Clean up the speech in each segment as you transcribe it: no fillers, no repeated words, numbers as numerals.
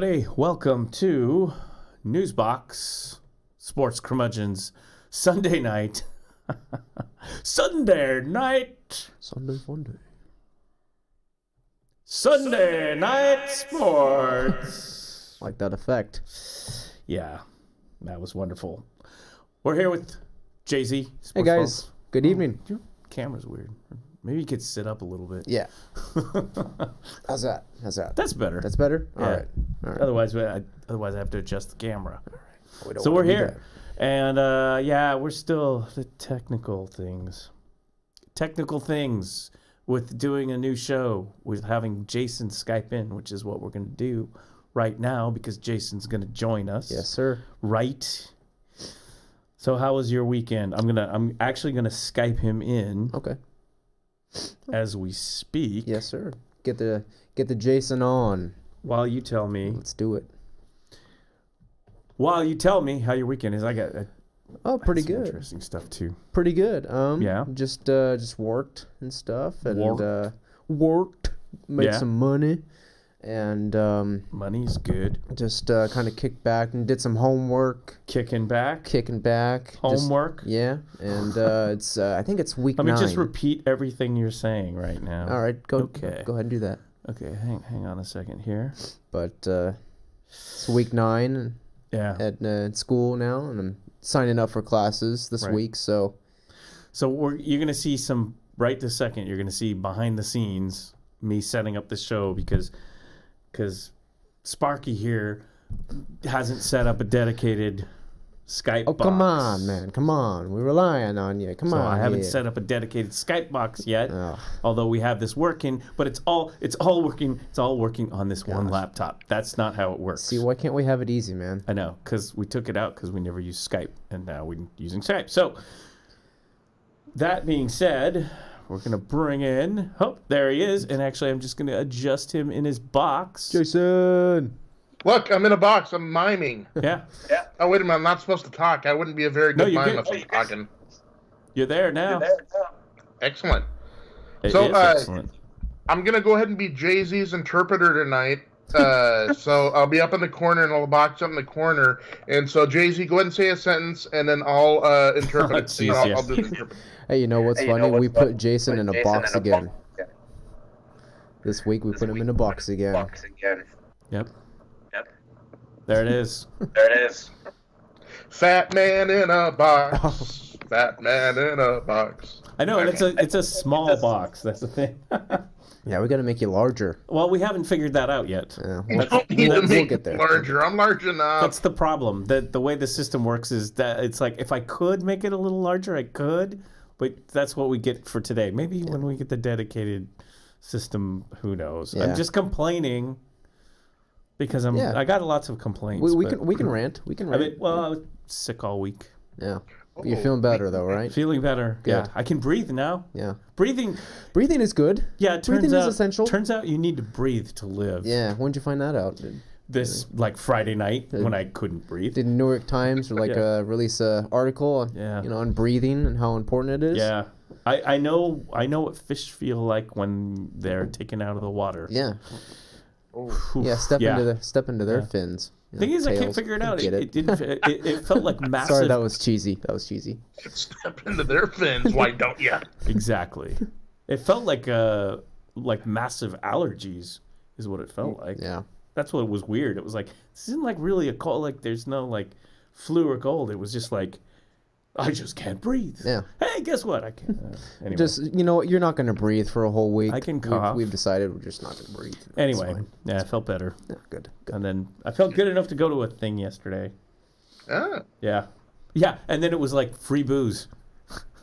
everybody. Welcome to NuzBox Sports Curmudgeons Sunday night. Sunday night. Sunday Funday. Sunday night sports. Like that effect. Yeah, that was wonderful. We're here with Jay-Z. Hey guys, good evening. Your camera's weird. Maybe you could sit up a little bit. Yeah. How's that? That's better. That's better? Yeah. All right. Otherwise, I have to adjust the camera. We don't So wanna we're do here. And, yeah, we're still the technical things. Technical things with doing a new show, with having Jason Skype in, which is what we're going to do right now because Jason's going to join us. Yes, sir. Right. So how was your weekend? I'm actually going to Skype him in. Okay. As we speak. Yes, sir. Get the Jason on. While you tell me. Let's do it. While you tell me how your weekend is, I got pretty some good. Interesting stuff too. Pretty good. Yeah. Just worked and stuff and Worked. made some money and money's good. just kind of kicked back and did some homework. Kicking back. Homework. Just, yeah, and it's I think it's week 9. Let me just repeat everything you're saying right now. All right, go ahead and do that. Okay, hang on a second here. But it's week 9. Yeah. At school now, and I'm signing up for classes this week. So you're gonna see some right this second. You're gonna see behind the scenes me setting up the show because Sparky here hasn't set up a dedicated Skype box. Oh, come on, man. Come on. We're relying on you. Come on. I haven't set up a dedicated Skype box yet, Ugh. although we have this working, but it's all working on this one laptop. That's not how it works. See, why can't we have it easy, man? I know, because we took it out because we never used Skype, and now we're using Skype. So, that being said, we're going to bring in... Oh, there he is. And actually, I'm just going to adjust him in his box. Jason! Look, I'm in a box. I'm miming. Yeah. Oh, wait a minute. I'm not supposed to talk. I wouldn't be a very good mime if I'm talking. You're there now. Excellent. Excellent. I'm going to go ahead and be Jay-Z's interpreter tonight. So I'll be up in the corner and I'll box up in the corner. And so, Jay-Z, go ahead and say a sentence and then I'll interpret it. Geez, I'll do the interpretation. Hey, you know what's funny? We put Jason in a box again. This week we put him in a box again. Yep. There it is. Fat man in a box. Fat man in a box. I know, and it's a small box. That's the thing. Yeah, we got to make you larger. Well, we haven't figured that out yet. Yeah, You don't need to make get it there. larger. I'm large enough. That's the problem. The way the system works is that it's like if I could make it a little larger, I could, but that's what we get for today. Maybe when we get the dedicated system, who knows? Yeah. I'm just complaining because I got lots of complaints. We can rant. We can rant. I mean, well, I was sick all week. Yeah. You're feeling better though, right? Feeling better. Good. Yeah, I can breathe now. Yeah. Breathing is good. Yeah, it breathing is essential. Turns out you need to breathe to live. Yeah. When did you find that out? This like Friday night when I couldn't breathe. Did New York Times release an article on, on breathing and how important it is? Yeah. I know what fish feel like when they're taken out of the water. Yeah. Oof. Yeah, step into their fins. Thing is, I can't figure it out. It felt like massive. Sorry, that was cheesy. Step into their fins. Why don't you? Exactly. It felt like massive allergies is what it felt like. Yeah. That's what was weird. It was like this isn't like really a cold. Like there's no like flu or cold. It was just like I just can't breathe. Yeah. Hey, guess what? I can't. Anyway. Just you're not going to breathe for a whole week. I can cough. We've decided we're just not going to breathe. Anyway, yeah, I felt better. Yeah, good. And then I felt good enough to go to a thing yesterday. Ah. Yeah. And then it was like free booze.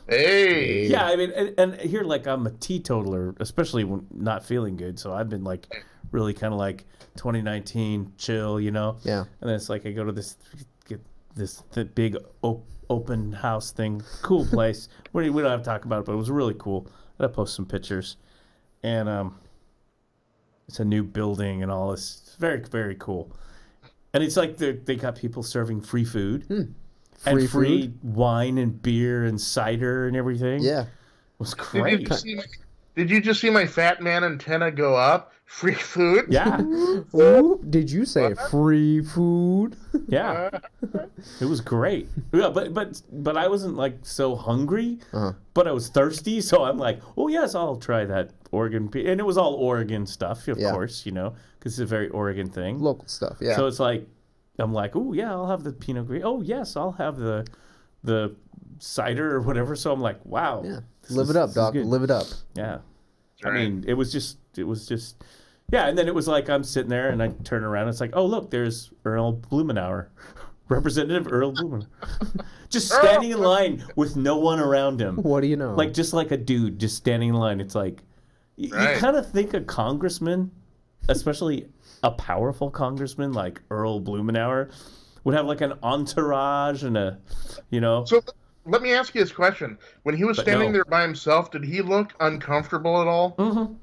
Hey. Yeah, I mean, and here like I'm a teetotaler, especially when not feeling good. So I've been like really kind of like 2019 chill, Yeah. And then it's like I go to the big open house thing, cool place. we don't have to talk about it, but it was really cool. I post some pictures, and it's a new building and all this. It's very, very cool. And it's like they got people serving free food and free wine and beer and cider and everything. Yeah, it was great. Did Did you just see my fat man antenna go up? Free food? Yeah. Ooh, did you say free food? Yeah. It was great. Yeah, but I wasn't like so hungry, but I was thirsty, so I'm like, oh yes, I'll try that Oregon, and it was all Oregon stuff, of course, you know, because it's a very Oregon thing, Local stuff. Yeah. So it's like, I'm like, oh yeah, I'll have the Pinot Gris. Oh yes, I'll have the cider or whatever. So I'm like, wow. Yeah. Live it up, Doc. Live it up. Yeah. Right. I mean, it was just, yeah. And then it was like, I'm sitting there and I turn around. It's like, oh, look, there's Earl Blumenauer, Representative Earl Blumenauer, just standing in line with no one around him. What do you know? Like, just like a dude just standing in line. It's like, you kind of think a congressman, especially a powerful congressman like Earl Blumenauer, would have like an entourage and a, you know. So let me ask you this question. When he was standing there by himself, did he look uncomfortable at all? Mm-hmm.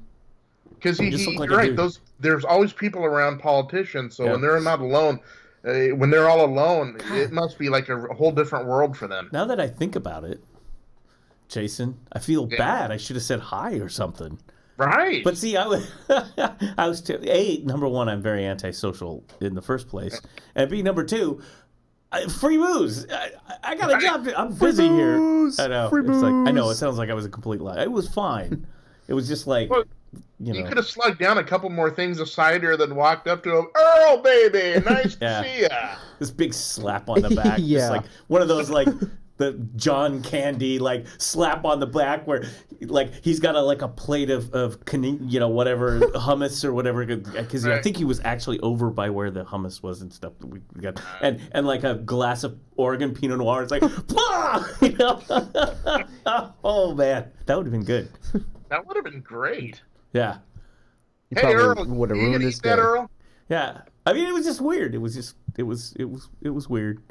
Because like you're right, there's always people around politicians, so when they're not alone, when they're all alone, it must be like a whole different world for them. Now that I think about it, Jason, I feel bad. I should have said hi or something. Right. But see, I was number one, I'm very antisocial in the first place, and B, number two, free booze. I got a job. I'm busy here. I know. Free booze. Like, I know. It sounds like I was a complete lie. It was fine. It was just like, you could have slugged down a couple more things of cider, then walked up to him. Earl, baby, nice to see ya. This big slap on the back. Just like one of those like the John Candy like slap on the back where like he's got a plate of whatever hummus or whatever, because I think he was actually over by where the hummus was and stuff that we got, and like a glass of Oregon Pinot Noir. It's like blah! You know? Oh man, that would have been good. That would have been great. Yeah. Hey Earl, would have ruined his day. Earl? Yeah. I mean, it was just weird. It was weird.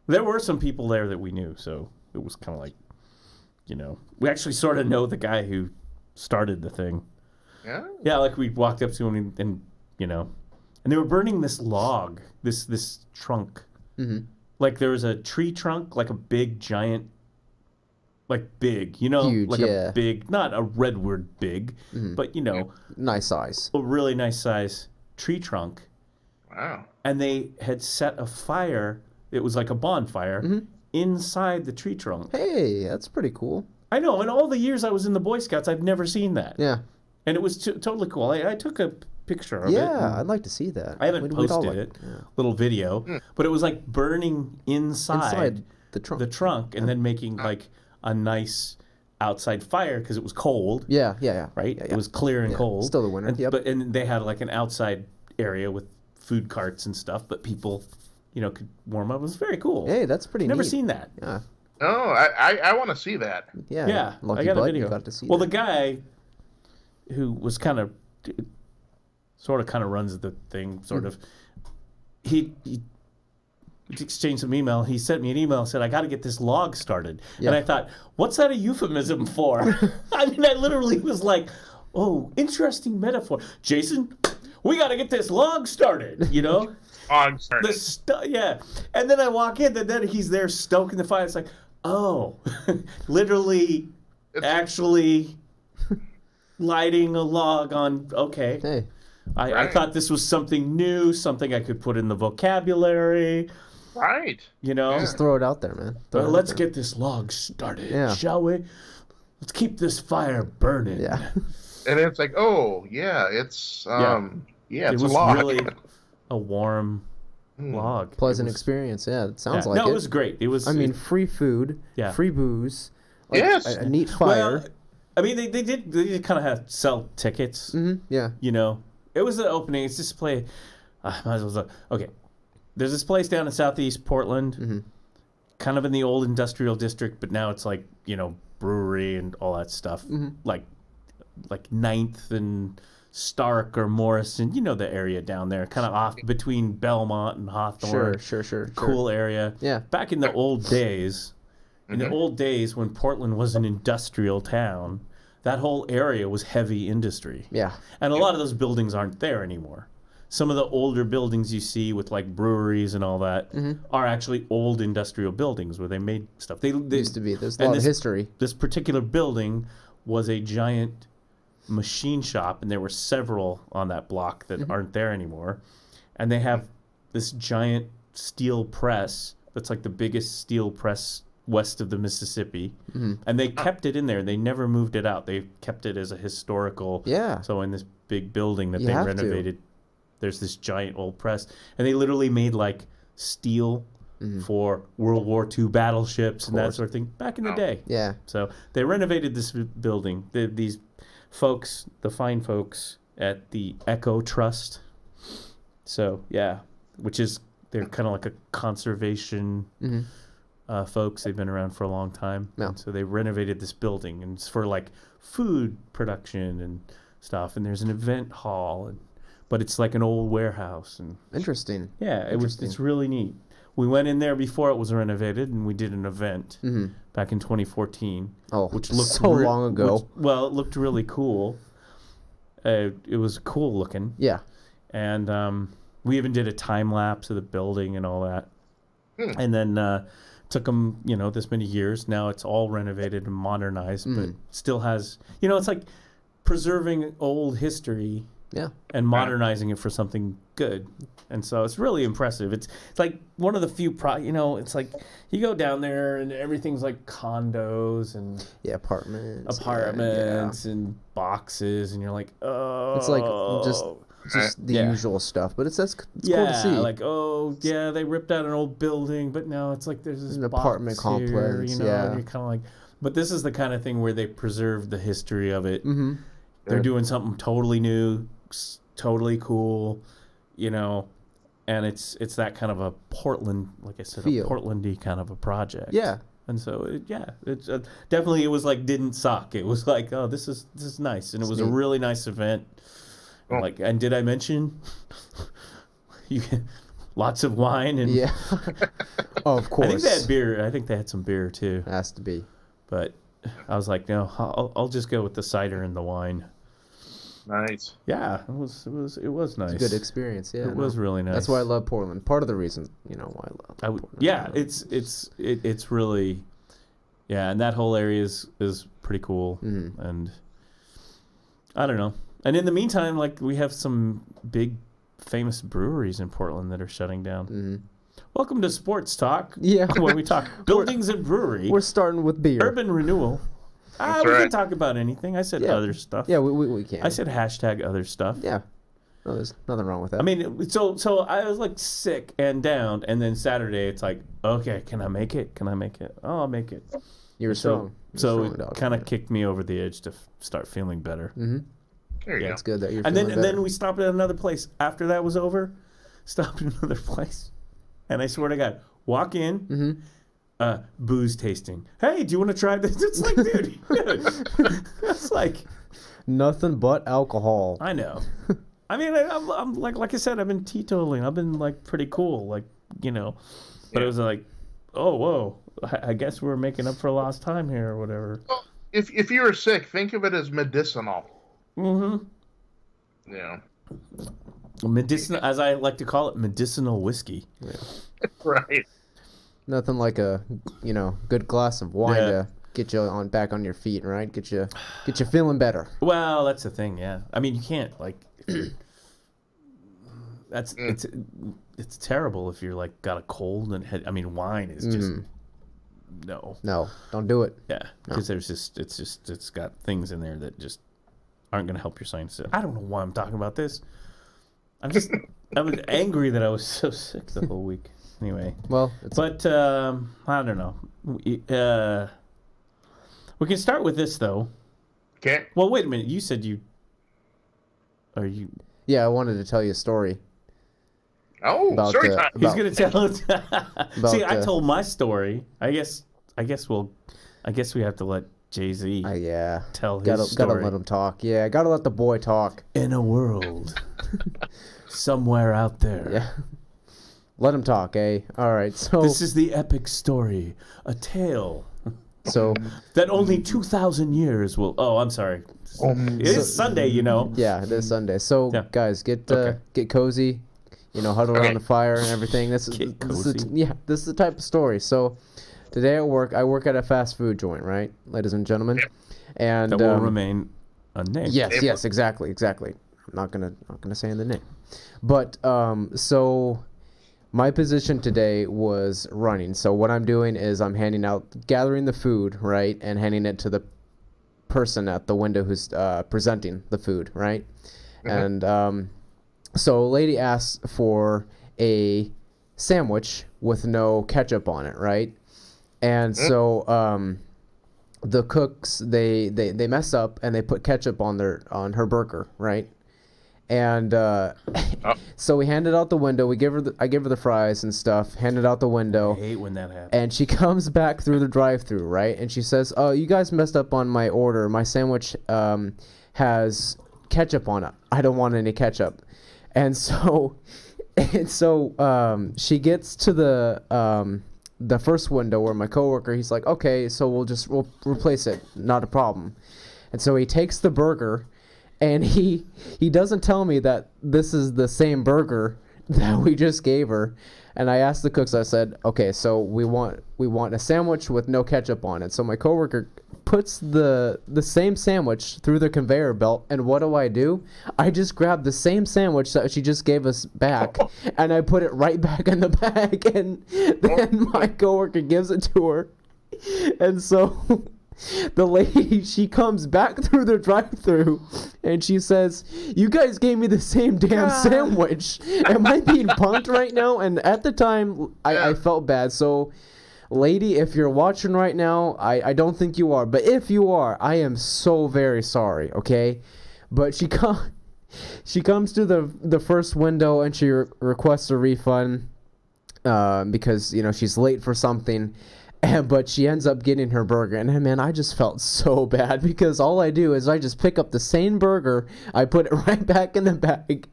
There were some people there that we knew, so it was kind of like, you know, we actually sort of know the guy who started the thing. Yeah? Yeah, like we walked up to him and you know, and they were burning this log, this trunk. Mm-hmm. Like there was a tree trunk, like a big, giant, like big, you know, huge, like a big, not a redwood big, but you know. Nice size. A really nice size tree trunk. Wow. And they had set a fire. It was like a bonfire inside the tree trunk. Hey, that's pretty cool. I know. In all the years I was in the Boy Scouts, I've never seen that. Yeah. And it was totally cool. I took a picture of it. Yeah, I'd like to see that. I haven't posted it. Little video. But it was like burning inside the trunk and then making like a nice outside fire because it was cold. Yeah. Right? Yeah. It was clear and cold. Still the winter, and they had like an outside area with food carts and stuff, but people, you know, could warm up. It was very cool. Hey, that's pretty never neat. Seen that. Yeah. Oh, I want to see that. Yeah. Lucky I got a video. You got to see that. The guy who was kind of runs the thing, sort of, he exchanged some email. He sent me an email and said, I got to get this log started. And I thought, what's that a euphemism for? I mean, I literally was like, oh, interesting metaphor. Jason, we got to get this log started, you know? Log started. Yeah. And then I walk in, and then he's there stoking the fire. It's like, oh, literally, actually lighting a log on, okay. Hey. I thought this was something new, something I could put in the vocabulary. Right. You know? Just throw it out there, man. Let's get this log started, shall we? Let's keep this fire burning. Yeah. And it's like, oh, yeah, it's, it's it was a log. really a warm log. Pleasant experience, it sounds like it. No, it was great. It was. I mean, free food, free booze, like a neat fire. Well, I mean, they did kind of sell tickets. Yeah. You know, it was the opening. It's this play. Might as well. Okay, there's this place down in Southeast Portland, kind of in the old industrial district, but now it's like, you know, brewery and all that stuff, like 9th and Stark or Morrison, you know, the area down there, kind of off between Belmont and Hawthorne. Sure. Cool area. Yeah. Back in the old days, when Portland was an industrial town, that whole area was heavy industry. Yeah. And a lot of those buildings aren't there anymore. Some of the older buildings you see with like breweries and all that are actually old industrial buildings where they made stuff. They used to be. There's a lot of history. This particular building was a giant machine shop, and there were several on that block that aren't there anymore. And they have this giant steel press that's like the biggest steel press west of the Mississippi. And they kept it in there. They never moved it out. They kept it as a historical. Yeah. So in this big building that they renovated, there's this giant old press. And they literally made like steel for World War II battleships and that sort of thing back in the day. Yeah. So they renovated this building. These folks, the fine folks at the Echo Trust. So, yeah, which is, they're kind of like a conservation folks. They've been around for a long time. Yeah. And so they renovated this building, and it's for like food production and stuff. And there's an event hall, but it's like an old warehouse. And Interesting. yeah, it's really neat. We went in there before it was renovated, and we did an event back in 2014. Oh, which looked so long ago. It looked really cool. It was cool looking. Yeah. And we even did a time lapse of the building and all that. And then took them, this many years. Now it's all renovated and modernized, but still has, it's like preserving old history. Yeah. And modernizing it for something good. And so it's really impressive. It's like one of the few it's like you go down there and everything's like condos and apartments and boxes, and you're like, oh, it's like just the usual stuff, but it's cool to see. Like, they ripped out an old building, but no, it's like there's this an apartment complex, here, and you're kind of like, but this is the kind of thing where they preserve the history of it. They're doing something totally new, totally cool, and it's that kind of a Portland, like I said, a Portland-y kind of a project. Yeah. And so, it's definitely, it was like, didn't suck. It was like, oh, this is nice. And it was a really nice event. Oh. Like, and did I mention lots of wine and oh, of course. I think they had beer. I think they had some beer too. Has to be. But I was like, no, I'll just go with the cider and the wine. Nice. Yeah, it was nice. It's a good experience. Yeah, it was really nice. That's why I love Portland. Part of the reason, why I love Portland. Yeah, it's really, and that whole area is pretty cool. And I don't know. And in the meantime, like, we have some big famous breweries in Portland that are shutting down. Welcome to Sports Talk. Yeah, where we talk buildings and brewery. We're starting with beer. Urban renewal. We can talk about anything. I said other stuff. Yeah, we can. I said hashtag other stuff. Yeah. No, there's nothing wrong with that. I mean, so I was like sick and down, and then Saturday it's like, okay, can I make it? Oh, I'll make it. You're strong. So it kind of kicked me over the edge to start feeling better. There you go. It's good that you're and feeling better. Then we stopped at another place. After that was over, stopped at another place. And I swear to God, walk in, booze tasting. Hey, do you want to try this? It's like, dude. It's like nothing but alcohol. I know. I mean, I'm like I said, I've been teetotaling. I've been like pretty cool, like, But it was like, oh, whoa. I guess we're making up for lost time here or whatever. Well, if you were sick, think of it as medicinal. Yeah. Medicinal, as I like to call it, medicinal whiskey. Yeah. Right. Nothing like a good glass of wine to get you back on your feet, right? Get you feeling better. Well, that's the thing, yeah. I mean, you can't it's terrible if you're like got a cold and I mean, wine is just no, don't do it. Yeah, because it's got things in there that just aren't going to help your sinuses. I don't know why I'm talking about this. I was angry that I was so sick the whole week. Anyway, well, I don't know. We can start with this though. Okay. Well, wait a minute. You said you. Are you? Yeah, I wanted to tell you a story. Oh, story time. He's gonna tell it. See, I told my story. I guess we have to let Jay-Z tell his story. Gotta let him talk. Yeah, gotta let the boy talk. In a world somewhere out there. Yeah. Let him talk, eh? All right. So this is the epic story, a tale. So that only 2,000 years will. Oh, I'm sorry. It is Sunday, Yeah, it is Sunday. So guys, get cozy. Huddle around the fire and everything. This is the type of story. So today at work, I work at a fast food joint, right, ladies and gentlemen, and that will remain unnamed. Yes, exactly. I'm not gonna say the name, but so my position today was running. So what I'm doing is I'm gathering the food, right, and handing it to the person at the window who's presenting the food, right, and so a lady asks for a sandwich with no ketchup on it, right, and so the cooks they mess up and they put ketchup on her burger, right? And so we handed out the window. I give her the fries and stuff. Handed out the window. I hate when that happens. And she comes back through the drive-thru, right? And she says, "Oh, you guys messed up on my order. My sandwich has ketchup on it. I don't want any ketchup." And so she gets to the first window where my coworker, he's like, "Okay, so we'll replace it. Not a problem." And so he takes the burger. And he doesn't tell me that this is the same burger that we just gave her. And I asked the cooks, I said, okay, so we want a sandwich with no ketchup on it. So my coworker puts the same sandwich through the conveyor belt. And what do? I just grab the same sandwich that she just gave us back. And I put it right back in the bag. And then my coworker gives it to her. And so... the lady, she comes back through the drive-thru and she says, "You guys gave me the same damn sandwich. Am I being punked right now?" And at the time, I felt bad. So, lady, if you're watching right now, I don't think you are. But if you are, I am so very sorry, okay? But she comes to the first window and she requests a refund because, she's late for something. But she ends up getting her burger, and man, I just felt so bad because all I do is I just pick up the same burger, I put it right back in the bag,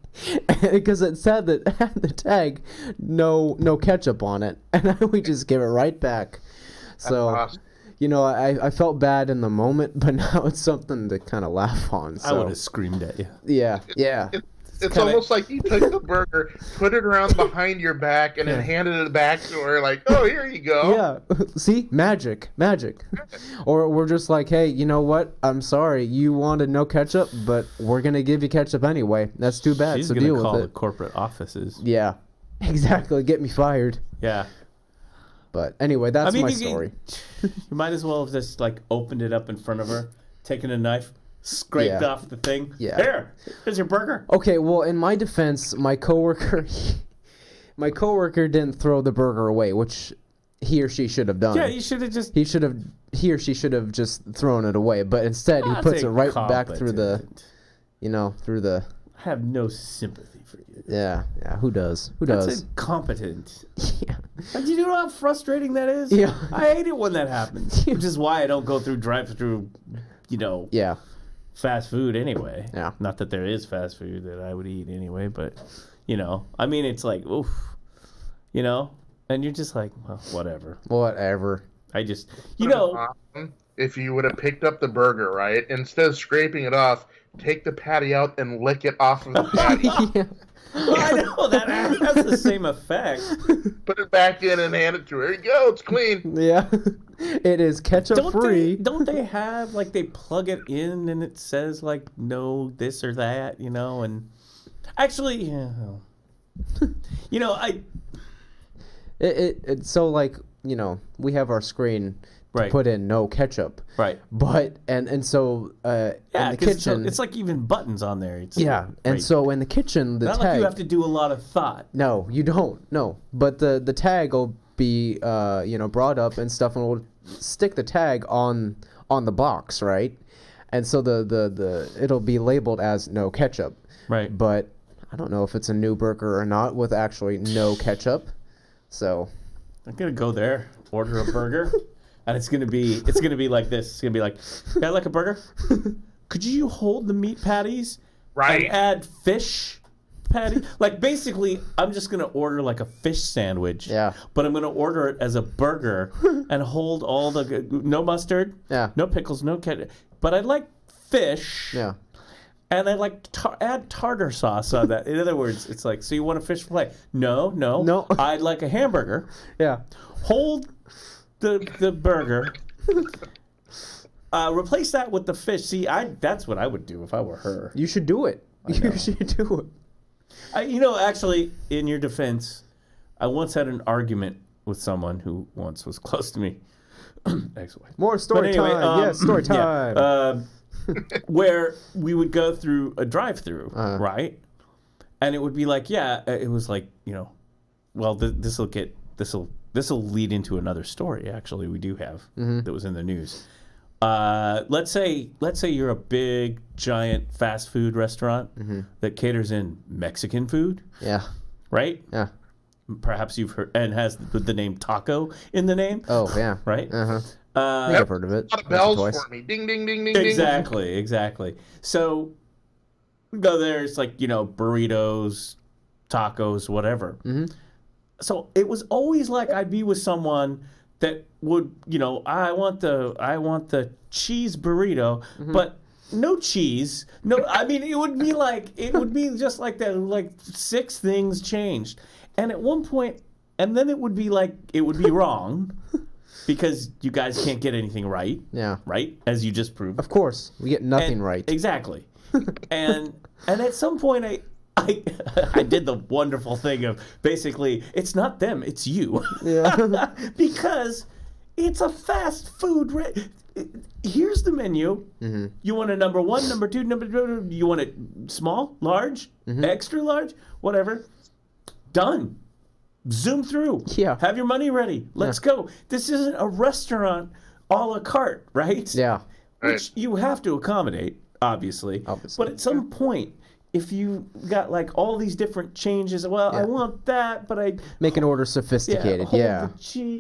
because it said that had the tag no ketchup on it, and we just give it right back. So, awesome. I felt bad in the moment, but now it's something to kind of laugh on. So. I would have screamed at you. Yeah. It's almost like you took the burger, put it around behind your back, and then handed it back to her like, "Oh, here you go." Yeah. See? Magic. Or we're just like, "Hey, you know what? I'm sorry. You wanted no ketchup, but we're going to give you ketchup anyway. That's too bad, so deal with it." She's going to call the corporate offices. Yeah. Exactly. Get me fired. Yeah. But anyway, that's my story. You might as well have just, opened it up in front of her, taken a knife, scraped off the thing. Yeah. Here's your burger. Okay, well, in my defense, my coworker didn't throw the burger away, which he or she should have done. Yeah, you should have just... He or she should have just thrown it away, but instead he puts it right back through the... through the... I have no sympathy for you. Yeah, who does? That's incompetent. Yeah. Do you know how frustrating that is? Yeah. I hate it when that happens. Which is why I don't go through drive-through, Yeah. fast food anyway. Yeah. Not that there is fast food that I would eat anyway, but, it's like, oof, and you're just like, well, whatever. I just, If you would have picked up the burger, right, instead of scraping it off, take the patty out and lick it off of the patty. Yeah. Well, I know that has the same effect. Put it back in and hand it to her. Here you go, it's clean. Yeah. It is ketchup free. Don't they have they plug it in and it says no this or that, and actually it's so we have our screen to put in no ketchup. Right. But and so in the kitchen it's even buttons on there. And so in the kitchen the not tag, you have to do a lot of thought. No, you don't. No. But the tag will be brought up and stuff, and we'll stick the tag on the box, right? And so the it'll be labeled as no ketchup. Right. But I don't know if it's a new burger or not with actually no ketchup. So I'm gonna go there, order a burger, and it's gonna be like this. It's gonna be like, "Got like a burger? Could you hold the meat patties? Right. And add fish patty? Basically, I'm just gonna order a fish sandwich. Yeah. But I'm gonna order it as a burger and hold all the no mustard. Yeah. No pickles. No ketchup. But I'd like fish. Yeah. And I like add tartar sauce on that. In other words, it's so you want a fish fillet? No. I'd like a hamburger. Yeah. Hold the burger. Replace that with the fish. See, that's what I would do if I were her. You should do it. You should do it. Actually, in your defense, I once had an argument with someone who once was close to me. Ex-wife. More story time. Yes, story time. Yeah, where we would go through a drive-through, right? And it would be like, it was like, well, this will lead into another story. Actually, we do have that was in the news. Let's say you're a big, giant fast food restaurant that caters in Mexican food. Yeah. Right? Yeah. Perhaps you've heard, and has the name taco in the name. Oh, yeah. Right? Uh-huh. I think I've heard of it. A lot of bells for me. Ding, ding, ding, ding, Exactly. So we go there. It's like, burritos, tacos, whatever. So it was always like I'd be with someone that would, I want the cheese burrito, but no cheese. No, I mean, it would be just like that. Like 6 things changed. And at one point, and then it would be wrong because you guys can't get anything right. Yeah. Right? As you just proved. Of course. We get nothing right. Exactly. and at some point, I did the wonderful thing of basically, it's not them, it's you. Yeah. Because it's a fast food. Here's the menu. You want a number 1, number 2, number 2. You want it small, large, extra large, whatever. Done. Zoom through. Yeah. Have your money ready. Let's go. This isn't a restaurant a la carte, right? Yeah. Which you have to accommodate, obviously. But at some point, if you got like all these different changes, I want that, but I make an order sophisticated. Yeah.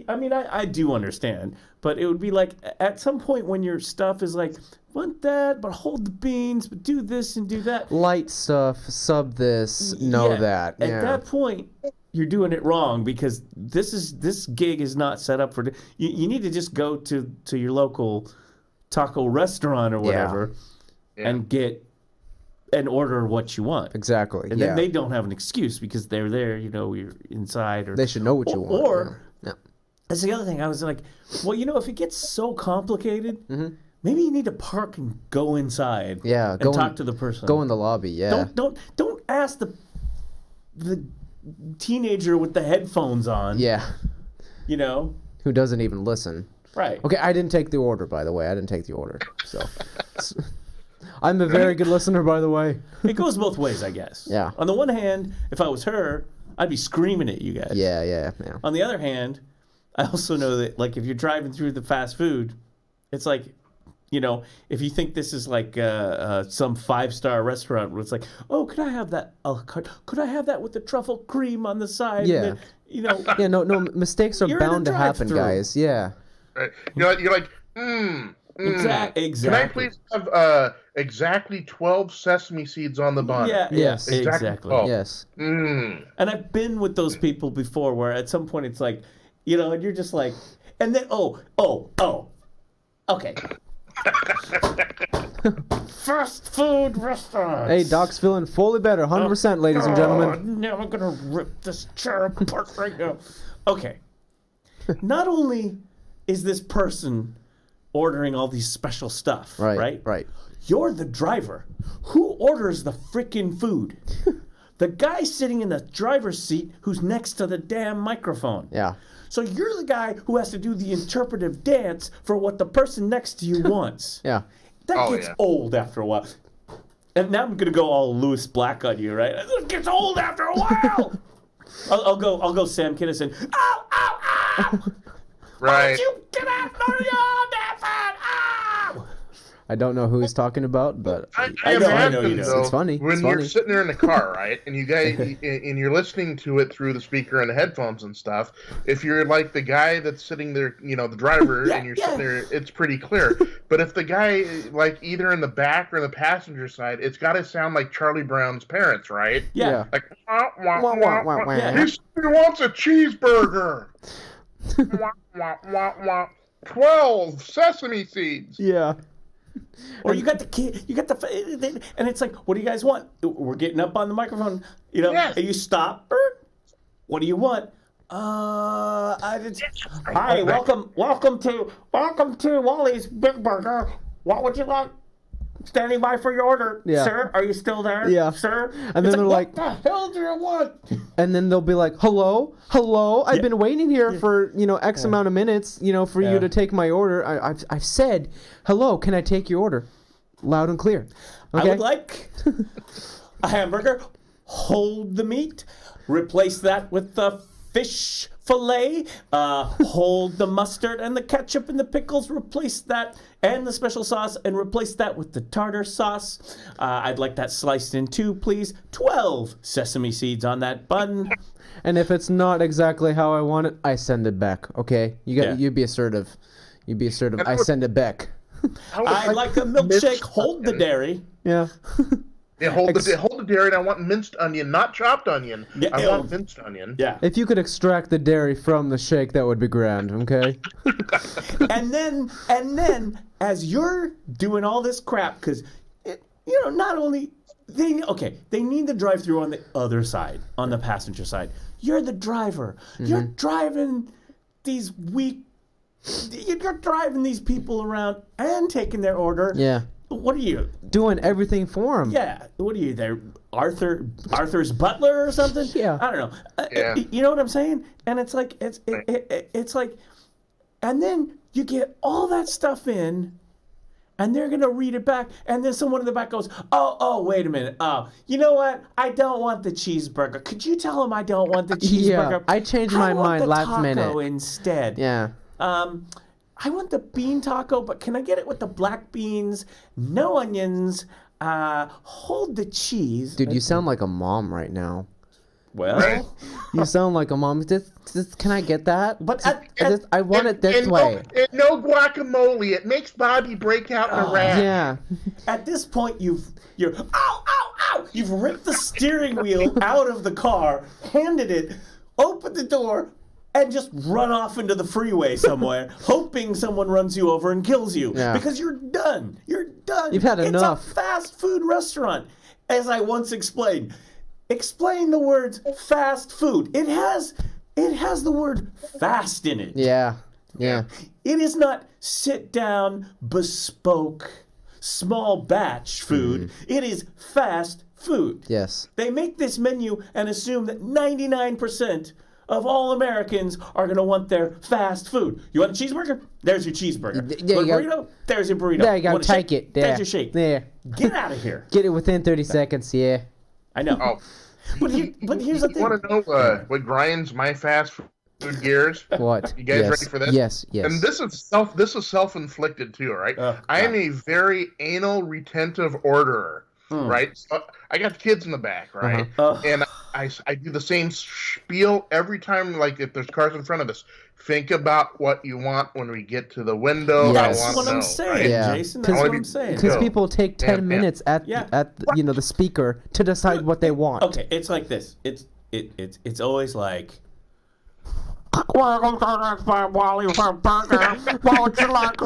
I mean, I do understand, but it would be like at some point when your stuff is like, want that, but hold the beans, but do this and do that. Light stuff, sub this, that. At that point, you're doing it wrong because this gig is not set up for. You need to just go to your local taco restaurant or whatever and get and order what you want. Exactly. And then they don't have an excuse because they're there, you're inside. Or they should know what you want. Or that's the other thing. I was like, well, if it gets so complicated, maybe you need to park and go inside. Yeah. And talk to the person. Go in the lobby. Yeah. Don't ask the teenager with the headphones on. Yeah. Who doesn't even listen. Right. Okay, I didn't take the order, by the way. I didn't take the order. So I'm a very good listener, by the way. It goes both ways, I guess. Yeah. On the one hand, if I was her, I'd be screaming at you guys. Yeah. On the other hand, I also know that, like, if you're driving through the fast food, it's like, if you think this is like some 5-star restaurant where it's like, oh, could I have that a la carte? Could I have that with the truffle cream on the side? Yeah. And then, Yeah, no, mistakes are bound to happen, guys. Yeah. Right. You're like, Exactly. Can I please have exactly 12 sesame seeds on the bun? Yeah. Yes. Exactly. Oh. Yes. Mm. And I've been with those people before where at some point it's like, and you're just like, and then, okay. Fast food restaurants. Hey, Doc's feeling fully better, 100%, ladies and gentlemen. Now I'm gonna rip this chair apart right now. Okay. Not only is this person ordering all these special stuff, right? You're the driver. Who orders the freaking food? The guy sitting in the driver's seat who's next to the damn microphone. Yeah. So you're the guy who has to do the interpretive dance for what the person next to you wants. Yeah. That gets old after a while. And now I'm gonna go all Lewis Black on you, right? It gets old after a while. I'll go Sam Kinison. Ow, ow, ow! Right. Why don't you get out of your damn phone? Ow! I don't know who he's talking about, but I know imagine, you know. though, It's funny. when It's you're funny. sitting there in the car, right, and you guys, and you're listening to it through the speaker and the headphones and stuff. If you're like the guy that's sitting there, the driver, and you're sitting there, it's pretty clear. But if the guy, like either in the back or the passenger side, it's got to sound like Charlie Brown's parents, right? Yeah. Like, Wah, wah, wah, wah. Yeah. He wants a cheeseburger. Wah, wah, wah, wah. 12 sesame seeds. Yeah. Or you got the kid, and it's like, what do you guys want? We're getting up on the microphone, Yes. and you stop. What do you want? Hi, welcome to Wally's Big Burger. what would you like? Standing by for your order, sir. Are you still there, sir? And then they're like, what the hell do you want? And then they'll be like, hello? I've been waiting here for, X amount of minutes, for you to take my order. I've said, hello, can I take your order? Loud and clear. Okay? I would like a hamburger. Hold the meat. Replace that with the fish fillet. Hold the mustard and the ketchup and the pickles. Replace that and the special sauce and replace that with the tartar sauce. I'd like that sliced in two, please. 12 sesame seeds on that bun. And if it's not exactly how I want it, I send it back. Okay, you be assertive. You be assertive. I send it back. I'd like a milkshake. Hold the dairy. Yeah. Yeah, hold the dairy, and I want minced onion, not chopped onion. Yeah, I want minced onion. Yeah. If you could extract the dairy from the shake, that would be grand, okay? and then, as you're doing all this crap, because, not only, they need the drive-through on the other side, on the passenger side. You're the driver. Mm-hmm. You're driving these you're driving these people around and taking their order. Yeah. What are you doing? Everything for him. Yeah. What are you there, Arthur's butler or something? Yeah. I don't know. You know what I'm saying? And it's like it's like, and then you get all that stuff in, and they're gonna read it back, and then someone in the back goes, "Oh, wait a minute. Oh, you know what? I don't want the cheeseburger. Could you tell him I don't want the cheeseburger? Yeah, I changed my mind last minute instead. Yeah. I want the bean taco, but can I get it with the black beans, no onions, hold the cheese." Dude, you sound like a mom right now. Well, you sound like a mom. Can I get that? But I want it this way. And no guacamole. It makes Bobby break out in a rag. Yeah. At this point, you're ow! You've ripped the steering wheel out of the car, handed it, opened the door, and just run off into the freeway somewhere, hoping someone runs you over and kills you. Yeah. Because you're done. You're done. You've had enough. It's a fast food restaurant. As I once explained. Explain the words fast food. It has the word fast in it. Yeah. Yeah. It is not sit down, bespoke, small batch food. It is fast food. Yes. They make this menu and assume that 99% of all Americans are going to want their fast food. You want a cheeseburger? There's your cheeseburger. There you want a burrito? There's your burrito. There you go. Take it. There. There's your shake. There. Get out of here. Get it within 30 seconds, yeah. I know. Oh. But here's the thing. You want to know what grinds my fast food gears? What? You guys ready for this? Yes, yes. And this is self-inflicted too, right? I am a very anal retentive orderer, right? So I got kids in the back, right? And I do the same spiel every time, like if there's cars in front of us. Think about what you want when we get to the window. Yes. I want That's what I'm saying, right? Jason. That's what I'm saying. Because people take 10 minutes at the speaker to decide what they want. Okay, it's like this. It's always like, welcome to the next by Wally for burger. What would you like?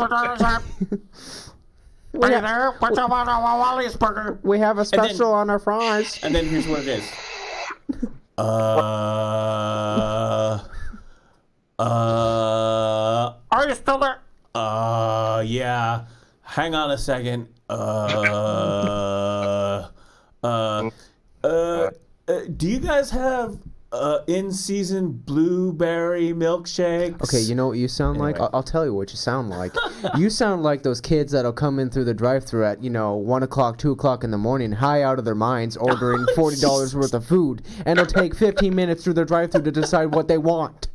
Hey there, what's up on Wally's burger? We have a special on our fries. And then here's what it is. Are you still there? Yeah. Hang on a second. Do you guys have in-season blueberry milkshakes? Okay, you know what you sound like? I'll tell you what you sound like. You sound like those kids that'll come in through the drive-thru at, 1 o'clock, 2 o'clock in the morning, high out of their minds, ordering $40 worth of food, and it'll take 15 minutes through the drive-thru to decide what they want.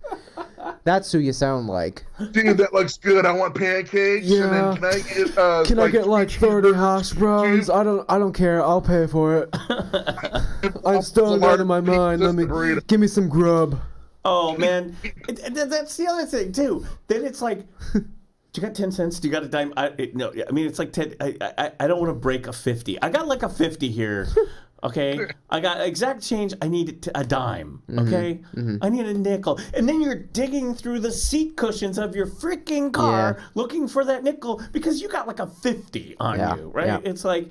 That's who you sound like. Dude, that looks good. I want pancakes. Yeah. And then can I get like 30 hash browns? I don't care. I'll pay for it. I'm stoned out of my mind. Give me some grub. Oh man, that's the other thing too. Then it's like, do you got 10 cents? Do you got a dime? No, I mean it's like 10. I don't want to break a 50. I got like a 50 here. Okay, I got exact change. I need a dime. Okay, I need a nickel. And then you're digging through the seat cushions of your freaking car looking for that nickel because you got like a 50 on you, right? Yeah. It's like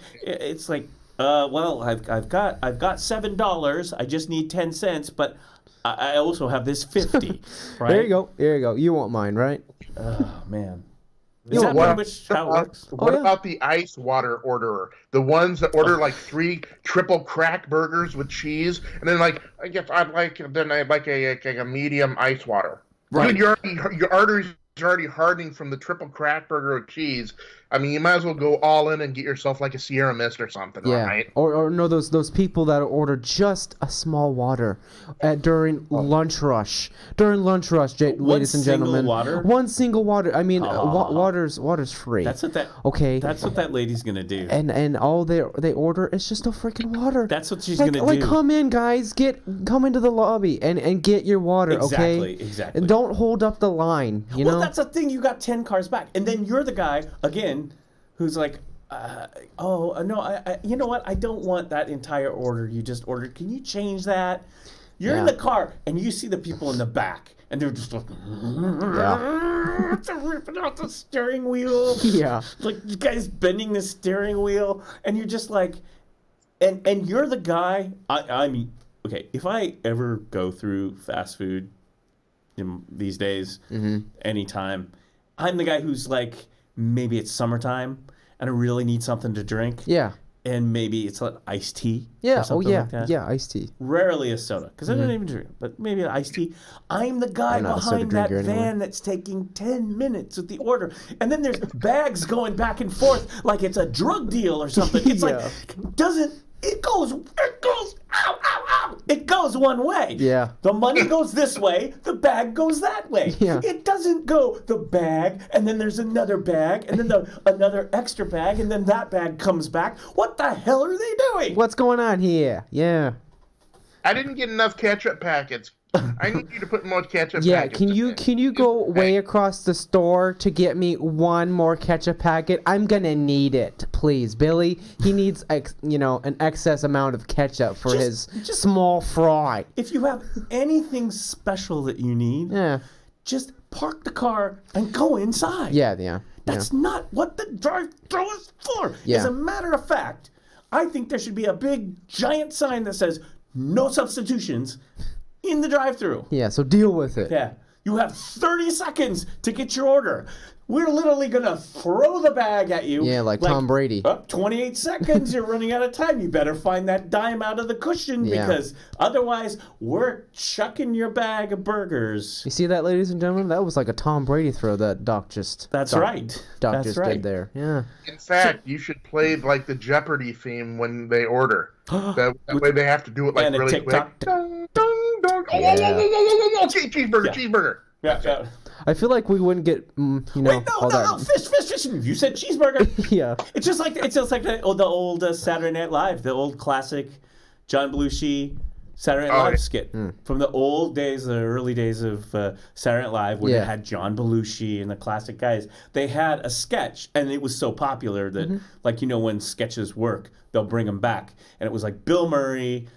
well, I've got $7. I just need 10 cents, but I also have this 50. Right? There you go. You want mine, right? Oh man. Is that what pretty much how it works? What about the ice water orderer? The ones that order like 3 triple crack burgers with cheese, and then like I'd like a medium ice water. Right. Dude, your arteries are already hardening from the triple crack burger with cheese. I mean, you might as well go all in and get yourself like a Sierra Mist or something, right? Or no, those people that order just a small water during lunch rush. During lunch ruch, ladies and gentlemen. One single water. I mean, water's free. That's what that. Okay. That's what that lady's gonna do. And all they order is just a freaking water. That's what she's gonna do. Like, come in, guys. Come into the lobby and get your water. Okay. Exactly. And don't hold up the line. You know. That's the thing. You got 10 cars back, and then you're the guy again. Who's like, oh no, I you know what? I don't want that entire order you just ordered. Can you change that? You're in the car and you see the people in the back and they're just like, they're ripping out the steering wheel. Yeah, like you guys bending the steering wheel, and you're just like, and you're the guy. I mean, okay, if I ever go through fast food these days, anytime, I'm the guy who's like. Maybe it's summertime and I really need something to drink. Yeah. And maybe it's like iced tea. Yeah. Or something like that. Yeah, iced tea. Rarely a soda because I don't even drink it, but maybe an iced tea. I'm the guy behind that van that's taking 10 minutes with the order. And then there's bags going back and forth like it's a drug deal or something. It's like, it goes, ow, ow, ow. It goes one way. Yeah. The money goes this way, the bag goes that way. Yeah. It doesn't go the bag, and then there's another bag, and then another extra bag, and then that bag comes back. What the hell are they doing? What's going on here? Yeah. I didn't get enough ketchup packets. I need you to put more ketchup packets. Yeah, can you go way across the store to get me one more ketchup packet? I'm gonna need it, please, Billy. He needs an excess amount of ketchup for his small fry. If you have anything special that you need, just park the car and go inside. Yeah. That's not what the drive-thru is for. Yeah. As a matter of fact, I think there should be a big giant sign that says no substitutions in the drive-thru. Yeah, so deal with it. Yeah. You have 30 seconds to get your order. We're literally going to throw the bag at you. Yeah, like Tom Brady. 28 seconds, you're running out of time. You better find that dime out of the cushion because otherwise we're chucking your bag of burgers. You see that, ladies and gentlemen? That was like a Tom Brady throw that Doc just did there. Yeah. In fact, you should play like the Jeopardy theme when they order. That way they have to do it like really quick. Dun, dun, dun. Cheeseburger. Yeah. I feel like we wouldn't get, Wait, no, fish. You said cheeseburger. Yeah. It's just like the old Saturday Night Live, the old classic John Belushi Saturday Night Live skit from the old days, the early days of Saturday Night Live, where they had John Belushi and the classic guys. They had a sketch, and it was so popular that, when sketches work, they'll bring them back, and it was like Bill Murray,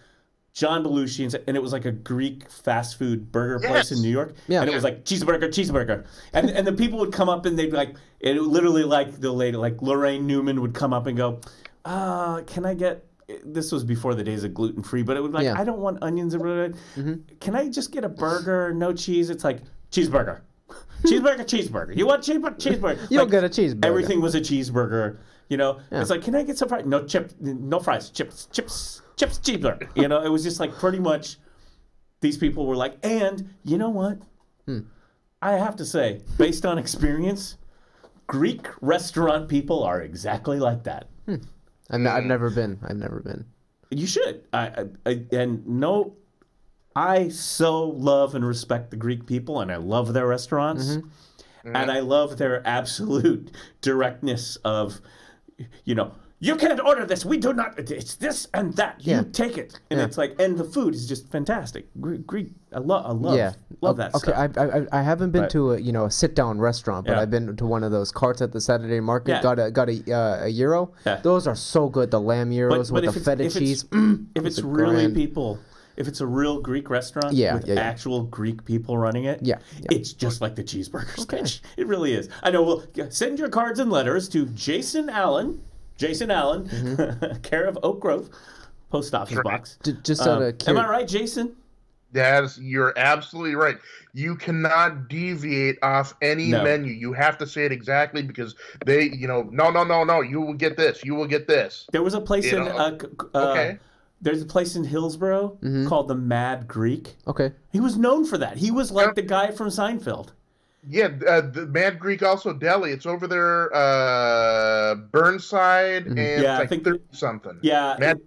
John Belushi, and it was like a Greek fast food burger place in New York. Yeah. And it was like, cheeseburger. And the people would come up and they'd be like, it literally like the lady, like Lorraine Newman would come up and go, can I get, this was before the days of gluten-free, but it would be like, I don't want onions. Can I just get a burger, no cheese? It's like, cheeseburger. Cheeseburger. You want cheeseburger? You'll get a cheeseburger. Everything was a cheeseburger. It's like, can I get some fries? No fries. Chips, cheeseburger. It was just like pretty much these people were like, and you know what? I have to say, based on experience, Greek restaurant people are exactly like that. I've never been. You should. I so love and respect the Greek people, and I love their restaurants, and I love their absolute directness of, you can't order this. We do not. It's this and that. You take it, and it's like, and the food is just fantastic. Greek. I love that stuff. Okay, I haven't been to a sit down restaurant, but I've been to one of those carts at the Saturday market. Got a gyro. Yeah. Those are so good. The lamb gyros with the feta cheese. If it's really people. If it's a real Greek restaurant with actual Greek people running it, it's just like the cheeseburger sketch. It really is. I know. Well, send your cards and letters to Jason Allen, care of Oak Grove, post office box. Just out of am I right, Jason? You're absolutely right. You cannot deviate off any No. menu. You have to say it exactly because they, no, no. You will get this. You will get this. There was a place You in know? Okay. there's a place in Hillsborough called the Mad Greek. Okay. He was known for that. He was like the guy from Seinfeld. Yeah, the Mad Greek also deli. It's over there, Burnside, and Yeah, I it's like think 30 something. Yeah, Mad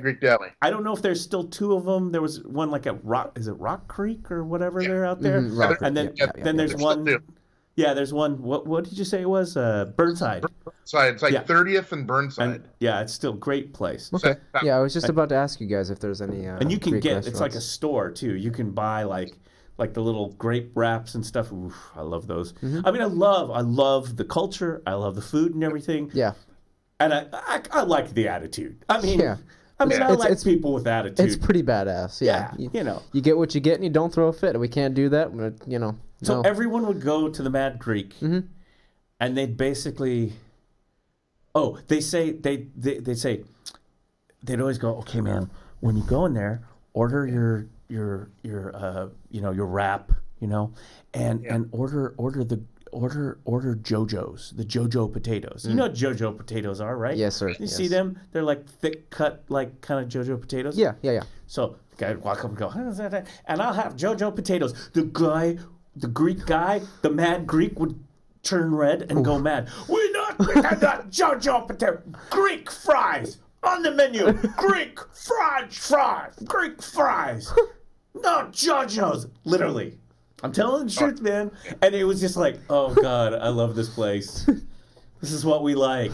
Greek deli. I don't know if there's still two of them. There was one like at Rock. Is it Rock Creek or whatever they're out there? Rock And then Creek, then there's There's one. still two. Yeah, there's one. What did you say it was? Burnside. Burnside. It's like Yeah. 30th and Burnside. And yeah, it's still a great place. Okay. Yeah, I was just about to ask you guys if there's any. And you can Greek get it's like a restaurants. store too. You can buy like the little grape wraps and stuff. Oof, I love those. I mean, I love the culture. I love the food and everything. Yeah. And I like the attitude. I mean, Yeah. I It's- like people with attitude. It's pretty badass. Yeah. Yeah, you know. You get what you get, and you don't throw a fit. We can't do that. So no. everyone would go to the Mad Greek, and they'd basically, they'd always go, okay, man, when you go in there, order your wrap, and order JoJo's, the JoJo potatoes. You know what JoJo potatoes are, right? Yes, sir. You see them? They're like thick cut, like kind of JoJo potatoes. Yeah. So the guy would walk up and go, and I'll have JoJo potatoes. The Greek guy, the Mad Greek would turn red and go mad. We got JoJo potato, Greek fries on the menu. Greek fries, Greek fries. No JoJo's, literally. I'm telling the truth, man. And it was just like, oh God, I love this place. This is what we like,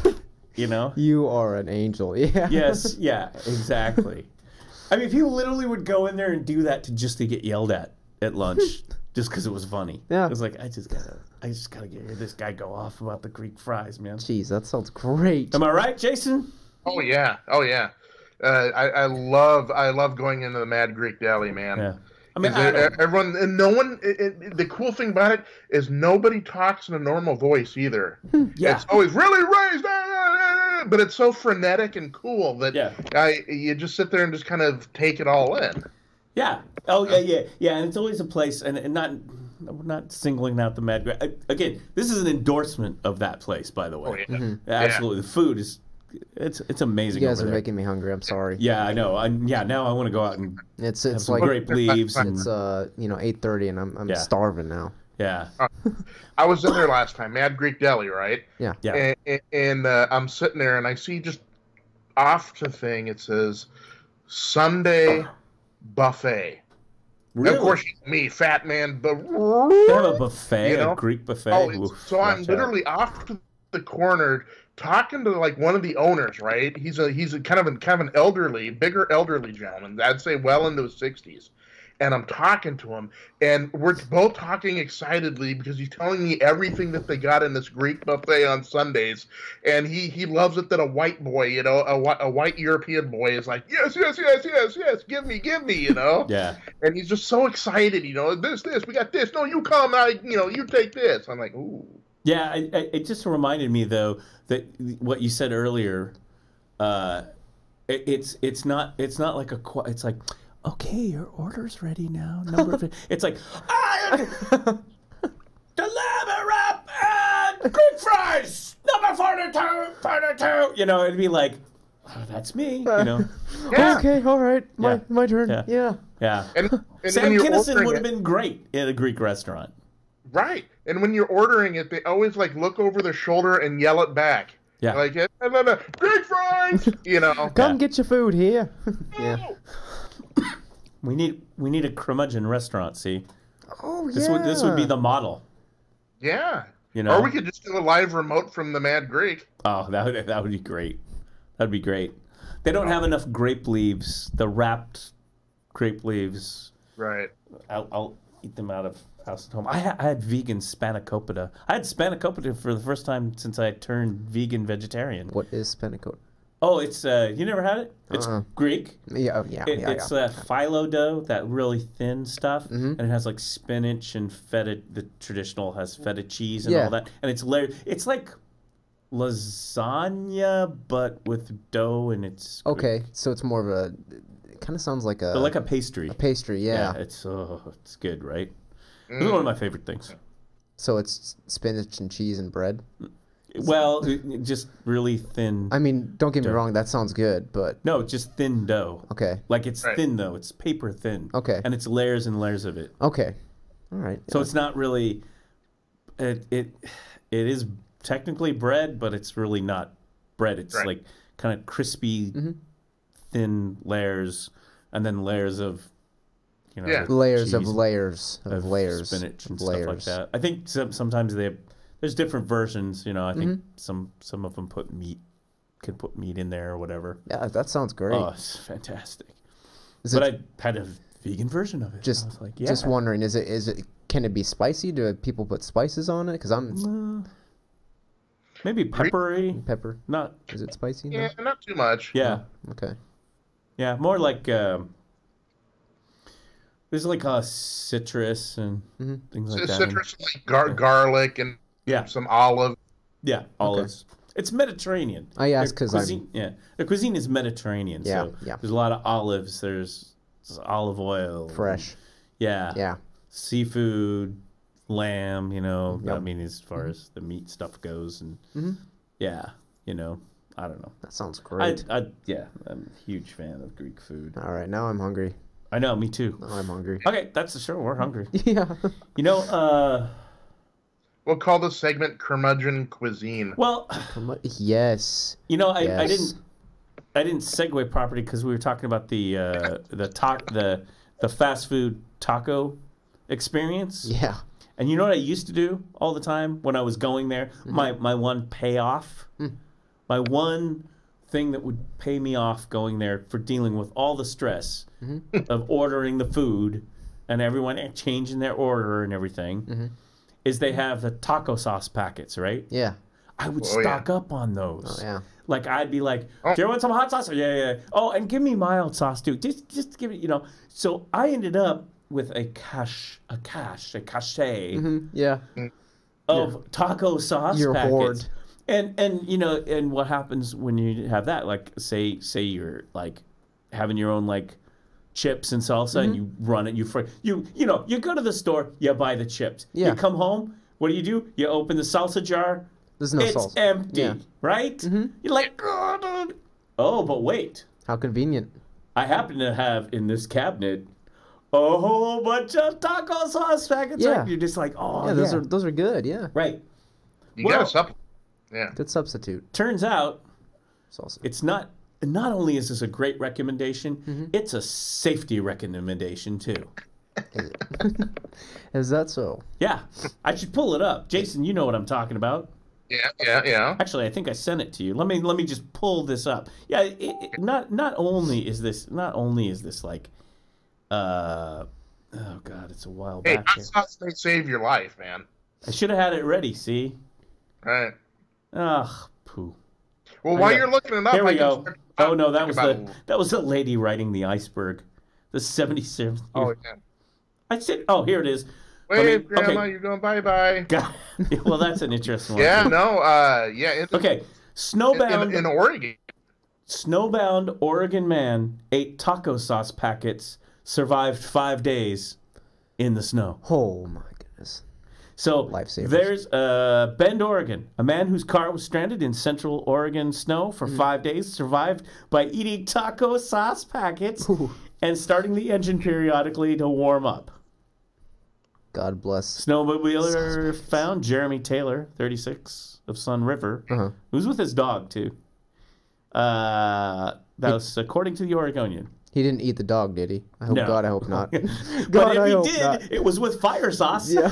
You are an angel. Yeah. Yes, yeah, exactly. I mean, people literally would go in there and do that to get yelled at lunch, just because it was funny. Yeah. It was like, I just gotta hear this guy go off about the Greek fries, man. Jeez, that sounds great. Am I right, Jason? Oh yeah. I love going into the Mad Greek deli, man. Yeah. I mean, Everyone and no one. The cool thing about it is nobody talks in a normal voice either. Yeah. It's always really raised, but it's so frenetic and cool that you just sit there and just kind of take it all in. Yeah. Oh yeah. And it's always a place, and we're not singling out the Mad Greek. Again, this is an endorsement of that place, by the way. Oh yeah. Absolutely, the food is. It's amazing. You guys over are there. making me hungry. I'm sorry. Yeah, I know. Now I want to go out and It's have some like grape leaves. And, it's 8:30 and I'm Yeah. starving now. yeah. I was in there last time, Mad Greek Deli, right? Yeah. Yeah. And I'm sitting there and I see just off the thing it says Sunday buffet. Really? Of course, me, fat man, but They have a buffet, You know? a Greek buffet. Oh, Oof, so I'm watch out. literally off to the corner talking to like one of the owners, right? He's a kind of an elderly, bigger elderly gentleman. I'd say well into his 60s. And I'm talking to him, and we're both talking excitedly because he's telling me everything that they got in this Greek buffet on Sundays, and he loves it that a white boy, a white European boy is like, yes, give me, Yeah. and he's just so excited, this, we got this, no, you come, you take this. I'm like, ooh. Yeah, it just reminded me though that what you said earlier. It's not like it's like, okay, your order's ready now. It's like, deliver up and Greek fries number 42. It'd be like, oh, that's me. Yeah. Okay, all right, my turn. Yeah. Yeah. And Sam when you're Kinison ordering would have it- been great in a Greek restaurant. Right. And when you're ordering it, they always like look over their shoulder and yell it back. Yeah. Like, Greek fries, Come get your food here. Yeah. We need a curmudgeon restaurant. See, Oh this would be the model. Yeah. You know? Or we could just do a live remote from the Mad Greek. Oh, that would be great. That'd be great. They don't have enough grape leaves. The wrapped grape leaves. Right. I'll eat them out of house and home. I had vegan spanakopita. I had spanakopita for the first time since I turned vegan vegetarian. What is spanakopita? Oh, it's you never had it? It's Greek. Yeah. It's phyllo dough, that really thin stuff, and it has like spinach and feta. The traditional has feta cheese and all that, and it's layered. It's like lasagna, but with dough, and it's Okay, so it's more of a kind of sounds like They're like a pastry. a pastry. Yeah. It's good, right? It's one of my favorite things. So it's spinach and cheese and bread. Well, just really thin. I mean, don't get me Dough. wrong, that sounds good, but No, just thin dough. okay. Like it's thin though. It's paper thin. Okay. And it's layers and layers of it. Okay. All right. So it's not really. It is technically bread, but it's really not bread. It's like kind of crispy, thin layers, and then layers of, layers of cheese, layers of layers, spinach and layers. stuff like that. I think sometimes there's different versions. I think some of them can put meat in there or whatever. Yeah, that sounds great. Oh, it's fantastic. Is But it, I had a vegan version of it. just I was like, just wondering, is it can it be spicy? Do people put spices on it? Because I'm maybe peppery. pepper. Not. Is it spicy? Yeah, not too much. Yeah. Okay. Yeah, more like there's like citrus and things like that. Citrus, like garlic and some olive. Yeah, olives. It's Mediterranean. I ask because the cuisine is Mediterranean. Yeah, So yeah. there's a lot of olives. There's olive oil. fresh. Yeah. Seafood, lamb. Yep. I mean, as far as the meat stuff goes, and I don't know. That sounds great. I'm a huge fan of Greek food. All right, now I'm hungry. I know, me too. Now I'm hungry. Okay, that's the show. We're hungry. Yeah. We'll call this segment Curmudgeon Cuisine. Well, Yes. I Yes. I didn't segue properly because we were talking about the fast food taco experience. Yeah. And you know what I used to do all the time when I was going there? My one payoff, my one thing that would pay me off going there for dealing with all the stress of ordering the food and everyone changing their order and everything, is they have the taco sauce packets, right? Yeah. I would stock up on those. Oh, yeah. Like I'd be like, "Do you want some hot sauce?" Yeah. Oh, and give me mild sauce too. Just give it, So I ended up with a cachet Yeah. of taco sauce Your packets. hoard. And what happens when you have that? Like say you're like having your own like chips and salsa and you run it, you go to the store, you buy the chips. Yeah. You come home, what do? You open the salsa jar. There's no It's sauce. empty, right? You're like, oh, but wait. How convenient. I happen to have in this cabinet a whole bunch of taco sauce packets. Yeah. Right? You're just like, oh, Yeah, those are good. Yeah. right. You Well, got to supplement. Yeah. Good substitute. Turns out Salsa. it's not only is this a great recommendation, it's a safety recommendation too. Is that so? Yeah, I should pull it up. Jason, you know what I'm talking about. Yeah. Actually, I think I sent it to you. Let me just pull this up. Yeah, not only is this like, oh god, it's a while Hey, back. hot Here. sauce may save your life, man. I should have had it ready. See? Right. Ugh, poo. Well, while you're looking it up, Here we I can go. start Oh no, that talking was about- that was the lady riding the iceberg. The 77th. Oh, yeah. I said, oh, here it is. Wait, Grandma, you're going bye-bye. God. Well, that's an interesting one. Yeah, too. no, yeah. Okay, snowbound. In Oregon. Snowbound Oregon man ate taco sauce packets, survived 5 days in the snow. Oh my goodness. So Lifesavers. there's Bend, Oregon. A man whose car was stranded in central Oregon snow for 5 days survived by eating taco sauce packets and starting the engine periodically to warm up. God bless. Snowmobiler found Jeremy Taylor, 36, of Sun River, who's with his dog too. That was according to the Oregonian. He didn't eat the dog, did he? I hope. No. God, I hope not. But God, if I he hope did, not. it was with fire sauce. Yeah.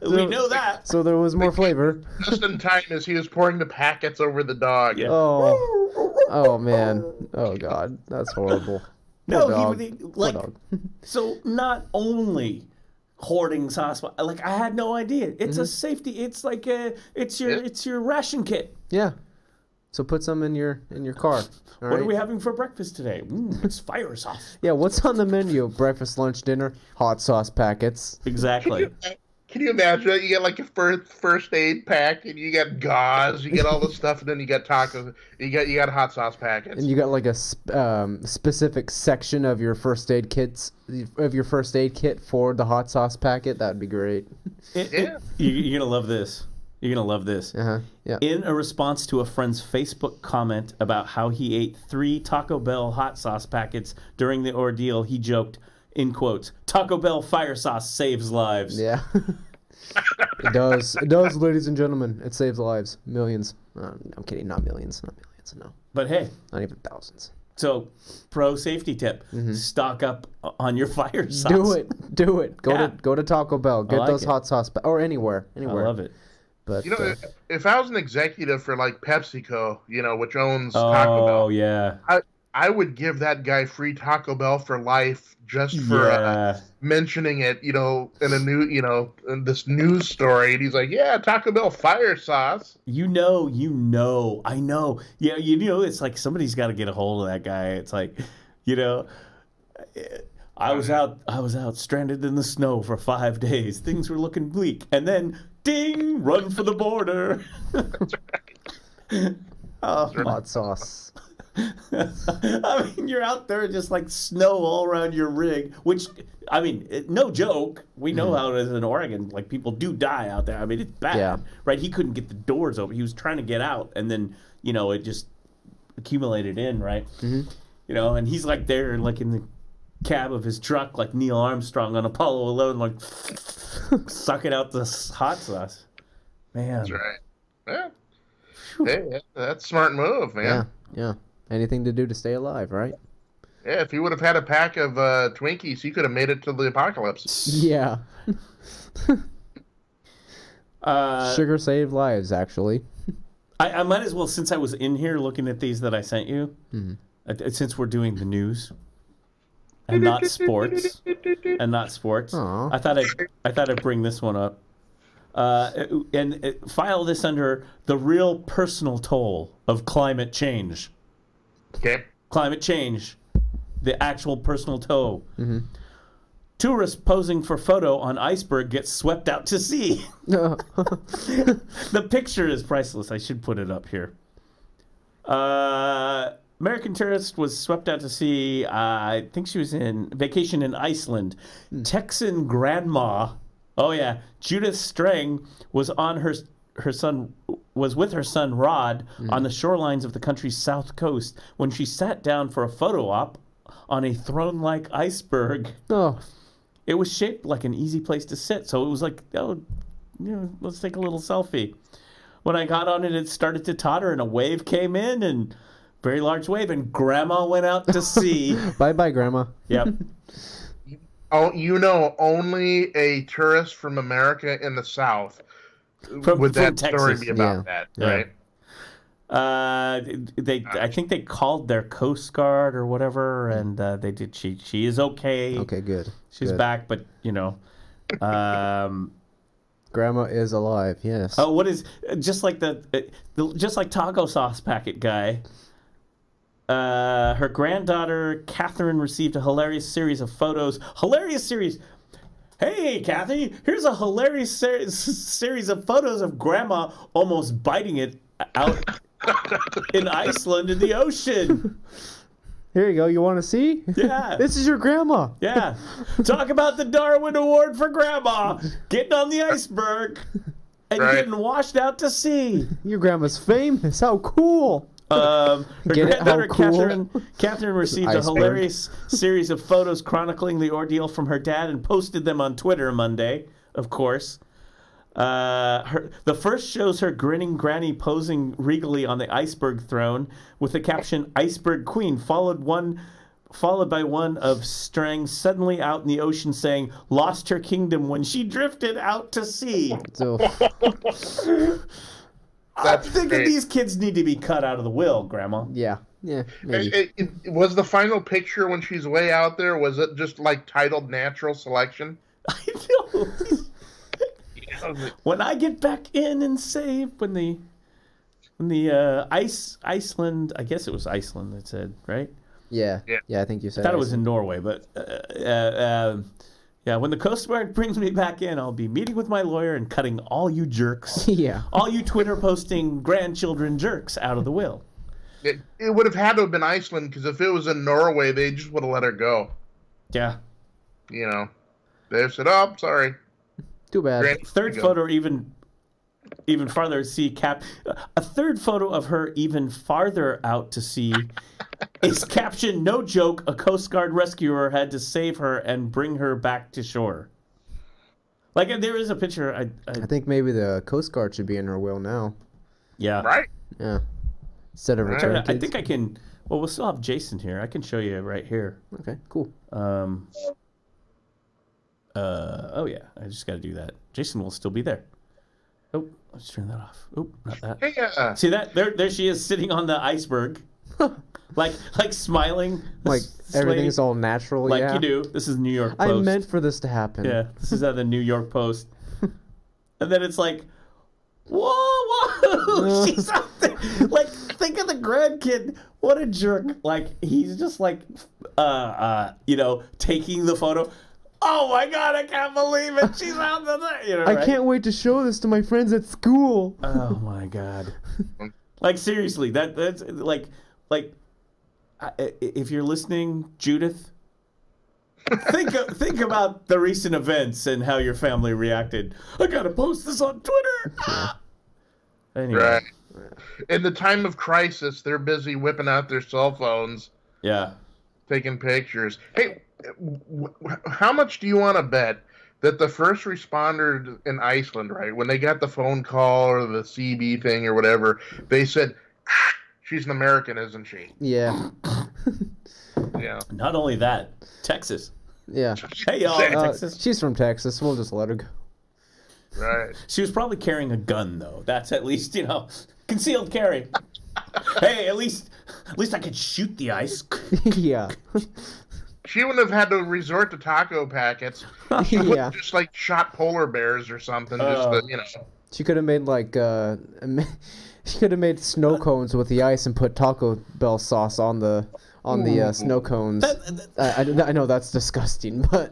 We know that. So there was more flavor. Just in time as he was pouring the packets over the dog. Yeah. Oh man. Oh God, that's horrible. No, Poor dog. like Poor dog. so. Not only hoarding sauce, but like I had no idea. It's a safety. It's like it's your ration kit. Yeah. So put some in your car. All What are right? we having for breakfast today? It's fire sauce. Yeah. What's on the menu? Breakfast, lunch, dinner. Hot sauce packets. Exactly. Can you imagine it? You get like a first aid pack, and you got gauze, you get all this stuff, and then you got tacos, you got hot sauce packets, and you got like a specific section of your first aid kit for the hot sauce packet. That'd be great. You're gonna love this. You're gonna love this. Yeah. In a response to a friend's Facebook comment about how he ate 3 Taco Bell hot sauce packets during the ordeal, he joked, in quotes, "Taco Bell fire sauce saves lives." Yeah. It does. It does, ladies and gentlemen. It saves lives. Millions. I'm kidding. Not millions. Not millions. No. But hey. Not even thousands. So, pro safety tip: stock up on your fire sauce. Do it. Go to Taco Bell. Get those hot sauce or anywhere. I love it. But if I was an executive for like PepsiCo, which owns Taco Bell, yeah, I would give that guy free Taco Bell for life just for mentioning it, in a new, in this news story. And he's like, "Yeah, Taco Bell fire sauce." I know. Yeah, it's like somebody's got to get a hold of that guy. It's like, I was out stranded in the snow for 5 days. Things were looking bleak, and then ding, run for the border. That's right. Hot sauce. I mean, you're out there just like snow all around your rig, which, I mean, no joke. We know how it is in Oregon. Like, people do die out there. I mean, it's bad, right? He couldn't get the doors open. He was trying to get out, and then, it just accumulated in, right? And he's like there, like in the cab of his truck, like Neil Armstrong on Apollo 11, like sucking out the hot sauce. Man. That's right. Yeah. Hey, that's a smart move, man. Yeah. Anything to do to stay alive, right? Yeah, if he would have had a pack of Twinkies, he could have made it to the apocalypse. Yeah. Sugar saved lives, actually. I might as well, since I was in here looking at these that I sent you, since we're doing the news and not sports, Aww. I thought I'd bring this one up. And file this under the real personal toll of climate change. Okay. Climate change, the actual personal toll. Tourist posing for photo on iceberg gets swept out to sea. The picture is priceless. I should put it up here. American tourist was swept out to sea. I think she was in vacation in Iceland. Texan grandma. Oh yeah, Judith Strang was with her son Rod on the shorelines of the country's south coast when she sat down for a photo op on a throne-like iceberg. Oh, it was shaped like an easy place to sit, so it was like, let's take a little selfie. When I got on it, it started to totter, and a wave came in, and very large wave, and Grandma went out to sea. Bye, Grandma. Yep. Oh, only a tourist from America in the South would that story be about that, right? I think they called their Coast Guard or whatever, and they did. She is okay. Okay, good. She's back, but Grandma is alive. Yes. Oh, what is just like just like taco sauce packet guy? Her granddaughter Catherine received a hilarious series of photos. Hilarious series. Hey, Kathy, here's a hilarious series of photos of Grandma almost biting it out in Iceland in the ocean. Here you go. You want to see? Yeah. This is your grandma. Yeah. Talk about the Darwin Award for Grandma. Getting on the iceberg and getting washed out to sea. Your grandma's famous. How cool. Her granddaughter cool? Catherine received a hilarious series of photos chronicling the ordeal from her dad and posted them on Twitter Monday, of course. The first shows her grinning granny posing regally on the iceberg throne with the caption "Iceberg Queen," followed by one of Strang suddenly out in the ocean saying "lost her kingdom when she drifted out to sea." So. I'm thinking these kids need to be cut out of the will, Grandma. Yeah, maybe. Was the final picture when she's way out there, was it just like titled Natural Selection? I know. When I get back in and save, when the Iceland, I guess it was Iceland that said, right? Yeah, I think you said I thought it was in Norway, but Yeah, when the Coast Guard brings me back in, I'll be meeting with my lawyer and cutting all you jerks, Yeah. all you Twitter posting grandchildren jerks out of the will. It would have had to have been Iceland, because if it was in Norway, they just would have let her go. Yeah. You know, they said, "Oh, sorry." Too bad. Granny, Third go. photo, even farther to sea. A third photo of her even farther out to sea is captioned, "No joke, a Coast Guard rescuer had to save her and bring her back to shore." Like, there is a picture. I think maybe the Coast Guard should be in her will now. Yeah. Right? Yeah. Instead of Right. return I kids. think I can. Well, we'll still have Jason here. I can show you right here. Okay, cool. Oh yeah, I just got to do that. Jason will still be there. Oh, let's turn that off. Oh, not that. Hey, See that? There she is sitting on the iceberg, like smiling. Like everything's all natural. like yeah. you do. This is New York I Post. meant for this to happen. Yeah, this is out the New York Post. And then it's like, whoa, she's out there. Like, think of the grandkid. What a jerk. Like, he's just like, taking the photo. Oh my God, I can't believe it. She's out there. I can't wait to show this to my friends at school. Oh my God. Like, seriously, that's like, if you're listening, Judith, think about the recent events and how your family reacted. I gotta post this on Twitter. Anyway. Right. In the time of crisis, they're busy whipping out their cell phones, Yeah. taking pictures. Hey, how much do you want to bet that the first responder in Iceland, right, when they got the phone call or the CB thing or whatever, they said, "She's an American, isn't she?" Yeah. Yeah. Not only that, Texas. Yeah. Hey, y'all, Texas. She's from Texas. We'll just let her go. Right. She was probably carrying a gun, though. That's at least, concealed carry. Hey, at least I could shoot the ice. Yeah. She wouldn't have had to resort to taco packets. She would Yeah. have just like shot polar bears or something. She could have made she could have made snow cones with the ice and put Taco Bell sauce on the snow cones. I know that's disgusting, but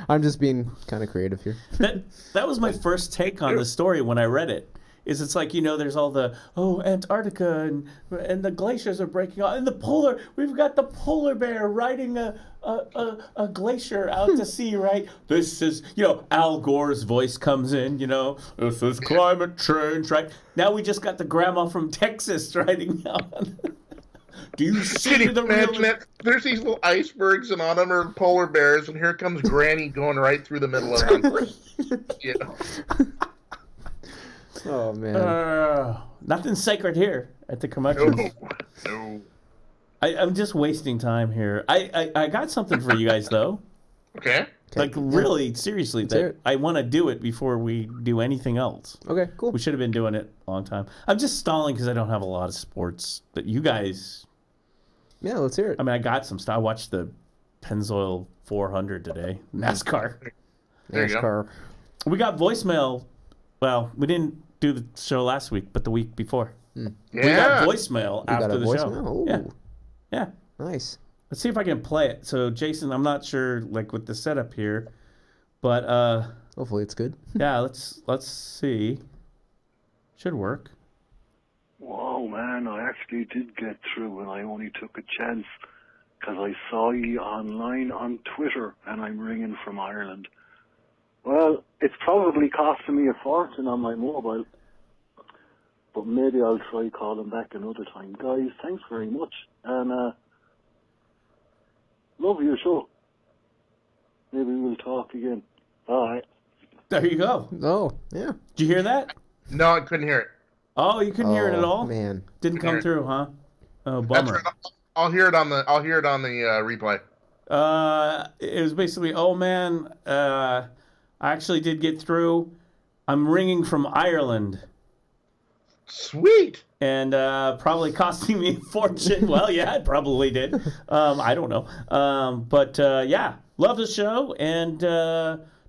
I'm just being kind of creative here. That was my first take on the story when I read it. It's like, there's all the, Antarctica and the glaciers are breaking off, and we've got the polar bear riding a glacier out to sea, right? This is, Al Gore's voice comes in, this is climate change, right? Now we just got the grandma from Texas riding out. Do you see the imagine real... it? There's these little icebergs, and on them are polar bears, and here comes Granny going right through the middle of them. Yeah. Oh man. Nothing sacred here at the Curmudgeons. No. I'm just wasting time here. I got something for you guys though. Okay. Like really, seriously, that I want to do it before we do anything else. Okay, cool. We should have been doing it a long time. I'm just stalling because I don't have a lot of sports. But you guys, Yeah, let's hear it. I mean, I got some stuff. I watched the Pennzoil 400 today, NASCAR. There you go. NASCAR. We got voicemail. Well, we didn't do the show last week, but the week before. Yeah. We got voicemail after got a the voicemail? show. Ooh. Yeah. Nice. Let's see if I can play it. So, Jason, I'm not sure, like, with the setup here, but Hopefully it's good. yeah, let's see. Should work. Whoa, man, I actually did get through, and I only took a chance because I saw you online on Twitter, and I'm ringing from Ireland. Well, it's probably costing me a fortune on my mobile, but maybe I'll try calling back another time. Guys, thanks very much, and love your show. Maybe we'll talk again. Bye. There you go. Oh, yeah. Did you hear that? No, I couldn't hear it. Oh, you couldn't hear it at all? Man. Didn't come through, huh? Oh, That's bummer. right. I'll hear it on the replay. It was basically, oh man, I actually did get through. I'm ringing from Ireland. Sweet. And probably costing me a fortune. Well, yeah, it probably did. I don't know. But yeah, love the show and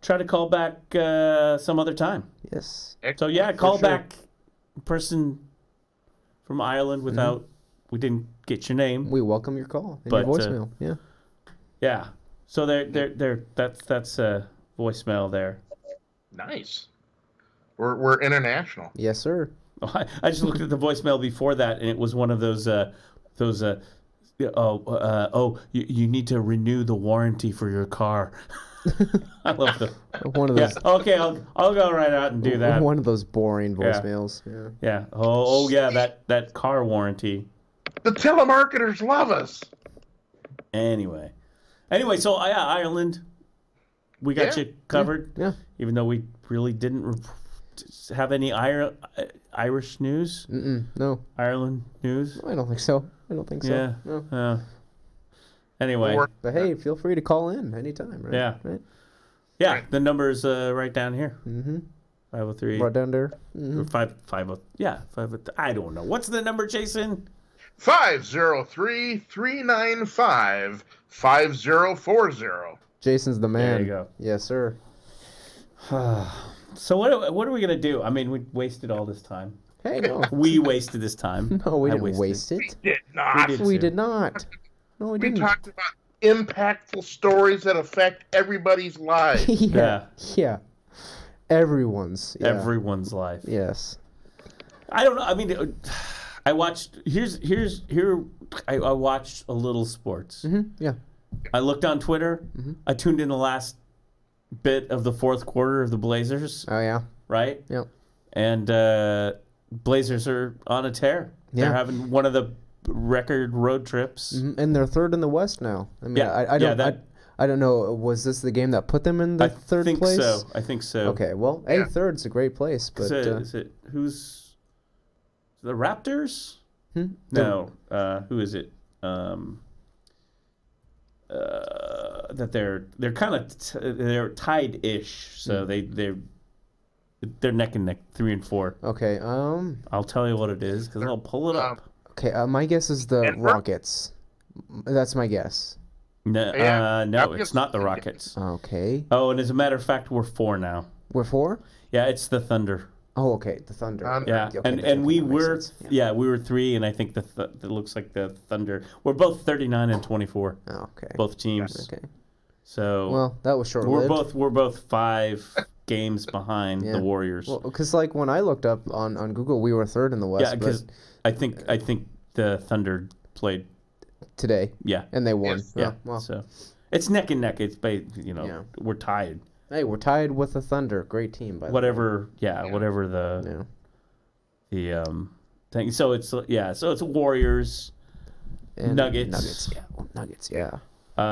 try to call back some other time. Yes. So yeah, call sure. back person from Ireland without we didn't get your name. We welcome your call and But, your voicemail. Yeah. Yeah. So that's voicemail there. Nice. We're international. Yes, sir. I just looked at the voicemail before that, and it was one of those you need to renew the warranty for your car. I love the One of those. yeah. Okay, I'll go right out and do that. One of those boring voicemails. Yeah. Yeah. Oh yeah, that car warranty. The telemarketers love us. Anyway, so Ireland, we got you covered. Yeah. Even though we really didn't have any Irish news. No. Ireland news. I don't think so. Yeah. No. Anyway. But hey, feel free to call in anytime, right? Yeah. Right? Yeah, Right. the number's right down here. 503. Right down there. 550. Yeah, 503. I don't know. What's the number, Jason? 503-395-5040. Jason's the man. There you go. Yes, sir. So what are we gonna do? I mean, we wasted all this time. Hey, no. We wasted this time. No, we I didn't waste it. Did not. We did. We did not. No, we We didn't. talked about impactful stories that affect everybody's lives. Yeah. Everyone's. Yeah. Everyone's life. Yes. I don't know. I mean, I watched. I watched a little sports. Yeah. I looked on Twitter. I tuned in the last bit of the fourth quarter of the Blazers. Oh, yeah. Right. Yep. And Blazers are on a tear. Yeah. They're having one of the record road trips. And they're third in the West now. I mean, Yeah, I don't. yeah, that- I don't know. Was this the game that put them in the third place? I think so. Okay. Well, third's a great place, but Is it who's the Raptors? No. Who is it? That they're kind of they're tied-ish, so they're neck and neck, 3 and 4. okay. I'll tell you what it is because I'll pull it up. Okay. My guess is the Denver? Rockets. That's my guess. No, Yeah, no, Rockets. it's not the Rockets. Okay. Oh, and as a matter of fact, we're 4 now. We're 4. Yeah, it's the Thunder. Oh, okay. The Thunder. Yeah, Okay, and we that makes were sense. we were 3, and I think it looks like the Thunder. We're both 39 and 24. Oh, okay. Both teams. Okay. So Well, that was short-lived. we're both 5 games behind the Warriors. Well, because like when I looked up on Google, we were third in the West. Yeah, because I think the Thunder played. Today. Yeah, And they won. Yes. yeah. Oh, well. So it's neck and neck. It's we're tied. Hey, we're tied with the Thunder. Great team, by the way. Whatever the thing. So it's Warriors, And Nuggets. Nuggets. Yeah.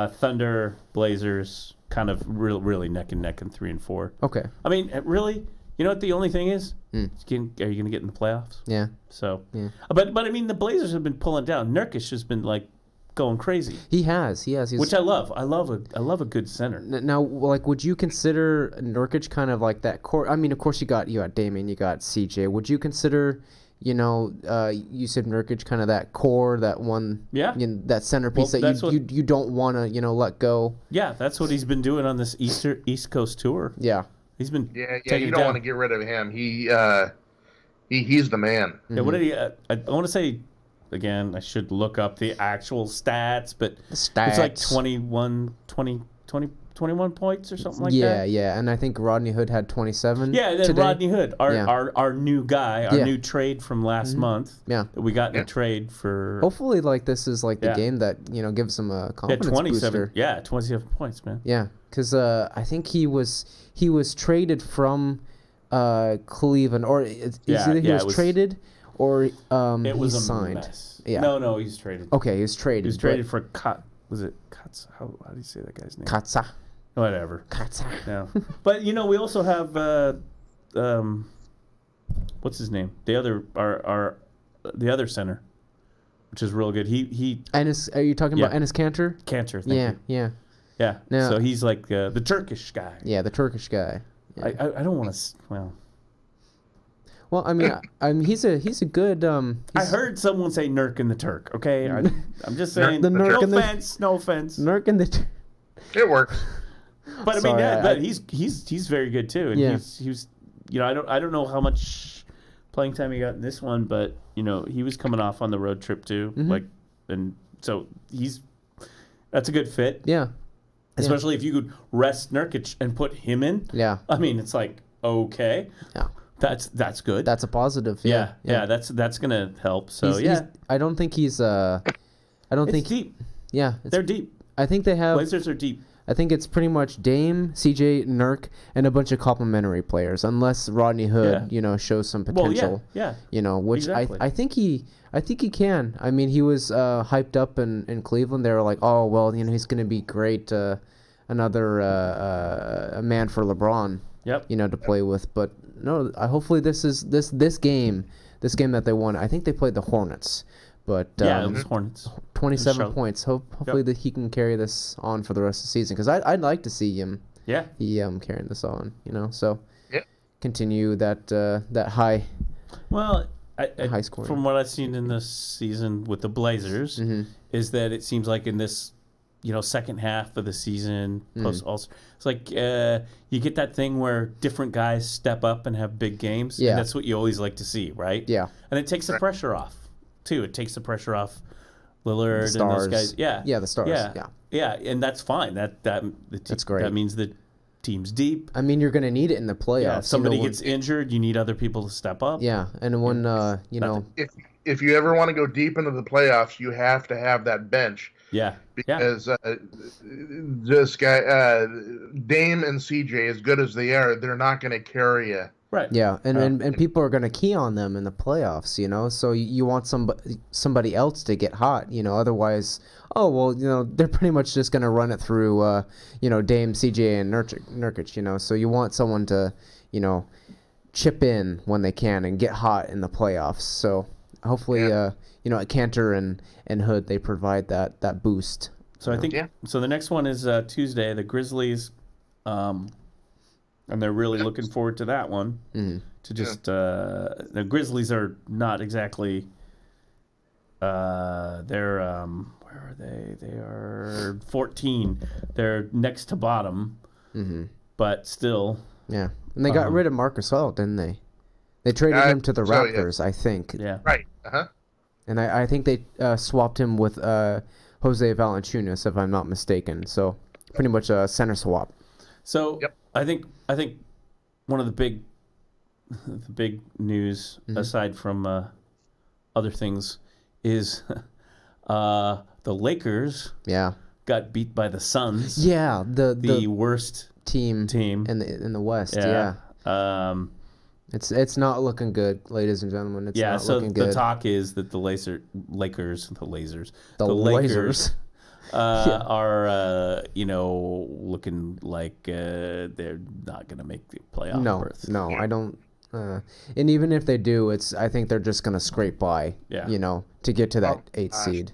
Thunder, Blazers, kind of really neck and neck in 3 and 4. Okay. I mean, really, you know what the only thing is? Are you going to get in the playoffs? Yeah. So, Yeah. but I mean, the Blazers have been pulling down. Nurkic has been like going crazy, He has. He's, which I love. I love a good center. now, like, would you consider Nurkic kind of like that core? I mean, of course, you got Damian, you got CJ. Would you consider, you said Nurkic kind of that core, that one, that centerpiece Well, that you don't want to, let go? Yeah, that's what he's been doing on this East Coast tour. Yeah. He's been Yeah, taking you it don't down. want to get rid of him. He's the man. Yeah, what did he? I want to say again. I should look up the actual stats, but it's like 21 points or something like that. Yeah, and I think Rodney Hood had 27. Yeah, and then today. Rodney Hood, our new guy, our new trade from last month. Yeah. That we got in a trade for. Hopefully, like this is like the Yeah. game that gives him a Yeah, confidence 27. booster. Yeah, 27 points, man. Yeah, because I think he was traded from Cleveland, or it's either he was traded or It was he a signed. mess. Yeah. No, he's traded. Okay, he was traded. He was traded for Was it Katz? How do you say that guy's name? Katza. Whatever. Katza. No, but we also have what's his name? The other center, which is real good. He Enes, are you talking about Enes Kanter? Kanter. Thank you. Yeah. Yeah. So he's like the Turkish guy. Yeah, the Turkish guy. Yeah. I don't want to. Well, I mean, he's a good. I heard someone say Nurk and the Turk. Okay, I'm just saying. The Nurk and no offense. No offense. Nurk and the. It works. But Sorry, I mean, he's very good too, and he was I don't know how much playing time he got in this one, but he was coming off on the road trip too, and so that's a good fit. Yeah. Especially if you could rest Nurkic and put him in. Yeah. I mean, it's like, okay. Yeah. That's good. That's a positive. Yeah. That's gonna help. So I don't think he's. I don't think deep. Yeah, They're deep. I think they have. Blazers are deep. I think it's pretty much Dame, CJ, Nurk, and a bunch of complementary players, unless Rodney Hood, shows some potential. Well, which exactly. I think he can. I mean, he was hyped up in Cleveland. They were like, oh well, he's going to be great, another a man for LeBron. Yep. To play with. But no, hopefully this game that they won. I think they played the Hornets. But it was Hornets. 27 points. Hopefully that he can carry this on for the rest of the season, because I'd like to see him. Yeah. Carrying this on. So continue that high. Well, high scoring. From what I've seen in this season with the Blazers, is that it seems like in this, second half of the season, post All-Star, it's like you get that thing where different guys step up and have big games. Yeah. And that's what you always like to see, right? Yeah. And it takes the pressure off, too. It takes the pressure off Lillard The and those stars. guys. Yeah. Yeah, the stars. Yeah, and that's fine. That's great. That means the team's deep. I mean, you're going to need it in the playoffs. Yeah, if somebody gets injured, you need other people to step up. Yeah, and when if you ever want to go deep into the playoffs, you have to have that bench. Yeah, because this guy Dame and CJ, as good as they are, they're not going to carry you. Right. Yeah, and people are going to key on them in the playoffs, So you want somebody else to get hot, Otherwise, they're pretty much just going to run it through, Dame, CJ, and Nurkic, So you want someone to, chip in when they can and get hot in the playoffs. So hopefully, at Cantor and Hood, they provide that boost. So I think so. The next one is Tuesday. The Grizzlies. And they're really looking forward to that one. To just the Grizzlies are not exactly. They're where are they? They are 14. They're next to bottom, but still. Yeah, and they got rid of Marcus All, didn't they? They traded him to the Raptors, I think. Yeah. Right. And I think they swapped him with Jose Valanciunas, if I'm not mistaken. So pretty much a center swap. So I think one of the big news aside from other things is the Lakers got beat by the Suns. Yeah, the worst team in the West. Yeah. It's not looking good, ladies and gentlemen. It's not looking good. The talk is that the Lakers are looking like they're not going to make the playoff berth. No, I don't. And even if they do, I think they're just going to scrape by. Yeah. To get to that 8th seed.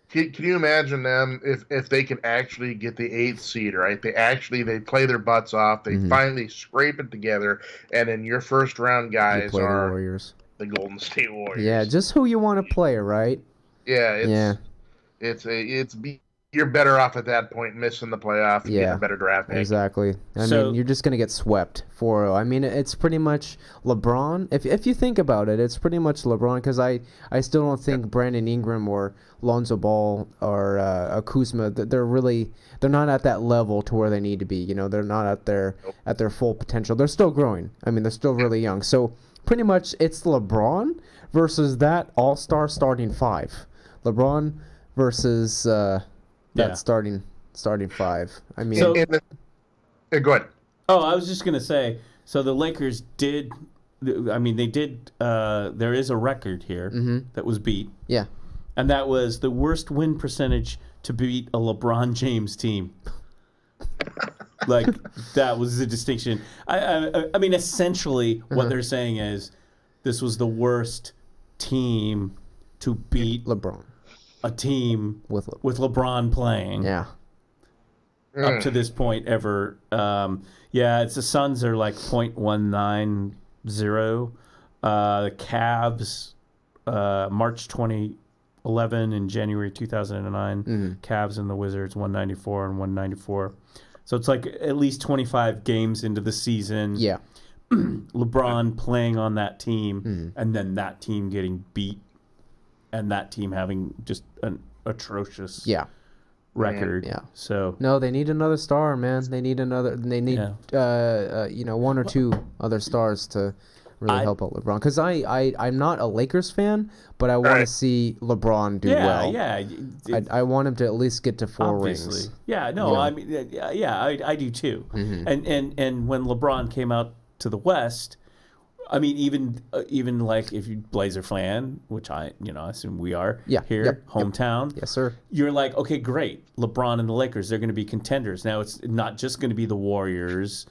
Can you imagine them if they can actually get the 8th seed, right? They play their butts off. They finally scrape it together, and then your first round guys are Warriors. The Golden State Warriors. Yeah, just who you want to play, right? Yeah. You're better off at that point missing the playoff and getting a better draft pick. Exactly. I mean, you're just going to get swept 4-0. I mean, it's pretty much LeBron. If you think about it, it's pretty much LeBron, because I still don't think Brandon Ingram or Lonzo Ball or Kuzma, they're not at that level to where they need to be. They're not at their full potential. They're still growing. I mean, they're still really young. So pretty much it's LeBron versus that all-star starting 5. LeBron versus... that starting 5. I mean, go ahead. Oh, I was just gonna say. So the Lakers did. I mean, they did. There is a record here that was beat. Yeah, and that was the worst win percentage to beat a LeBron James team. Like that was the distinction. I mean, essentially, what they're saying is this was the worst team to beat LeBron. A team with LeBron playing, up to this point ever. It's the Suns are like 0.190. The Cavs, March 2011 and January 2009. Cavs and the Wizards 194 and 194. So it's like at least 25 games into the season. Yeah, LeBron playing on that team, and then that team getting beat. And that team having just an atrocious record. Yeah. So No, they need another star, man. They need another. They need one or two other stars to really help out LeBron. Because I'm not a Lakers fan, but I want to see LeBron do well. Yeah. I want him to at least get to 4 Obviously. rings. Yeah, no, I mean, I do too. And when LeBron came out to the West, I mean, even like if you Blazer fan, which I assume we are here, hometown. Yes, sir. You're like, okay, great. LeBron and the Lakers, they're going to be contenders. Now it's not just going to be the Warriors,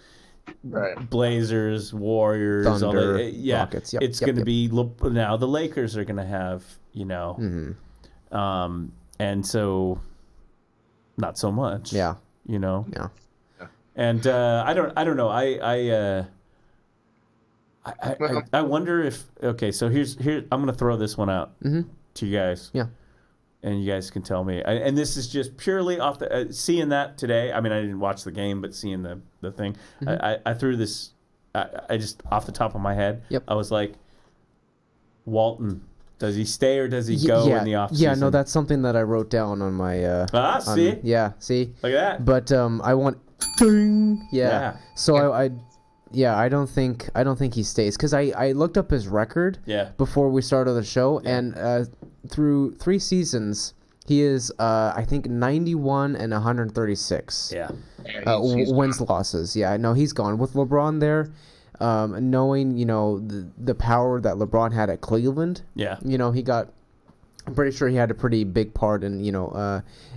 Blazers, Warriors, Thunder, Rockets. It's going to be now the Lakers are going to have, and so not so much. Yeah. Yeah. And I don't know. I wonder if so here I'm gonna throw this one out to you guys. Yeah. And you guys can tell me. And this is just purely off the seeing that today. I mean, I didn't watch the game, but seeing the thing, I threw this. I just off the top of my head. Yep. I was like, Walton, does he stay or does he go in the offseason? Yeah, no, that's something that I wrote down on my. See. See. Look at that. But I want. Yeah. So I don't think he stays because I looked up his record before we started the show and through 3 seasons he is I think 91 and 136 wins losses. No, he's gone with LeBron there. Knowing the power that LeBron had at Cleveland, he got. I'm pretty sure he had a pretty big part in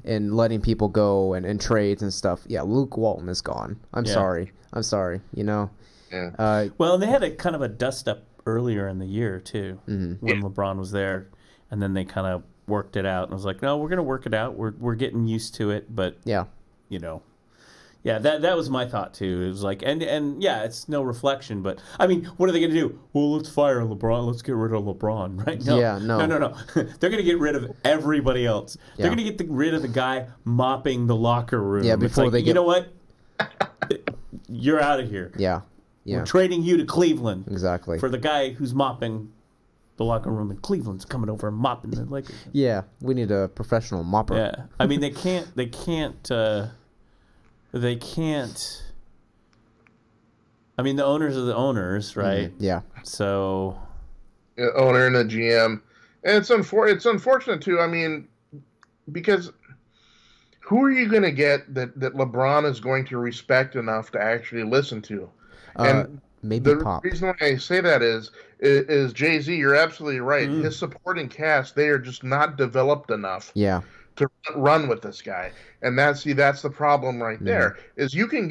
in letting people go and trades and stuff. Yeah, Luke Walton is gone. I'm sorry. Yeah. Well, and they had a kind of a dust up earlier in the year too, when LeBron was there, and then they kind of worked it out and was like, no, we're gonna work it out. We're getting used to it, but that was my thought too. It was like, and it's no reflection, but I mean, what are they gonna do? Well, let's fire LeBron. Let's get rid of LeBron, right? No. They're gonna get rid of everybody else. They're gonna get rid of the guy mopping the locker room. Yeah, before they get. You know what? You're out of here. Yeah. We're trading you to Cleveland. Exactly. For the guy who's mopping the locker room in Cleveland's coming over and mopping the Lakers. Yeah, we need a professional mopper. Yeah, I mean they can't. I mean the owners are the owners, right? Yeah. So. Owner and a GM, and it's unfortunate too. I mean, because who are you going to get that LeBron is going to respect enough to actually listen to? And maybe the reason why I say that is Jay-Z, you're absolutely right. His supporting cast, they are just not developed enough to run with this guy. And that's the problem right there. Is you can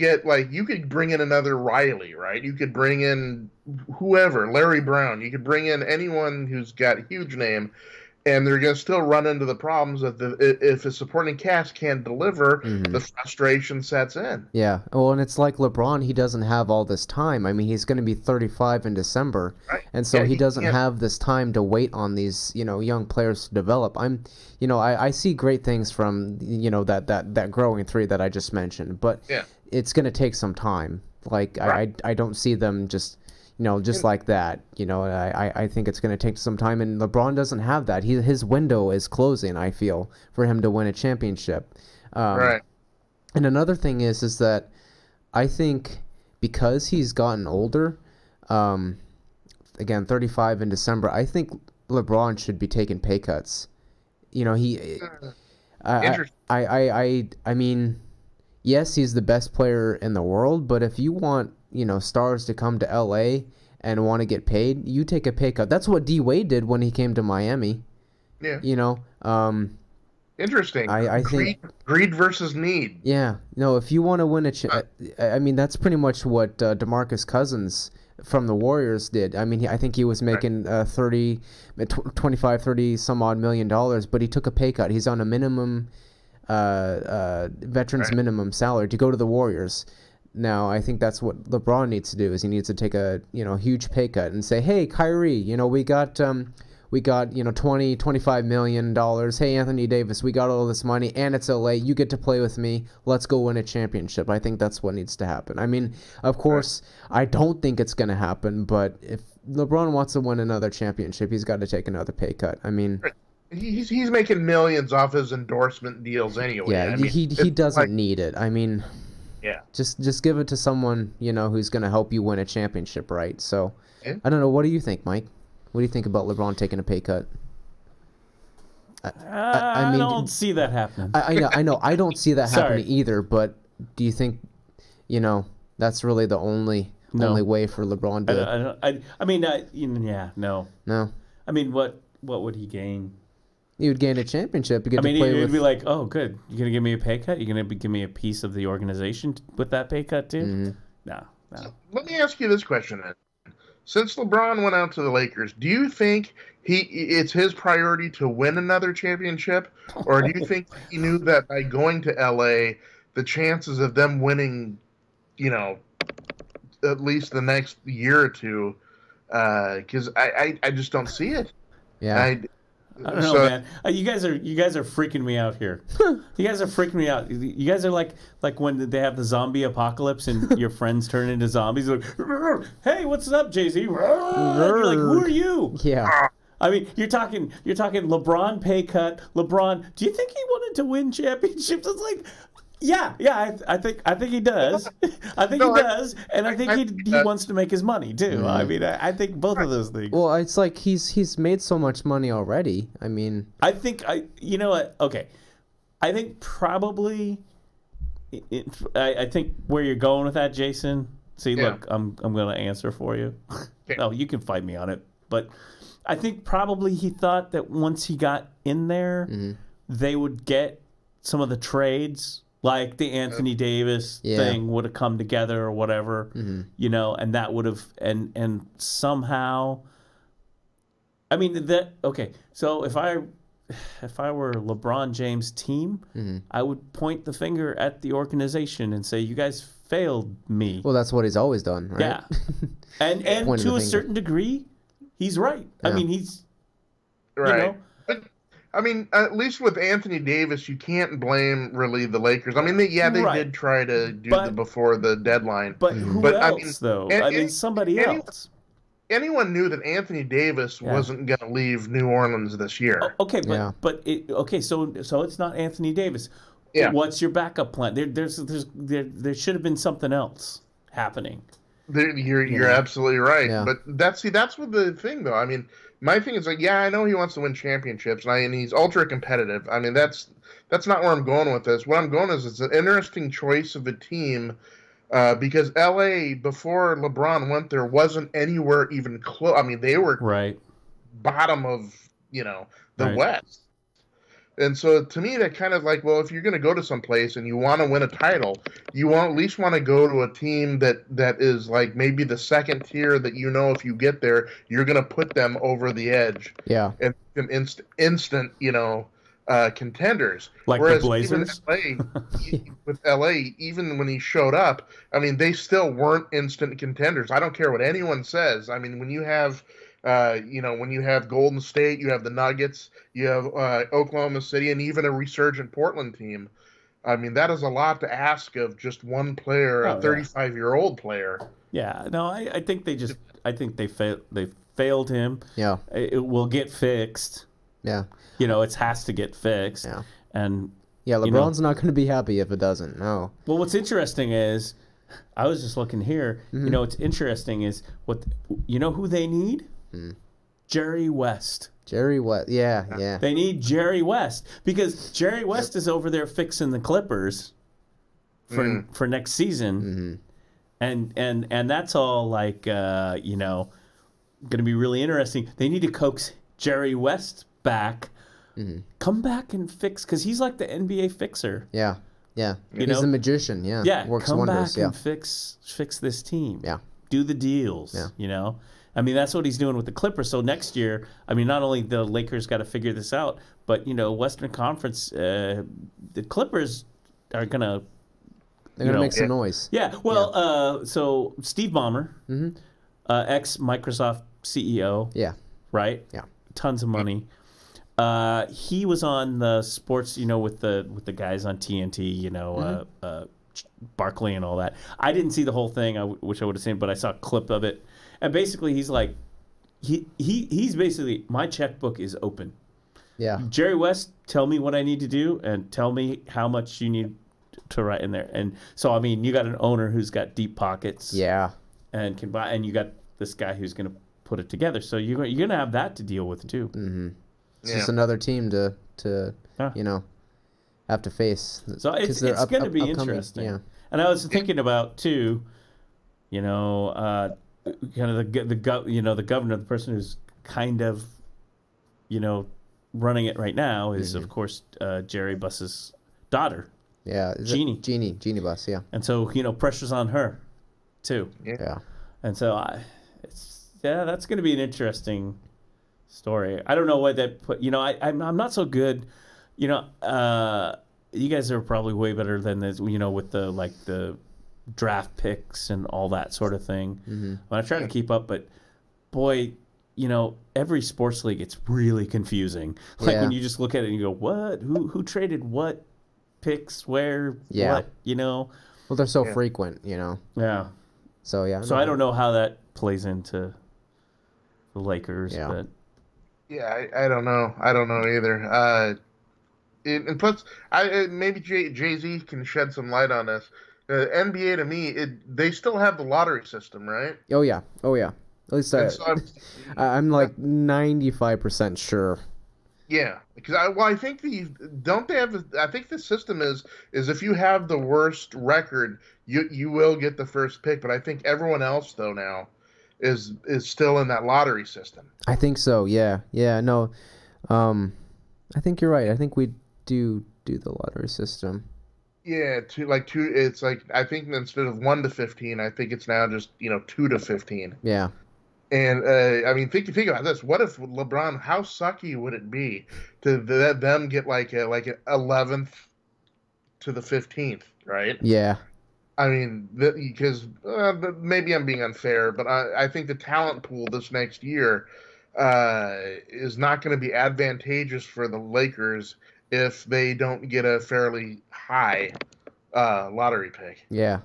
bring in another Riley, right? You could bring in whoever, Larry Brown. You could bring in anyone who's got a huge name. And they're going to still run into the problems that if a supporting cast can't deliver, the frustration sets in. Yeah. Well, and it's like LeBron, he doesn't have all this time. I mean, he's going to be 35 in December. Right. And so he doesn't have this time to wait on these, young players to develop. I see great things from, that growing 3 that I just mentioned. But it's going to take some time. Like, I don't see them just... just like that, I think it's going to take some time, and LeBron doesn't have that. His window is closing, I feel, for him to win a championship. Right. And another thing is that I think because he's gotten older, again, 35 in December, I think LeBron should be taking pay cuts. I mean, yes, he's the best player in the world, but if you want stars to come to LA and want to get paid, you take a pay cut. That's what D Wade did when he came to Miami. Yeah. Interesting. I think greed versus need. Yeah. No, if you want to win I mean, that's pretty much what DeMarcus Cousins from the Warriors did. I mean, I think he was making 25, 30 some odd $1 million, but he took a pay cut. He's on a minimum veterans minimum salary to go to the Warriors. Now, I think that's what LeBron needs to do, is he needs to take a, huge pay cut and say, hey, Kyrie, we got, $25 million. Hey, Anthony Davis, we got all this money and it's LA. You get to play with me. Let's go win a championship. I think that's what needs to happen. I mean, of course, I don't think it's going to happen, but if LeBron wants to win another championship, he's got to take another pay cut. I mean, he's making millions off his endorsement deals anyway. Yeah, I mean, he doesn't need it. I mean, yeah, just give it to someone, who's going to help you win a championship, right? So, yeah. I don't know. What do you think, Mike? What do you think about LeBron taking a pay cut? I mean, don't see that happening. I know. I don't see that happening either. But do you think, that's really the only way for LeBron to? I mean, no. No. I mean, what would he gain? He would gain a championship. He'd be like, oh, good. You're gonna give me a pay cut? You're gonna give me a piece of the organization with that pay cut too? Mm-hmm. No. Let me ask you this question then. Since LeBron went out to the Lakers, do you think it's his priority to win another championship, or do you think he knew that by going to LA, the chances of them winning, at least the next year or two, because I just don't see it. Yeah. I don't know, man. You guys are freaking me out here. You guys are freaking me out. You guys are like when they have the zombie apocalypse and your friends turn into zombies. Like, hey, what's up, Jay-Z? You're like, who are you? Yeah. I mean, you're talking LeBron pay cut. LeBron, do you think he wanted to win championships? It's like, yeah, I think he does. I think he does, and I think he wants to make his money too. Mm-hmm. I mean, I think both of those things. Well, it's like he's made so much money already. I mean, you know what? Okay, I think probably. I think where you're going with that, Jason. See, look, I'm going to answer for you. No, you can fight me on it, but I think probably he thought that once he got in there, they would get some of the trades. Like the Anthony Davis thing would have come together or whatever, and that would have and somehow. I mean so if I were LeBron James' team, I would point the finger at the organization and say, "You guys failed me." Well, that's what he's always done, right? Yeah, and to a certain degree, he's right. Yeah. I mean, he's right. I mean, at least with Anthony Davis, you can't blame really the Lakers. I mean, they did try to do before the deadline. But who else, though? Somebody else. Anyone knew that Anthony Davis wasn't going to leave New Orleans this year. Okay, so it's not Anthony Davis. Yeah. What's your backup plan? There should have been something else happening. You're absolutely right. Yeah. But that's what the thing, though. I mean, my thing is like, I know he wants to win championships, and he's ultra competitive. I mean, that's not where I'm going with this. What I'm going is it's an interesting choice of a team because LA before LeBron went there wasn't anywhere even close. I mean, they were bottom of the West. And so to me, that kind of like, well, if you're going to go to some place and you want to win a title, you at least want to go to a team that is like maybe the second tier that if you get there, you're going to put them over the edge. Yeah. And instant, contenders. Like whereas the Blazers? With LA, even when he showed up, I mean, they still weren't instant contenders. I don't care what anyone says. I mean, when you have... when you have Golden State, you have the Nuggets, you have Oklahoma City, and even a resurgent Portland team. I mean, that is a lot to ask of just one player, a 35-year-old player. Yeah, no, I think they failed him. Yeah, it will get fixed. Yeah, it has to get fixed. Yeah, and LeBron's not going to be happy if it doesn't. No. Well, what's interesting is, I was just looking here. Mm-hmm. What's interesting is who they need. Jerry West. Jerry West, yeah. They need Jerry West because Jerry West is over there fixing the Clippers for next season, and that's all like going to be really interesting. They need to coax Jerry West back, come back and fix because he's like the NBA fixer. Yeah. He's a magician. Yeah, works come wonders. Back and fix this team. Yeah, do the deals. Yeah. I mean, that's what he's doing with the Clippers. So next year, I mean, not only the Lakers got to figure this out, but, Western Conference, the Clippers are going to... They're going to make some noise. Yeah. Well, so Steve Ballmer, ex-Microsoft CEO. Yeah. Right? Yeah. Tons of money. He was on the sports, with the guys on TNT, Barkley and all that. I didn't see the whole thing. I wish I would have seen it, but I saw a clip of it. And basically, he's like, he's basically, my checkbook is open. Yeah. Jerry West, tell me what I need to do and tell me how much you need to write in there. And so, I mean, you got an owner who's got deep pockets. Yeah. And can buy, and you got this guy who's going to put it together. So you're going to have that to deal with too. Mm-hmm. It's just another team to you know, have to face. So it's going to be interesting. Yeah. And I was thinking about too, you know, kind of the governor, the person who's kind of, you know, running it right now is of course Jerry Buss's daughter. Yeah, Jeannie Buss. Yeah. And so, you know, pressure's on her too. Yeah. And so that's going to be an interesting story. I don't know what that put. You know, I'm not so good. You know, you guys are probably way better than this. You know, with the draft picks and all that sort of thing. Mm-hmm. I try to keep up, but boy, you know, every sports league it's really confusing. Like when you just look at it and you go, what? Who traded what picks where? Yeah. What? You know. Well, they're so frequent. You know. Yeah. So So I don't know how that plays into the Lakers. Yeah. But yeah, I don't know. I don't know either. And plus, maybe Jay-Z can shed some light on this. NBA to me, they still have the lottery system, right? Oh yeah. At least I'm like 95% sure. Yeah, because I think don't they have? I think the system is if you have the worst record, you will get the first pick. But I think everyone else though now is still in that lottery system. I think so. Yeah. No, I think you're right. I think we do the lottery system. Yeah, it's like I think instead of 1 to 15, I think it's now just 2 to 15. Yeah. And I mean, think about this. What if LeBron? How sucky would it be to let them get like an 11th to the 15th, right? Yeah. I mean, because maybe I'm being unfair, but I think the talent pool this next year is not going to be advantageous for the Lakers if they don't get a fairly high lottery pick. Yeah.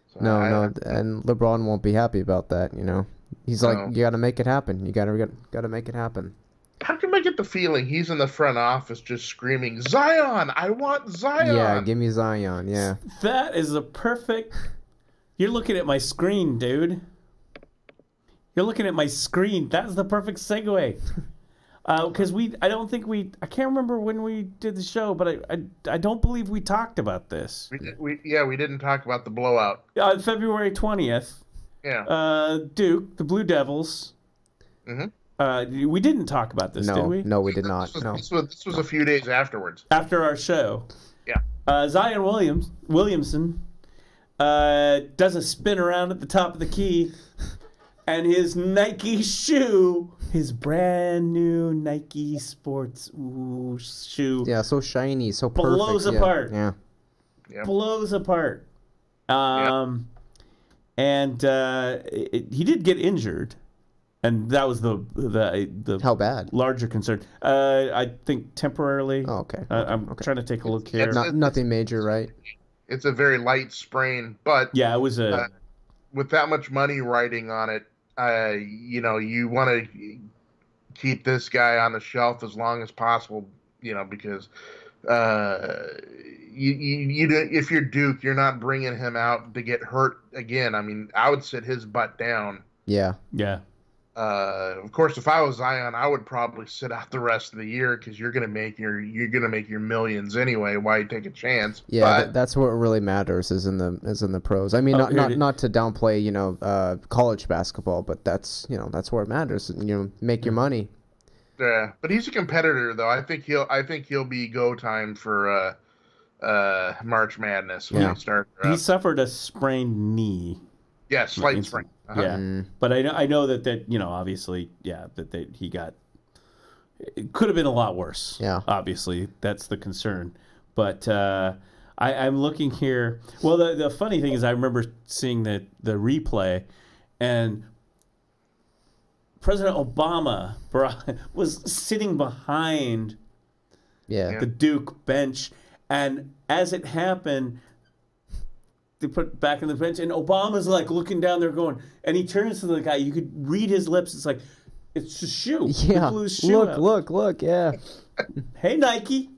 So no, and LeBron won't be happy about that. You know, he's like, you got to make it happen. You got to make it happen. How come I get the feeling he's in the front office just screaming, Zion, I want Zion. Yeah, give me Zion, yeah. That is a perfect... You're looking at my screen, dude. You're looking at my screen. That's the perfect segue. Because I can't remember when we did the show, but I don't believe we talked about this. We didn't talk about the blowout. February 20th. Yeah. Duke, the Blue Devils. Mm-hmm. We didn't talk about this, did we? No, we did not. This was a few days afterwards. After our show. Yeah. Zion Williamson does a spin around at the top of the key, and his Nike shoe, his brand new Nike sports shoe. Yeah, so shiny, so perfect. Blows apart. Yeah. Blows apart. And he did get injured. And that was the how bad? Larger concern. I think temporarily. Oh, okay. I'm trying to take a look here. Nothing major, right? It's a very light sprain, but yeah, it was with that much money riding on it, you want to keep this guy on the shelf as long as possible, because if you're Duke, you're not bringing him out to get hurt again. I mean, I would sit his butt down. Yeah. Yeah. Of course, if I was Zion, I would probably sit out the rest of the year because you're gonna make your millions anyway. Why take a chance? Yeah, but that's what really matters is in the pros. I mean, not to downplay college basketball, but that's where it matters. Make your money. Yeah, but he's a competitor though. I think he'll be go time for March Madness when they start. He suffered a sprained knee. Yeah, slight sprain. Uh-huh. Yeah, but I know that obviously, that he got. It could have been a lot worse. Yeah, obviously that's the concern. But I'm looking here. Well, the funny thing is, I remember seeing the replay, and President Obama was sitting behind the Duke bench, and as it happened, they put back in the bench, and Obama's like looking down there going, and he turns to the guy. You could read his lips. It's like, it's a shoe. Yeah, blew his shoe out. Look, yeah. Hey, Nike.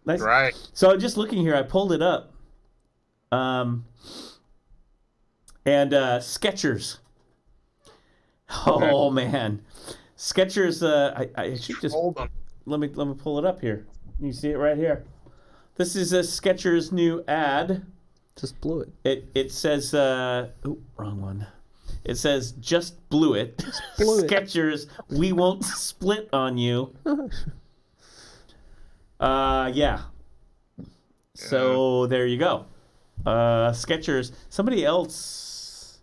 Nice. Right. So I'm just looking here. I pulled it up. And Skechers. Oh man, Skechers. I should just Hold on. let me pull it up here. You see it right here. This is a Skechers new ad. Just blew it. It says wrong one. It says just blew it. blew it. Skechers, we won't split on you. Yeah. So there you go. Skechers. Somebody else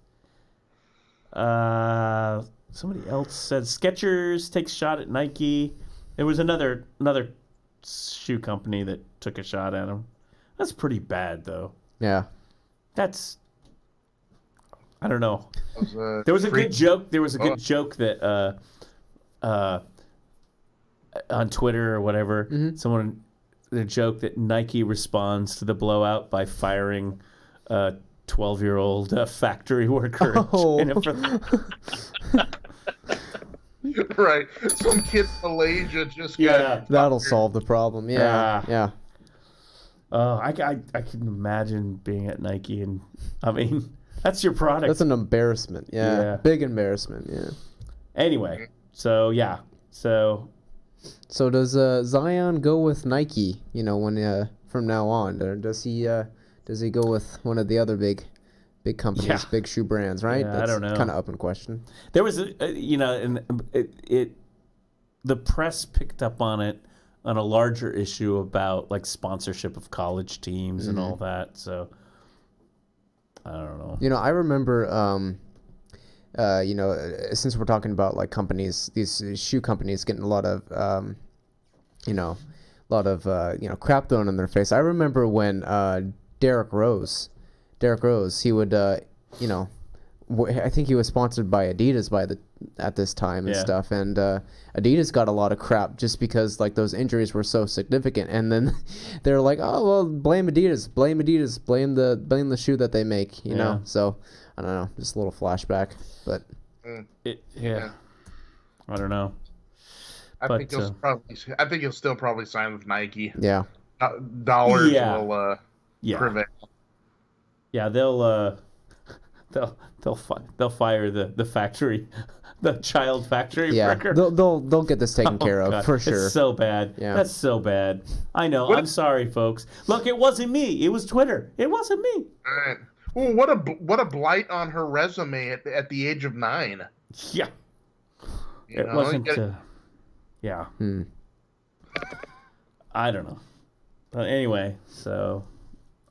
said Skechers takes shot at Nike. There was another shoe company that took a shot at him. That's pretty bad, though. Yeah. That's, I don't know. Was, There was a good joke. There was a good joke that on Twitter or whatever, someone the joke that Nike responds to the blowout by firing a 12-year-old factory worker. Right. Some kid in Malaysia just got... That'll solve the problem. Yeah. I can imagine being at Nike, and I mean, that's your product. That's an embarrassment. Yeah. Big embarrassment. Yeah. Anyway, so yeah. So does Zion go with Nike, when from now on, or does he go with one of the other big companies, big shoe brands, right? Yeah, That's I don't know. Kind of up in question. There was the press picked up on it on a larger issue about like sponsorship of college teams and all that. So I don't know. I remember since we're talking about like companies, these shoe companies getting a lot of crap thrown in their face. I remember when Derrick Rose, he would I think he was sponsored by Adidas at this time and stuff, and Adidas got a lot of crap just because like those injuries were so significant, and then they're like, oh well, blame Adidas, blame the shoe that they make, So I don't know, just a little flashback, but I don't know. I think he'll still probably sign with Nike. Yeah, dollars will prevail. Yeah, they'll fire the factory, the child factory worker. They'll get this taken care of for sure. It's so bad. Yeah. That's so bad. I know. I'm sorry, folks. Look, it wasn't me. It was Twitter. It wasn't me. All right. Well, what a blight on her resume at the age of 9. Yeah. It wasn't. Yeah. I don't know. But anyway, so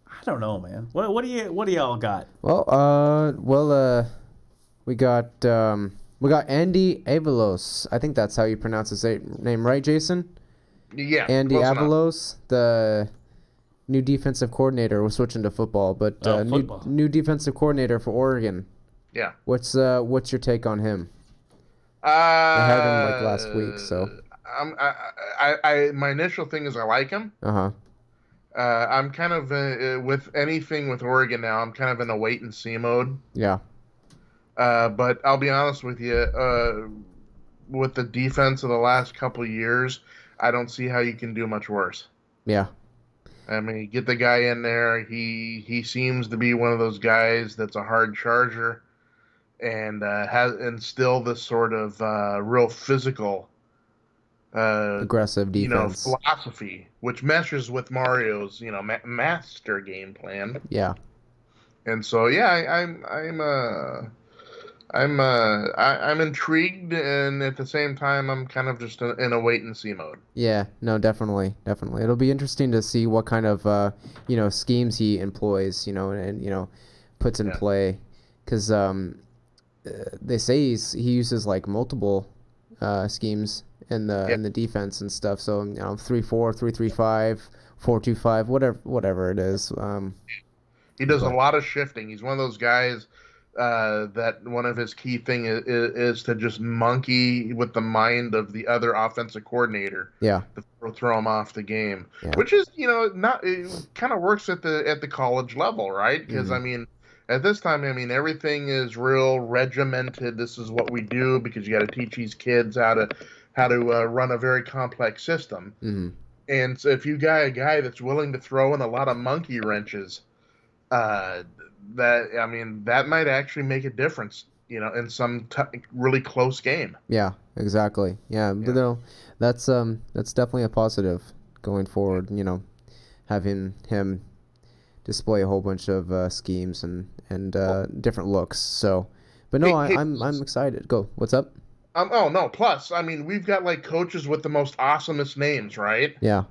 I don't know, man. What do y'all got? Well, we got Andy Avalos. I think that's how you pronounce his name, right, Jason? Yeah. Andy Avalos, the new defensive coordinator. We're switching to football, but new defensive coordinator for Oregon. Yeah. What's your take on him? I had him like last week, so. My initial thing is I like him. I'm kind of with anything with Oregon now. I'm kind of in a wait and see mode. Yeah. But I'll be honest with you. With the defense of the last couple of years, I don't see how you can do much worse. Yeah. I mean, get the guy in there. He seems to be one of those guys that's a hard charger, and has instilled this sort of real physical, aggressive defense, philosophy, which meshes with Mario's master game plan. Yeah. And so I'm intrigued, and at the same time I'm kind of just in a wait and see mode. Yeah, no, definitely. It'll be interesting to see what kind of schemes he employs, and puts in play, because they say he uses like multiple schemes in the defense and stuff. So 3-4, 3-3-5, 4-2-5, whatever it is. He does a lot of shifting. He's one of those guys that one of his key thing is to just monkey with the mind of the other offensive coordinator. Yeah. To throw him off the game, which is not, it kind of works at the college level, right? Because I mean, at this time, everything is real regimented. This is what we do because you got to teach these kids how run a very complex system. Mm-hmm. And so if you got a guy that's willing to throw in a lot of monkey wrenches, that might actually make a difference, in some really close game. Yeah, exactly. Yeah, but that's definitely a positive going forward. Having him display a whole bunch of schemes and different looks. So, but no, I'm excited. Go. What's up? Oh no! Plus, we've got like coaches with the most awesomest names, right? Yeah.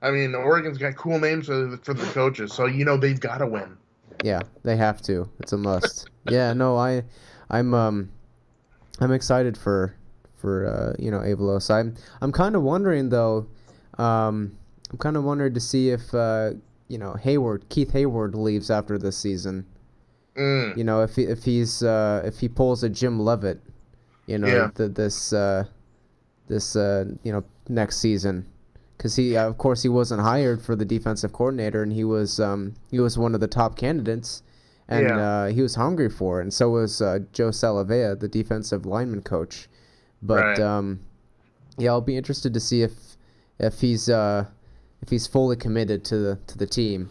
Oregon's got cool names for the coaches, so they've got to win. Yeah, they have to. It's a must. Yeah, no, I'm excited for Avalos. I'm kind of wondering though. I'm kind of wondering to see if Keith Hayward leaves after this season. If he pulls a Jim Levitt, this next season. Because of course, he wasn't hired for the defensive coordinator, and he was one of the top candidates, and he was hungry for it, and so was Joe Salavea, the defensive lineman coach. But I'll be interested to see if he's fully committed to the team.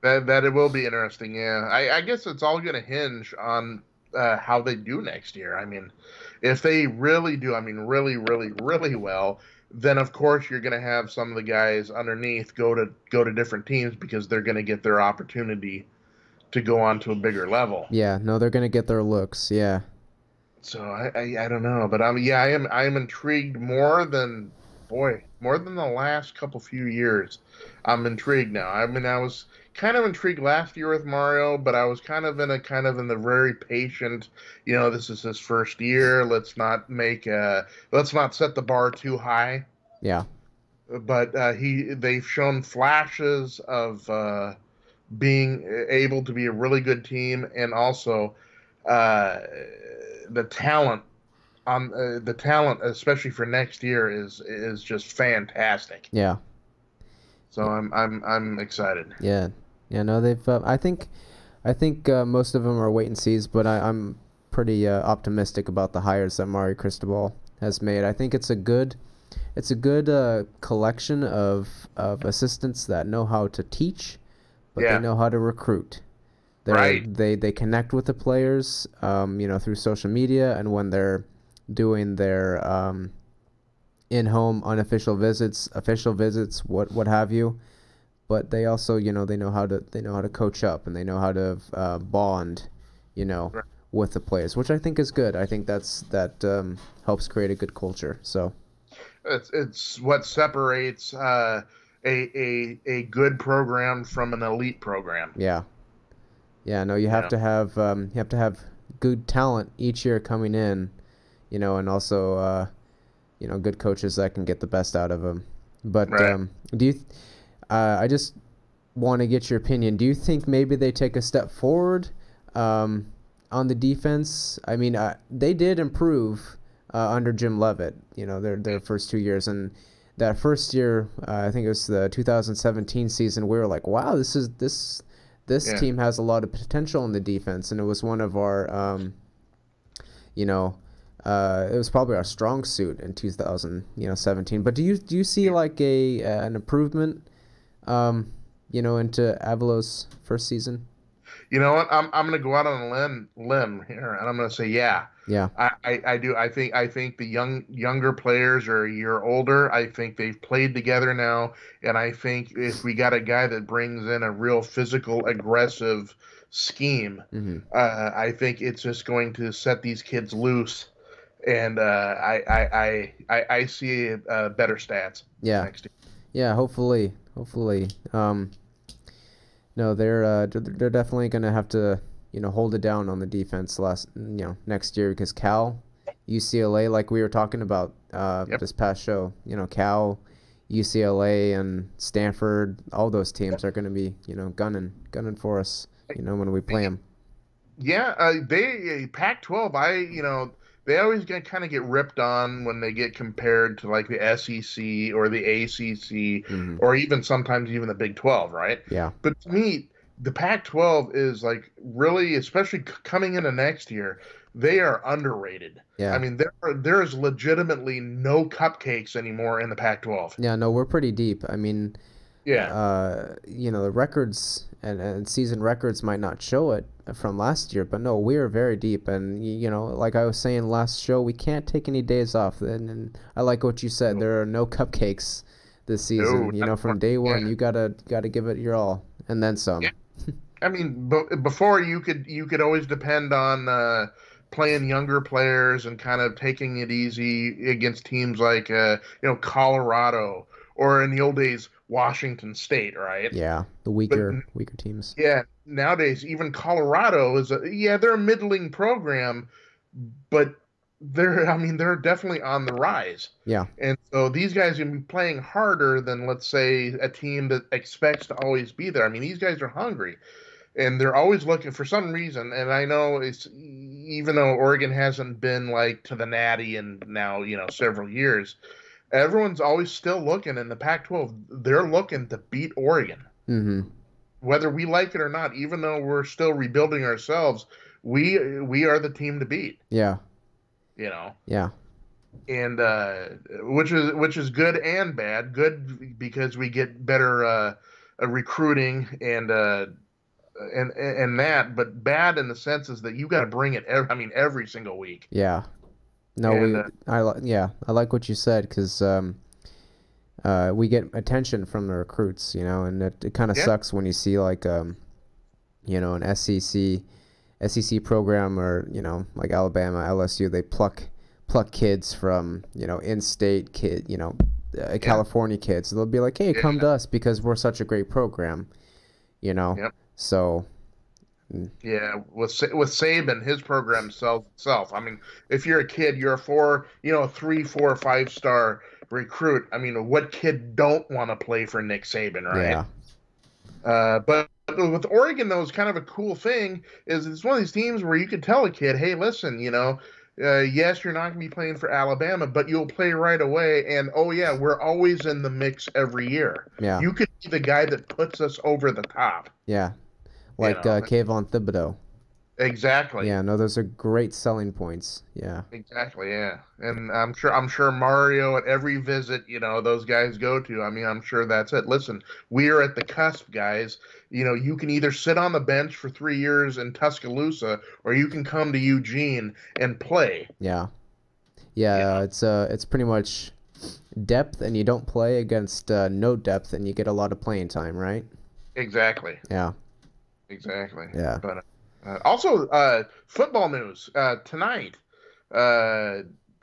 That it will be interesting. Yeah, I guess it's all going to hinge on how they do next year. If they really do, really, really, really well, then of course you're going to have some of the guys underneath go to different teams because they're going to get their opportunity to go on to a bigger level. Yeah, no, they're going to get their looks. Yeah. So I don't know, but I am intrigued more than the last few years. I'm intrigued now. I was kind of intrigued last year with Mario, but I was kind of in the very patient, this is his first year. Let's not set the bar too high. Yeah. But they've shown flashes of being able to be a really good team, and also the talent especially for next year is just fantastic. Yeah. So I'm excited. Yeah. Yeah, no, they've. I think most of them are wait and sees, but I'm pretty optimistic about the hires that Mario Cristobal has made. I think it's a good collection of assistants that know how to teach, but they know how to recruit. They connect with the players, through social media, and when they're doing their in-home unofficial visits, official visits, what have you. But they also, they know how to coach up, and they know how to bond, with the players, which I think is good. I think that helps create a good culture. So it's what separates a good program from an elite program. Yeah. Yeah. No, you have to have good talent each year coming in, and also good coaches that can get the best out of them. But do you? I just want to get your opinion. Do you think maybe they take a step forward on the defense? They did improve under Jim Levitt, their first 2 years. And that first year, I think it was the 2017 season, we were like, wow, this team has a lot of potential in the defense. And it was one of our, it was probably our strong suit in 2017. But do you see like an improvement into Avalos' first season? You know what? I'm going to go out on a limb here, and I'm going to say yeah. Yeah. I do. I think the younger players are a year older. I think they've played together now, and I think if we got a guy that brings in a real physical, aggressive scheme, I think it's just going to set these kids loose, and I see better stats. Yeah. Next year. Yeah. Hopefully. No, they're definitely going to have to, hold it down on the defense next year, because Cal, UCLA, like we were talking about this past show, Cal, UCLA, and Stanford, all those teams are going to be, gunning for us, when we play them. Yeah, Pac-12, they always kind of get ripped on when they get compared to like the SEC or the ACC or even sometimes even the Big 12, right? Yeah. But to me, the Pac-12 is like really, especially coming into next year, they are underrated. Yeah. I mean, there is legitimately no cupcakes anymore in the Pac-12. Yeah, no, we're pretty deep. I mean, Yeah. the records and season records might not show it from last year, but no, we are very deep. And like I was saying last show, we can't take any days off. And I like what you said. There are no cupcakes this season. From day one, you gotta give it your all, and then some. Yeah. I mean, before you could always depend on playing younger players and kind of taking it easy against teams like Colorado, or in the old days Washington State, right? Yeah, the weaker teams. Yeah, nowadays even Colorado they're a middling program, but they're definitely on the rise. Yeah. And so these guys are going to be playing harder than, let's say, a team that expects to always be there. I mean, these guys are hungry. And they're always looking for some reason. And I know it's, even though Oregon hasn't been like to the Natty in now, several years, everyone's always still looking in the Pac-12. They're looking to beat Oregon. Mm-hmm. Whether we like it or not, even though we're still rebuilding ourselves, we are the team to beat. Yeah. Yeah. And which is good and bad. Good because we get better recruiting and that, but bad in the sense is that you got to bring it. Every single week. Yeah. No, I like what you said, because we get attention from the recruits, and it kind of sucks when you see like an SEC program, or like Alabama, LSU, they pluck kids from in-state California kids. They'll be like, hey, come to us because we're such a great program, Yep. So. Yeah, with Saban, his program sells itself. I mean, if you're a kid, you're a 3, 4, 5-star recruit. I mean, what kid don't want to play for Nick Saban, right? Yeah. But with Oregon, though, it's kind of a cool thing. Is it's one of these teams where you can tell a kid, hey, listen, yes, you're not going to be playing for Alabama, but you'll play right away. And, oh, yeah, we're always in the mix every year. Yeah. You could be the guy that puts us over the top. Yeah. Like Kayvon Thibodeau. Exactly. Yeah, no, those are great selling points. Yeah. Exactly, yeah. And I'm sure Mario, at every visit, those guys go to, I'm sure that's it. Listen, we are at the cusp, guys. You can either sit on the bench for 3 years in Tuscaloosa, or you can come to Eugene and play. Yeah. Yeah, it's pretty much depth, and you don't play against no depth, and you get a lot of playing time, right? Exactly. Yeah. Exactly. Yeah. But also, football news tonight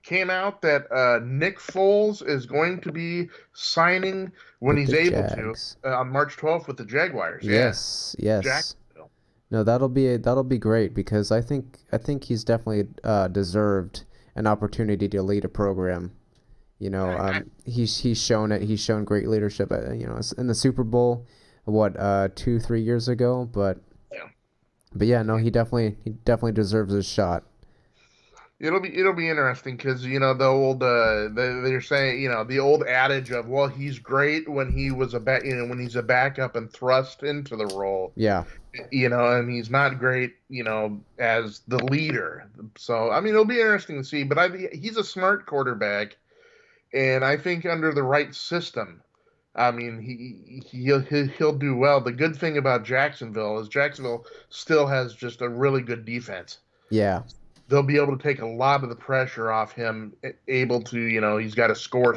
came out that Nick Foles is going to be signing when he's able to on March 12th with the Jaguars. Yes. Yeah. Yes. Jacksonville. No, that'll be great, because I think he's definitely deserved an opportunity to lead a program. He's shown it. He's shown great leadership. In the Super Bowl. 2-3 years ago, but yeah, no, he definitely deserves his shot. It'll be interesting, because the old they're saying the old adage of, well, he's great when he was when he's a backup and thrust into the role. Yeah. And he's not great as the leader. So it'll be interesting to see. But he's a smart quarterback, and I think under the right system, he'll do well. The good thing about Jacksonville is Jacksonville still has just a really good defense. Yeah. They'll be able to take a lot of the pressure off him, able to, he's got to score,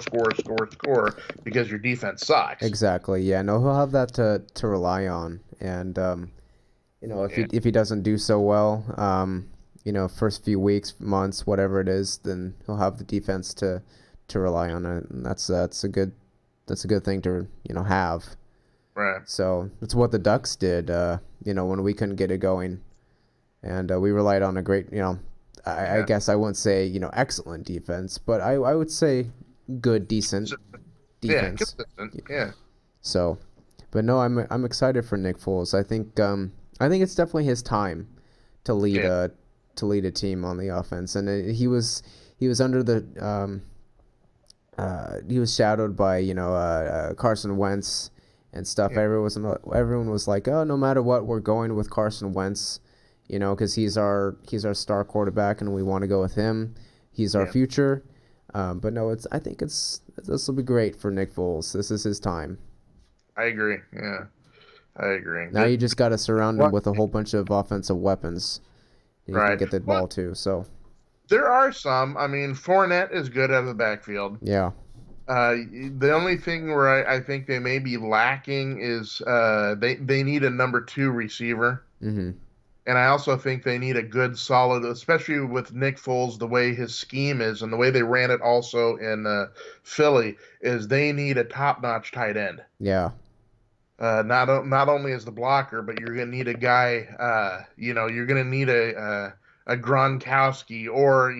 because your defense sucks. Exactly, yeah. No, he'll have that to rely on. And, if he doesn't do so well, first few weeks, months, whatever it is, then he'll have the defense to rely on it. And that's a good thing to have. Right. So that's what the Ducks did. When we couldn't get it going, and we relied on a great. I guess I wouldn't say excellent defense, but I would say good, decent defense. Yeah, consistent. Yeah. So, but no, I'm excited for Nick Foles. I think it's definitely his time to lead a team on the offense, and he was under the. He was shadowed by Carson Wentz and stuff. Yeah. Everyone was like, oh, no matter what, we're going with Carson Wentz. you know, because he's our star quarterback, and we want to go with him. He's our future. But no, I think this will be great for Nick Foles. This is his time. I agree. Yeah, I agree. Now you just got to surround him with a whole bunch of offensive weapons. You can get the ball too. So there are some. I mean, Fournette is good out of the backfield. Yeah. The only thing where I think they may be lacking is they need a number 2 receiver. Mm-hmm. And I also think they need a good, solid, especially with Nick Foles, the way his scheme is and the way they ran it also in Philly, is they need a top-notch tight end. Yeah. Not only as the blocker, but you're going to need a guy, you're going to need a Gronkowski or,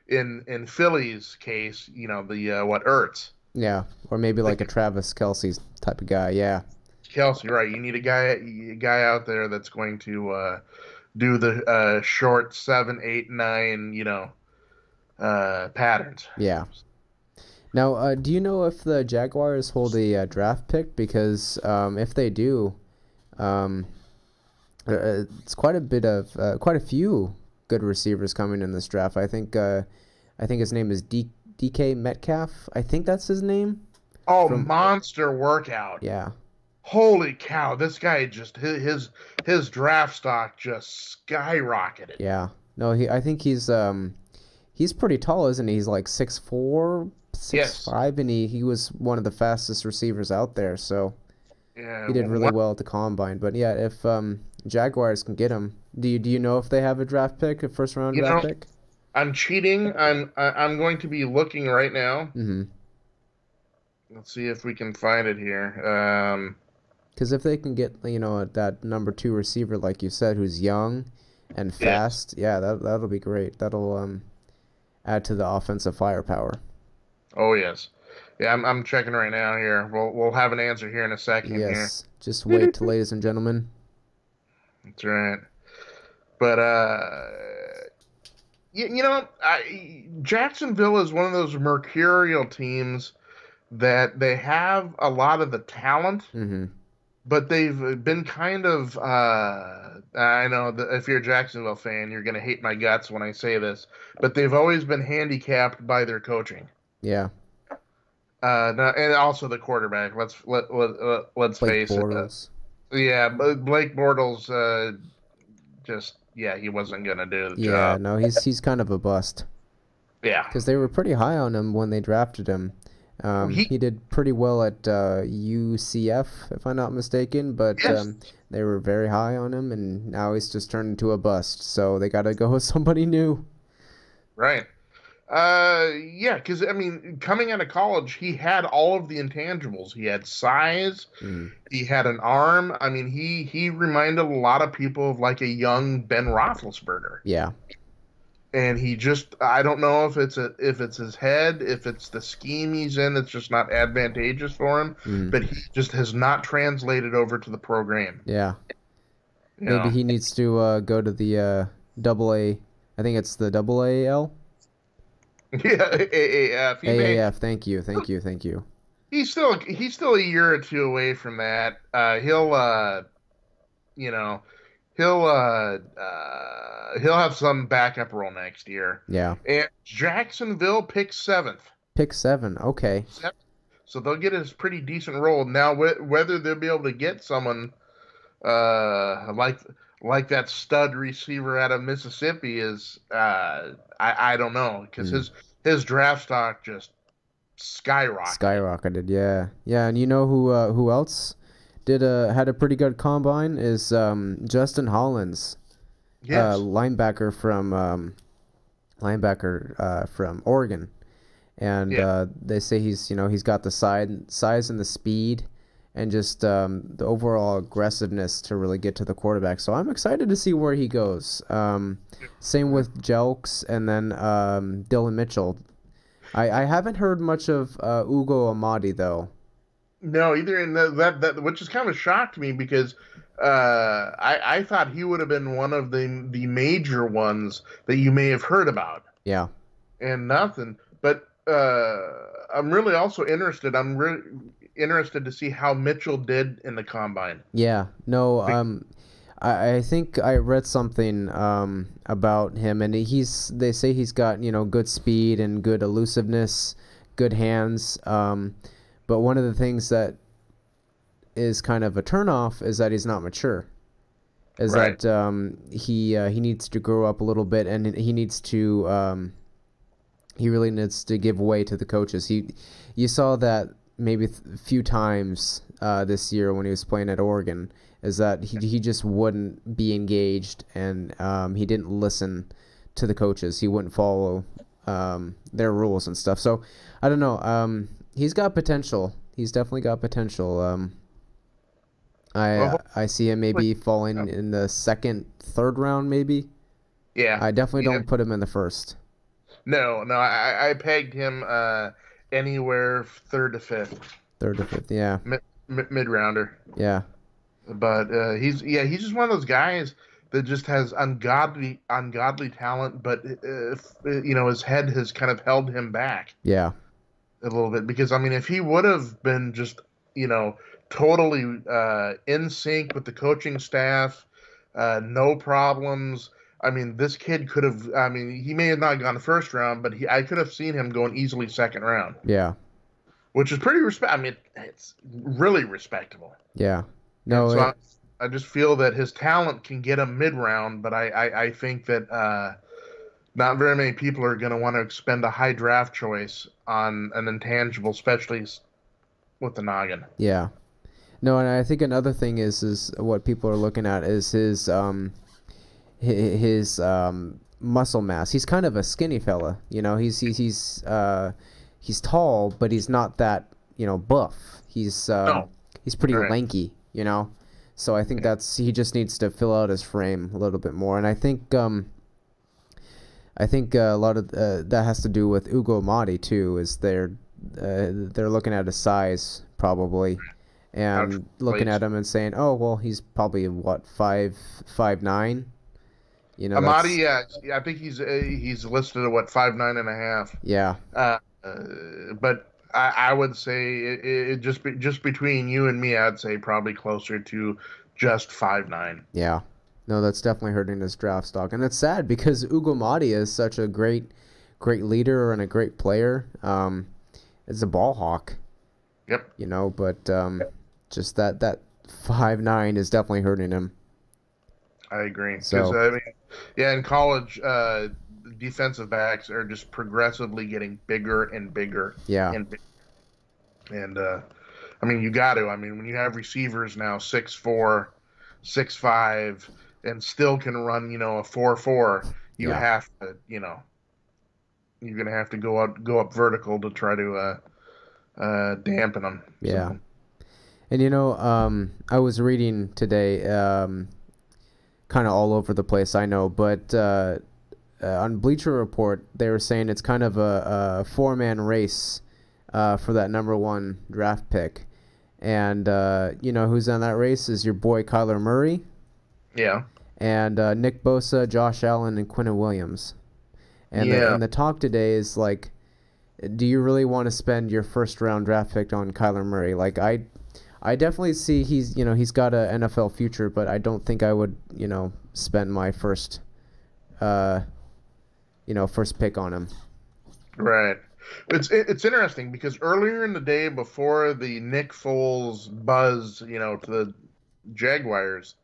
in Philly's case, Ertz. Yeah, or maybe like a Travis Kelce type of guy, yeah. Kelce, right. You need a guy out there that's going to do the short 7, 8, 9, patterns. Yeah. Now, do you know if the Jaguars hold a draft pick? Because if they do, it's quite a few good receivers coming in this draft. I think his name is DK Metcalf. I think that's his name. Oh, monster workout. Yeah. Holy cow, this guy just his draft stock just skyrocketed. Yeah. No, I think he's pretty tall, isn't he? He's like 6'4", 6'5", and he was one of the fastest receivers out there, so he did really well at the combine. But yeah, if Jaguars can get him, do you know if they have a draft pick, a first round draft pick? I'm cheating. I'm going to be looking right now. Mm-hmm. Let's see if we can find it here. Because if they can get that number 2 receiver, like you said, who's young and fast, that'll be great. That'll add to the offensive firepower. Oh yes, yeah. I'm checking right now here. We'll have an answer here in a second. Yes, just wait, ladies and gentlemen. That's right. But Jacksonville is one of those mercurial teams that they have a lot of the talent. Mm-hmm. But they've been kind of, I know that if you're a Jacksonville fan, you're going to hate my guts when I say this, but they've always been handicapped by their coaching. Yeah. And also the quarterback. Let's face Bortles. it. Yeah, Blake Bortles, he wasn't going to do the job. Yeah, no, he's kind of a bust. Yeah. Because they were pretty high on him when they drafted him. He did pretty well at UCF, if I'm not mistaken, but they were very high on him, and now he's just turned into a bust. So they got to go with somebody new. Right. Because, coming out of college, he had all of the intangibles. He had size. He had an arm. He reminded a lot of people of like a young Ben Roethlisberger. Yeah. And he just, I don't know if it's his head, if it's the scheme he's in, it's just not advantageous for him. But he just has not translated over to the program. Yeah. Maybe he needs to go to the AA. I think it's the AAL. Yeah, AAF. AAF. Thank you. He's still a year or two away from that. He'll have some backup role next year. Yeah. And Jacksonville picks 7th. Pick 7. Okay. So they'll get a pretty decent role. Now, whether they'll be able to get someone like that stud receiver out of Mississippi is I don't know, because his draft stock just skyrocketed. Yeah. And you know who else had a pretty good combine is Justin Hollins, linebacker from Oregon, and they say he's got the size and the speed, and just the overall aggressiveness to really get to the quarterback. So I'm excited to see where he goes. Same with Jelks, and then Dylan Mitchell. I haven't heard much of Ugo Amadi though. No, either in that which has kind of shocked me because I thought he would have been one of the major ones that you may have heard about. Yeah. And nothing. But I'm really also interested. I'm really interested to see how Mitchell did in the combine. Yeah. No. I think I read something about him, and they say he's got, good speed and good elusiveness, good hands. But one of the things that is kind of a turnoff is that he's not mature. Is Right. that he needs to grow up a little bit, and he needs to he really needs to give way to the coaches. You saw that maybe a few times this year when he was playing at Oregon, is that he just wouldn't be engaged, and he didn't listen to the coaches. He wouldn't follow their rules and stuff. So I don't know. He's got potential. He's definitely got potential. I see him maybe falling in the second, third round, maybe. Yeah. I definitely don't put him in the first. No. I pegged him anywhere third to fifth. Third to fifth, yeah. Mid rounder. Yeah. But he's just one of those guys that just has ungodly talent, but his head has kind of held him back. Yeah. A little bit, because I mean, if he would have been just totally in sync with the coaching staff, no problems. I mean, this kid could have. I mean, he may have not gone first round, but I could have seen him going easily second round. Yeah. Which is pretty I mean, it's really respectable. Yeah. No. So I just feel that his talent can get him mid round, but I think that not very many people are going to want to expend a high draft choice on an intangible, especially with the noggin. Yeah. No, and I think another thing is what people are looking at is his muscle mass. He's kind of a skinny fella, He's tall, but he's not that buff. He's pretty lanky, So I think he just needs to fill out his frame a little bit more, and I think a lot of that has to do with Ugo Amadi too. Is they're looking at his size probably, and looking at him and saying, oh well, he's probably what 5'9". Amadi, yeah, I think he's listed at what 5'9.5". Yeah. But I would say it just between you and me, I'd say probably closer to just 5'9". Yeah. No, that's definitely hurting his draft stock, and it's sad because Ugo Amadi is such a great leader and a great player. Is a ball hawk. Yep. But just that 5'9" is definitely hurting him. I agree. So, I mean, yeah, in college, defensive backs are just progressively getting bigger and bigger. Yeah. And I mean, you got to. I mean, when you have receivers now 6'4", 6'5", and still can run, a 4.4, you have to, you're gonna have to go up vertical to try to dampen them. Yeah. So. And I was reading today, kind of all over the place, I know, but on Bleacher Report they were saying it's kind of a four-man race for that number 1 draft pick, and who's on that race is your boy Kyler Murray. Yeah. And Nick Bosa, Josh Allen, and Quinnen Williams. And the talk today is like, do you really want to spend your first round draft pick on Kyler Murray? Like I definitely see he's got an NFL future, but I don't think I would spend my first pick on him. Right. It's interesting because earlier in the day, before the Nick Foles buzz, to the Jaguars,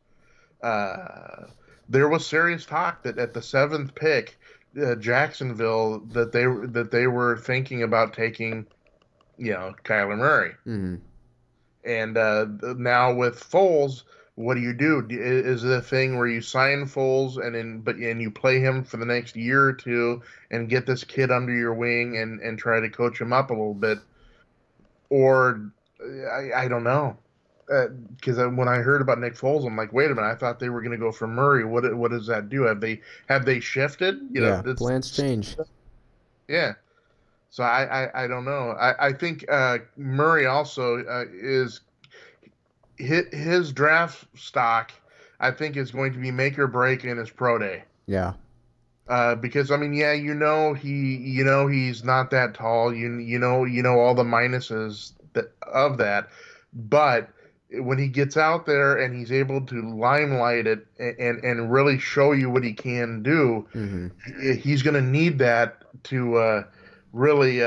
there was serious talk that at the 7th pick, Jacksonville, that they were thinking about taking, Kyler Murray. Mm-hmm. And now with Foles, what do? Is it a thing where you sign Foles and you play him for the next year or two and get this kid under your wing and try to coach him up a little bit? Or I don't know. Because when I heard about Nick Foles, I'm like, wait a minute, I thought they were going to go for Murray. What does that do? Have they shifted? Plans change. Yeah. So I don't know. I think Murray also is his draft stock. I think is going to be make or break in his pro day. Yeah. Because I mean, he's not that tall. You know all the minuses of that, but when he gets out there and he's able to limelight it and really show you what he can do, he's going to need that to really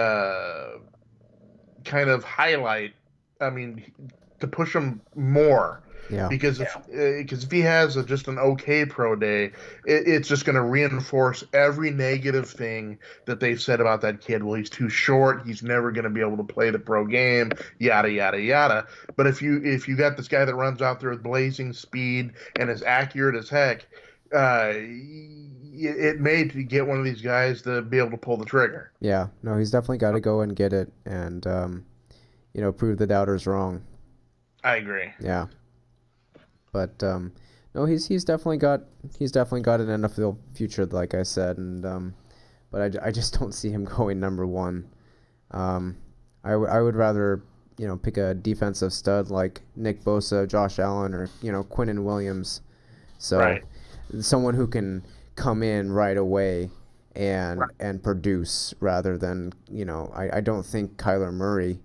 kind of highlight. I mean, to push him more. Yeah. Because if he has just an okay pro day, it's just going to reinforce every negative thing that they've said about that kid. Well, he's too short. He's never going to be able to play the pro game. Yada yada yada. But if you got this guy that runs out there with blazing speed and is accurate as heck, it may get one of these guys to be able to pull the trigger. Yeah. No, he's definitely got to go and get it and prove the doubters wrong. I agree. Yeah. But no, he's definitely got an NFL future, like I said, and but I just don't see him going number one. I would rather pick a defensive stud like Nick Bosa, Josh Allen, or Quinnen Williams. So right. Someone who can come in right away and produce rather than I don't think Kyler Murray.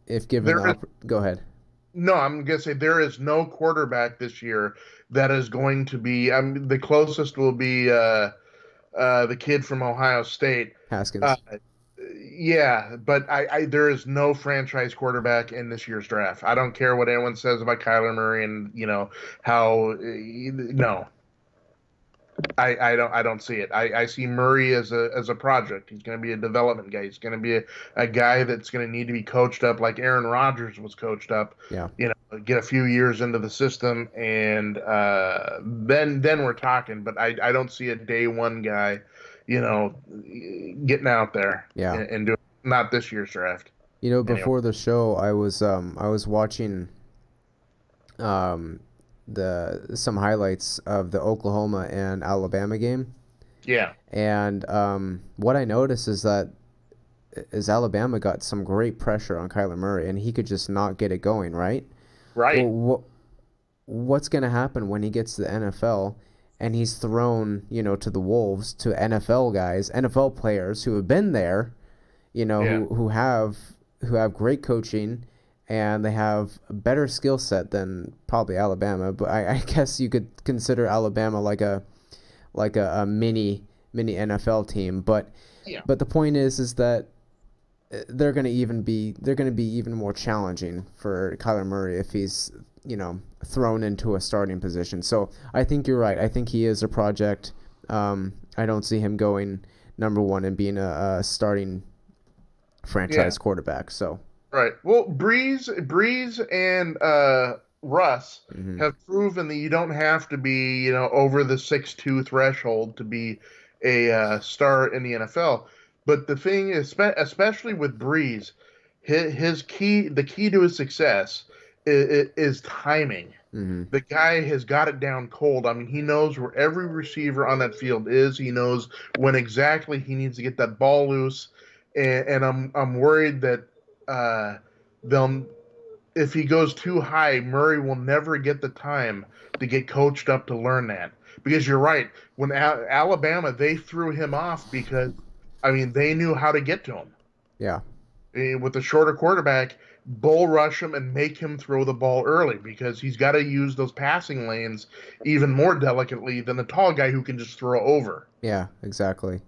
If given go ahead. No, I'm going to say there is no quarterback this year that is going to be. The closest will be the kid from Ohio State, Haskins. Yeah, but there is no franchise quarterback in this year's draft. I don't care what anyone says about Kyler Murray and how no. I don't see it. I see Murray as a project. He's going to be a development guy. He's going to be a guy that's going to need to be coached up like Aaron Rodgers was coached up. Yeah. Get a few years into the system, and then we're talking. But I don't see a day one guy, getting out there. Yeah. And doing not this year's draft. Before the show, I was watching some highlights of the Oklahoma and Alabama game. Yeah. And what I noticed is that Alabama got some great pressure on Kyler Murray, and he could just not get it going, right? Right. Well, what's going to happen when he gets to the NFL and he's thrown, to the wolves, to NFL guys, NFL players who have been there, who have great coaching, and they have a better skill set than probably Alabama, but I guess you could consider Alabama like a mini NFL team. But but the point is that they're going to be even more challenging for Kyler Murray if he's thrown into a starting position. So I think you're right. I think he is a project. I don't see him going number one and being a starting franchise quarterback. So. Right. Well, Breeze and Russ have proven that you don't have to be, over the 6'2" threshold to be a star in the NFL. But the thing is, especially with Breeze, the key to his success is timing. The guy has got it down cold. I mean, he knows where every receiver on that field is. He knows when exactly he needs to get that ball loose. And I'm worried that if he goes too high, Murray will never get the time to get coached up to learn that. Because you're right, when Alabama, they threw him off because, they knew how to get to him. Yeah. With a shorter quarterback, bull rush him and make him throw the ball early because he's got to use those passing lanes even more delicately than the tall guy who can just throw over. Yeah, exactly.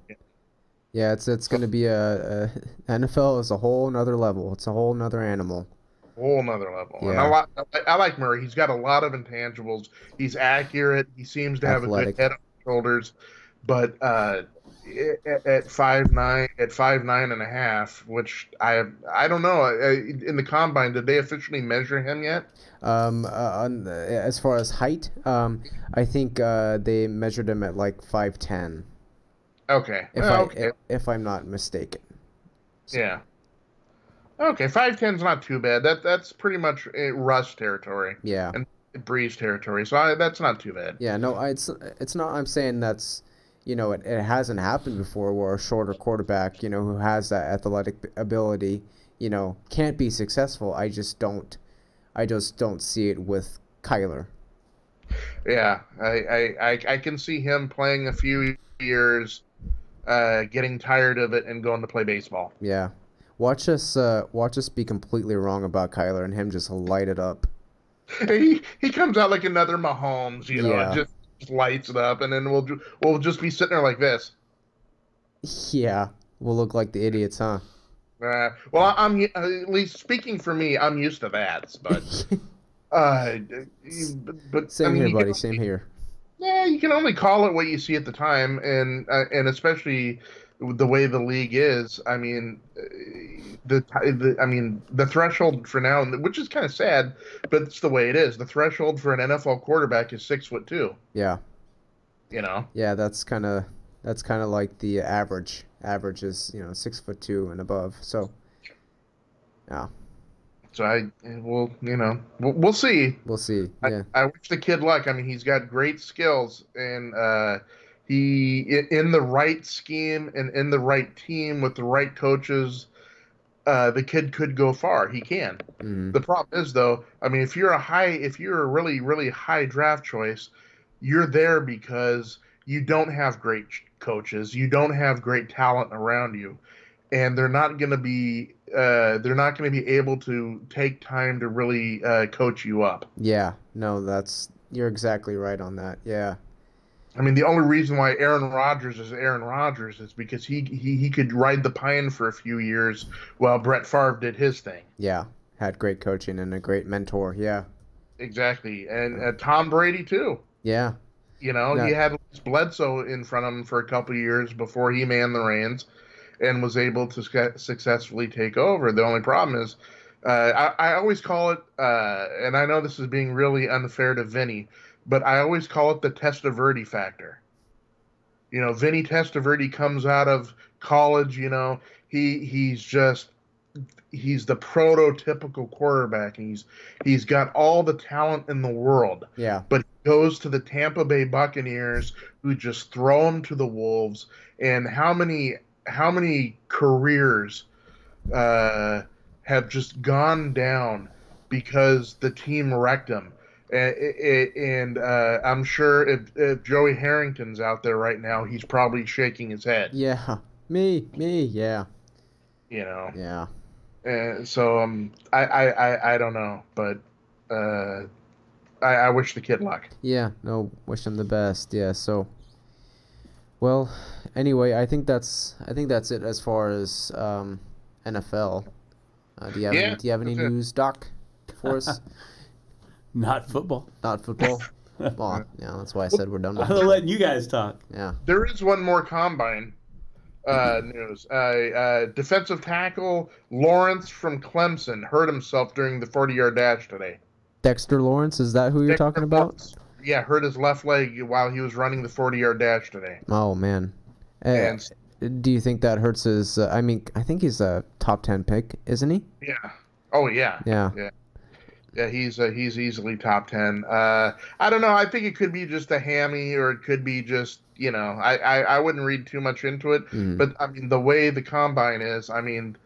Yeah, it's going to be a NFL is a whole nother level. It's a whole nother animal. Whole nother level. Yeah. And I like Murray. He's got a lot of intangibles. He's accurate. He seems to have Athletic. a good head on his shoulders. But at 5'9" and a half, which I don't know. In the combine, did they officially measure him yet? As far as height, I think they measured him at like 5'10". Okay. If I'm not mistaken. So. Yeah. Okay, 5'10" is not too bad. That's pretty much Russ territory. Yeah. And Breeze territory. So that's not too bad. Yeah. No, it's not. I'm saying that's it hasn't happened before where a shorter quarterback who has that athletic ability can't be successful. I just don't see it with Kyler. Yeah, I can see him playing a few years, getting tired of it and going to play baseball. Yeah. Watch us be completely wrong about Kyler and him just light it up. He comes out like another Mahomes, you know, and just lights it up, and then we'll just be sitting there like this. Yeah, we'll look like the idiots, huh? Well, I'm at least speaking for me. I'm used to that, but Same I mean, here, buddy. Same here. Yeah, you can only call it what you see at the time, and especially the way the league is. I mean, the threshold for now, which is kind of sad, but it's the way it is. The threshold for an NFL quarterback is 6'2". Yeah. You know. Yeah, that's kind of like the average. Average is 6'2" and above. So. Yeah. So we'll see. We'll see. Yeah. I wish the kid luck. I mean, he's got great skills, and he in the right scheme and in the right team with the right coaches, the kid could go far. He can. Mm-hmm. The problem is, though, I mean, if you're a really, really high draft choice, you're there because you don't have great coaches, you don't have great talent around you, and they're not going to be able to take time to really coach you up. Yeah, no, you're exactly right on that. Yeah. I mean, the only reason why Aaron Rodgers is Aaron Rodgers is because he could ride the pine for a few years while Brett Favre did his thing. Yeah, had great coaching and a great mentor. Yeah. Exactly, and Tom Brady too. Yeah. He had Bledsoe in front of him for a couple of years before he manned the reins and was able to successfully take over. The only problem is, I always call it, and I know this is being really unfair to Vinny, but I always call it the Testaverde factor. Vinny Testaverde comes out of college, he's the prototypical quarterback. He's got all the talent in the world. Yeah. But he goes to the Tampa Bay Buccaneers, who just throw him to the wolves. And how many careers have just gone down because the team wrecked them? And I'm sure if Joey Harrington's out there right now, he's probably shaking his head. Yeah. Me, yeah. Yeah. So I don't know, but I wish the kid luck. Yeah, no, wish him the best. Yeah, so well, anyway, I think that's it as far as NFL. Do you have any news, Doc, for us? Not football. Not football. Well, yeah, that's why I said we're done with I'm letting you guys talk. Yeah. There is one more combine news. Defensive tackle Lawrence from Clemson hurt himself during the 40-yard dash today. Dexter Lawrence, is that who you're talking about? Lawrence, yeah, hurt his left leg while he was running the 40-yard dash today. Oh, man. Do you think that hurts his... I think he's a top 10 pick, isn't he? Yeah. Oh, yeah. Yeah. Yeah, he's easily top 10. I don't know. I think it could be just a hammy, or it could be just, I wouldn't read too much into it. Mm. But, I mean, the way the combine is, I mean,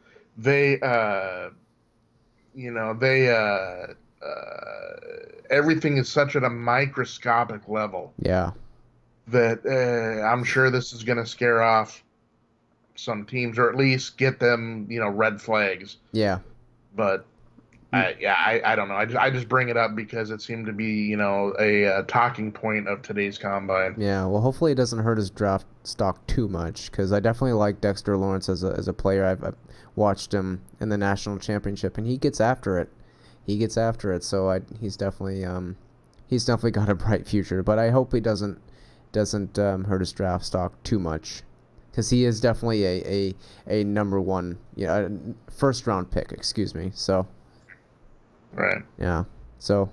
everything is such at a microscopic level. Yeah. That I'm sure this is going to scare off some teams, or at least get them, red flags. Yeah. But... I don't know. I just bring it up because it seemed to be, a talking point of today's combine. Yeah, well, hopefully it doesn't hurt his draft stock too much, because I definitely like Dexter Lawrence as a player. I've watched him in the national championship, and he gets after it. So he's definitely got a bright future. But I hope he doesn't hurt his draft stock too much, because he is definitely a number one, first round pick. Excuse me. So. Right. Yeah. So.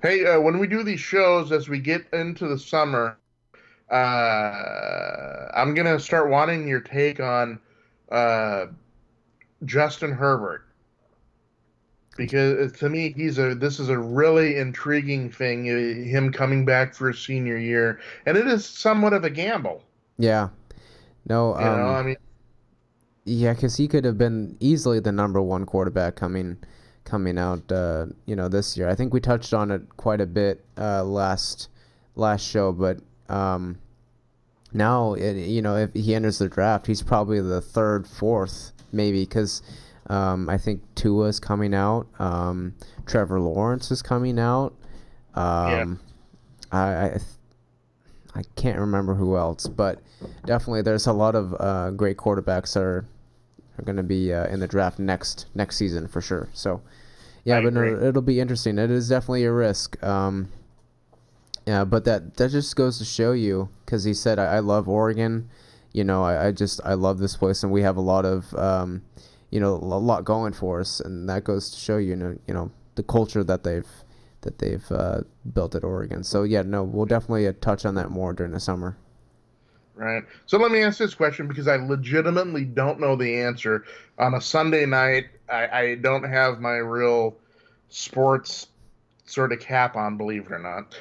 Hey, when we do these shows, as we get into the summer, I'm gonna start wanting your take on Justin Herbert, because to me, this is a really intriguing thing. Him coming back for his senior year, and it is somewhat of a gamble. Yeah. No. I mean. Yeah, because he could have been easily the number one quarterback coming out, this year. I think we touched on it quite a bit last show, but now, if he enters the draft, he's probably the third, fourth, maybe, because I think Tua is coming out. Trevor Lawrence is coming out. I can't remember who else, but definitely there's a lot of great quarterbacks that are going to be in the draft next season for sure. So, yeah, but no, it'll be interesting. It is definitely a risk. Yeah, but that just goes to show you, because he said, I love Oregon. I love this place, and we have a lot of, a lot going for us, and that goes to show you, the culture that they've built at Oregon. So yeah, no, we'll definitely touch on that more during the summer. Right. So let me ask this question, because I legitimately don't know the answer. On a Sunday night, I don't have my real sports sort of cap on, believe it or not.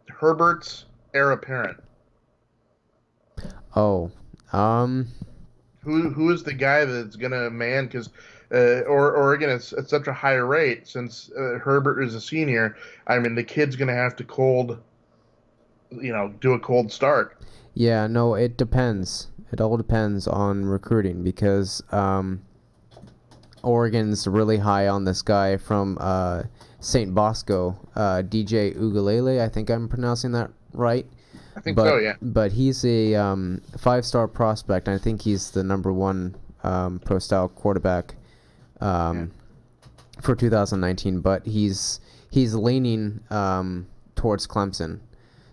Herbert's heir apparent. Oh, who is the guy that's gonna man? Because Oregon is at such a high rate, since Herbert is a senior. I mean, the kid's gonna have to do a cold start. Yeah, no, it depends. It all depends on recruiting, because Oregon's really high on this guy from St. Bosco, DJ Ugalele. I think I'm pronouncing that right. I think so, yeah. But he's a 5-star prospect, and I think he's the number 1 pro-style quarterback for 2019. But he's leaning towards Clemson.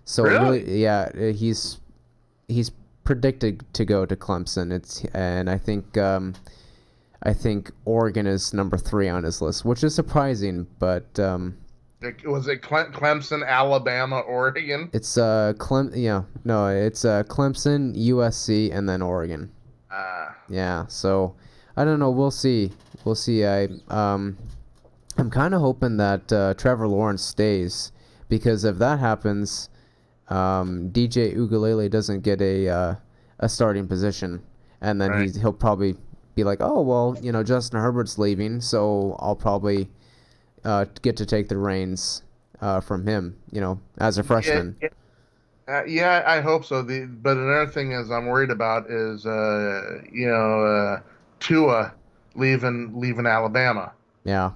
So really, yeah, he's predicted to go to Clemson. And I think Oregon is number 3 on his list, which is surprising, but was it Clemson, Alabama, Oregon? It's Clemson, USC, and then Oregon. Yeah, so I don't know. We'll see. I'm kind of hoping that Trevor Lawrence stays, because if that happens, DJ Ugalele doesn't get a starting position, and then he'll probably be like, oh, well, Justin Herbert's leaving, so I'll probably get to take the reins from him, as a freshman. Yeah, I hope so. But another thing is I'm worried about is, Tua leaving Alabama. Yeah.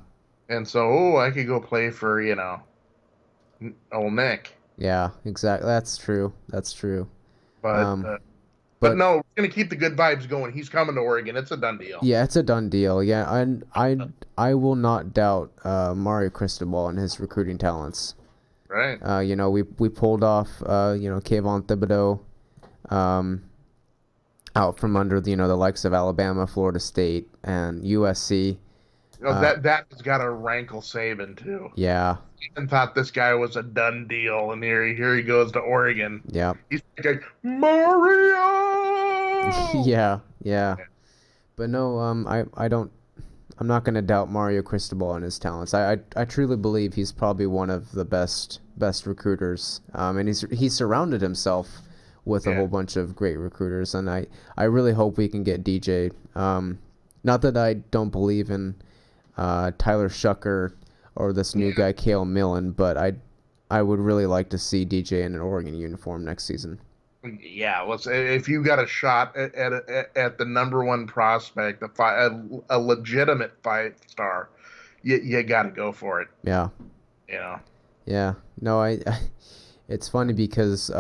And so, I could go play for, old Nick. Yeah, exactly. That's true. But no, we're going to keep the good vibes going. He's coming to Oregon. It's a done deal. Yeah, it's a done deal. Yeah, and I will not doubt Mario Cristobal and his recruiting talents. Right. We pulled off Kayvon Thibodeau out from under the likes of Alabama, Florida State, and USC. That's got to rankle Saban too. Yeah. And thought this guy was a done deal, and here he goes to Oregon. Yeah. He's like, Mario. Yeah. But no, I'm not going to doubt Mario Cristobal and his talents. I truly believe he's probably one of the best recruiters. And he's surrounded himself with a whole bunch of great recruiters, and I really hope we can get DJ. Not that I don't believe in Tyler Shucker or this new guy Cale Millen, but I would really like to see DJ in an Oregon uniform next season. Yeah, if you got a shot at the number 1 prospect, a legitimate 5-star, you got to go for it. Yeah. Yeah. No, it's funny because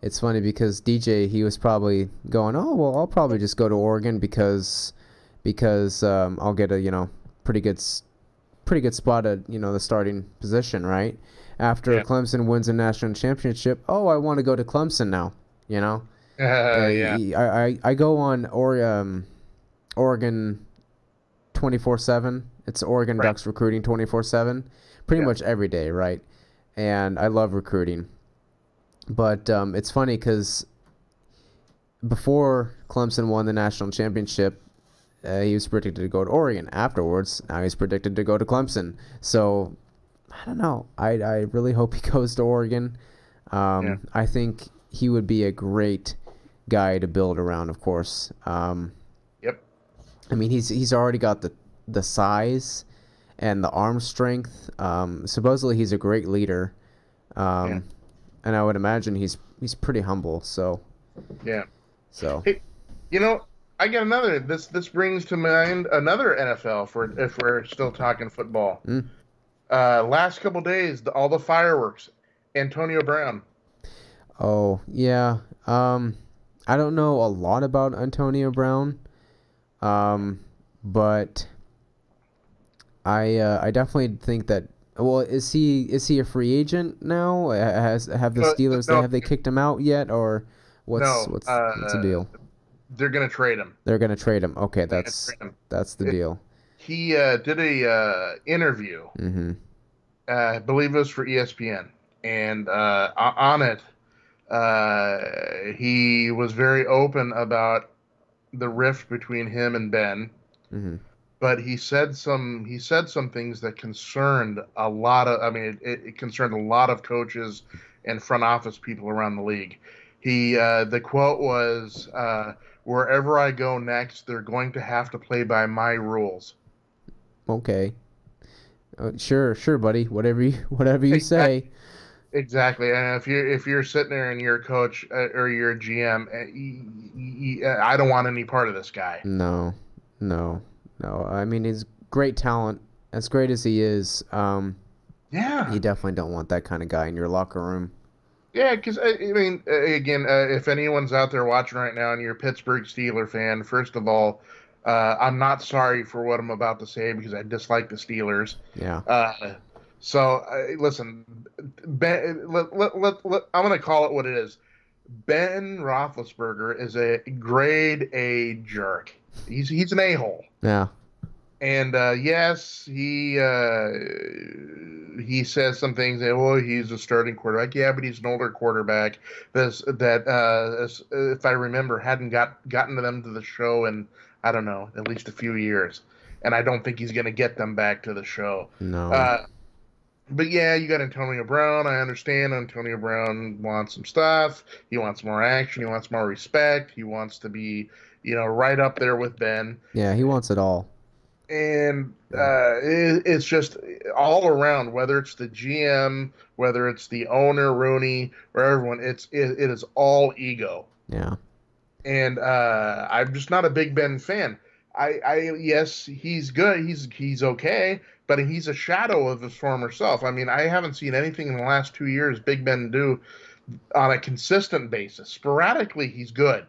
DJ, he was probably going, oh well, I'll probably just go to Oregon because I'll get a pretty good spot at the starting position, right? After Clemson wins a national championship, oh, I want to go to Clemson now, I go on Oregon 24/7. It's Oregon Ducks recruiting 24/7, pretty much every day, right? And I love recruiting. But it's funny because before Clemson won the national championship, he was predicted to go to Oregon. Afterwards, now he's predicted to go to Clemson. So, I don't know. I really hope he goes to Oregon. I think he would be a great guy to build around, of course. Yep. I mean, he's already got the size and the arm strength. Supposedly he's a great leader, and I would imagine he's pretty humble. So yeah. So Hey, I got another. This brings to mind another NFL if we're still talking football. Last couple days, all the fireworks. Antonio Brown. Oh yeah. I don't know a lot about Antonio Brown, but I definitely think that. Well, is he a free agent now? Have the Steelers have they kicked him out yet, or what's the deal? They're gonna trade him. They're gonna trade him. Okay, that's the deal. He did a interview. I believe it was for ESPN, and on it, he was very open about the rift between him and Ben. But he said some things that concerned a lot of. I mean, it concerned a lot of coaches and front office people around the league. The quote was, "Wherever I go next, they're going to have to play by my rules." Okay. Sure, buddy. Whatever you say. Exactly. And if you're sitting there and you're a coach or you're a GM, I don't want any part of this guy. No. I mean, he's great talent. As great as he is, you definitely don't want that kind of guy in your locker room. Yeah, because, I mean, again, if anyone's out there watching right now and you're a Pittsburgh Steeler fan, first of all, I'm not sorry for what I'm about to say because I dislike the Steelers. Yeah. Listen, Ben, I'm going to call it what it is. Ben Roethlisberger is a grade A jerk. He's an a-hole. Yeah. And yes, he says some things. Well, he's a starting quarterback. Yeah, but he's an older quarterback. If I remember, hadn't gotten to them to the show in, I don't know, at least a few years. And I don't think he's going to get them back to the show. No. But yeah, you got Antonio Brown. I understand Antonio Brown wants some stuff. He wants more action. He wants more respect. He wants to be, right up there with Ben. Yeah, he wants it all. And it's just all around, whether it's the GM, whether it's the owner, Rooney, or everyone, it is all ego. Yeah. And I'm just not a Big Ben fan. Yes, he's good. He's okay, but he's a shadow of his former self. I mean, I haven't seen anything in the last 2 years Big Ben do on a consistent basis. Sporadically, he's good.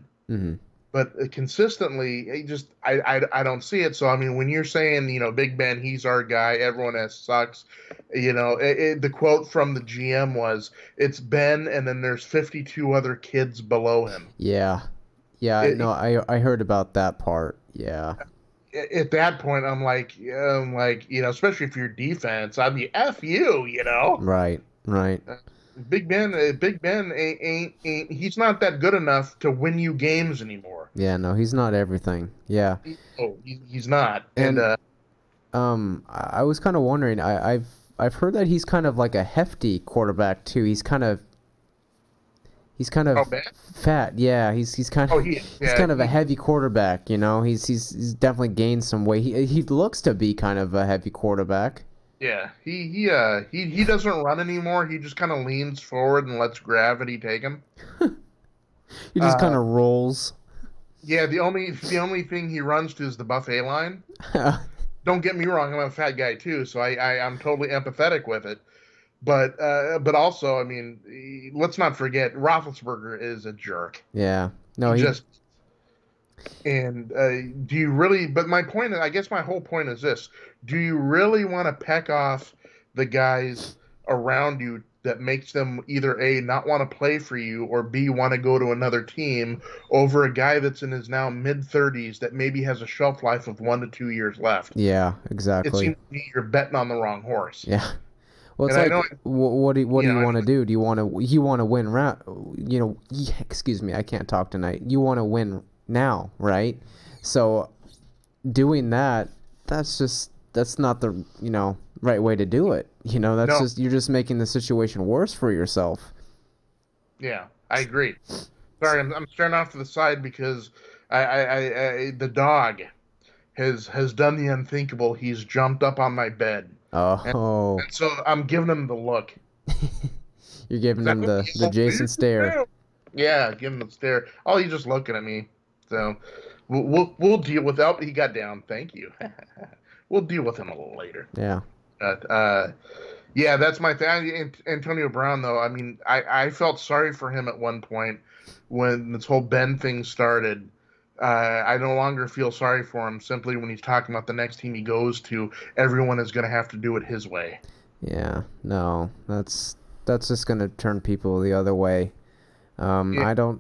But consistently, I don't see it. So, I mean, when you're saying, Big Ben, he's our guy, everyone else sucks, the quote from the GM was, it's Ben and then there's 52 other kids below him. Yeah. Yeah, I heard about that part. Yeah. At that point, I'm like, especially if you're defense, I'd be F you, Right. Big Ben ain't he's not that good enough to win you games anymore. Yeah, no, he's not everything. Yeah. He's not. And I was kind of wondering. I've heard that he's kind of like a hefty quarterback too. He's kind of fat. Yeah, he's kind of a heavy quarterback. He's definitely gained some weight. He looks to be kind of a heavy quarterback. Yeah, he doesn't run anymore. He just kind of leans forward and lets gravity take him. He just kind of rolls. Yeah, the only thing he runs to is the buffet line. Don't get me wrong, I'm a fat guy too, so I'm totally empathetic with it. But also, I mean, let's not forget, Roethlisberger is a jerk. Yeah. No, And do you really? But my point, I guess, my whole point is this: do you really want to peck off the guys around you that makes them either A, not want to play for you, or B, want to go to another team over a guy that's in his now mid-30s that maybe has a shelf life of 1 to 2 years left? Yeah, exactly. It seems to me you're betting on the wrong horse. Yeah. Well, it's what do you want to do? Do you want to win round? Excuse me, I can't talk tonight. You want to win now, right? So doing that's not the right way to do it. You're just making the situation worse for yourself. Yeah, I agree. Sorry, I'm staring off to the side because I the dog has done the unthinkable. He's jumped up on my bed. Oh, And so I'm giving him the look. you're giving him the Jason stare. Yeah, giving him the stare. Oh, he's just looking at me. So we'll deal with that. He got down. Thank you. We'll deal with him a little later. Yeah. But yeah, that's my thing. Antonio Brown, though, I mean, I felt sorry for him at one point when this whole Ben thing started. I no longer feel sorry for him simply when he's talking about the next team he goes to. Everyone is going to have to do it his way. Yeah, no, that's just going to turn people the other way. Yeah.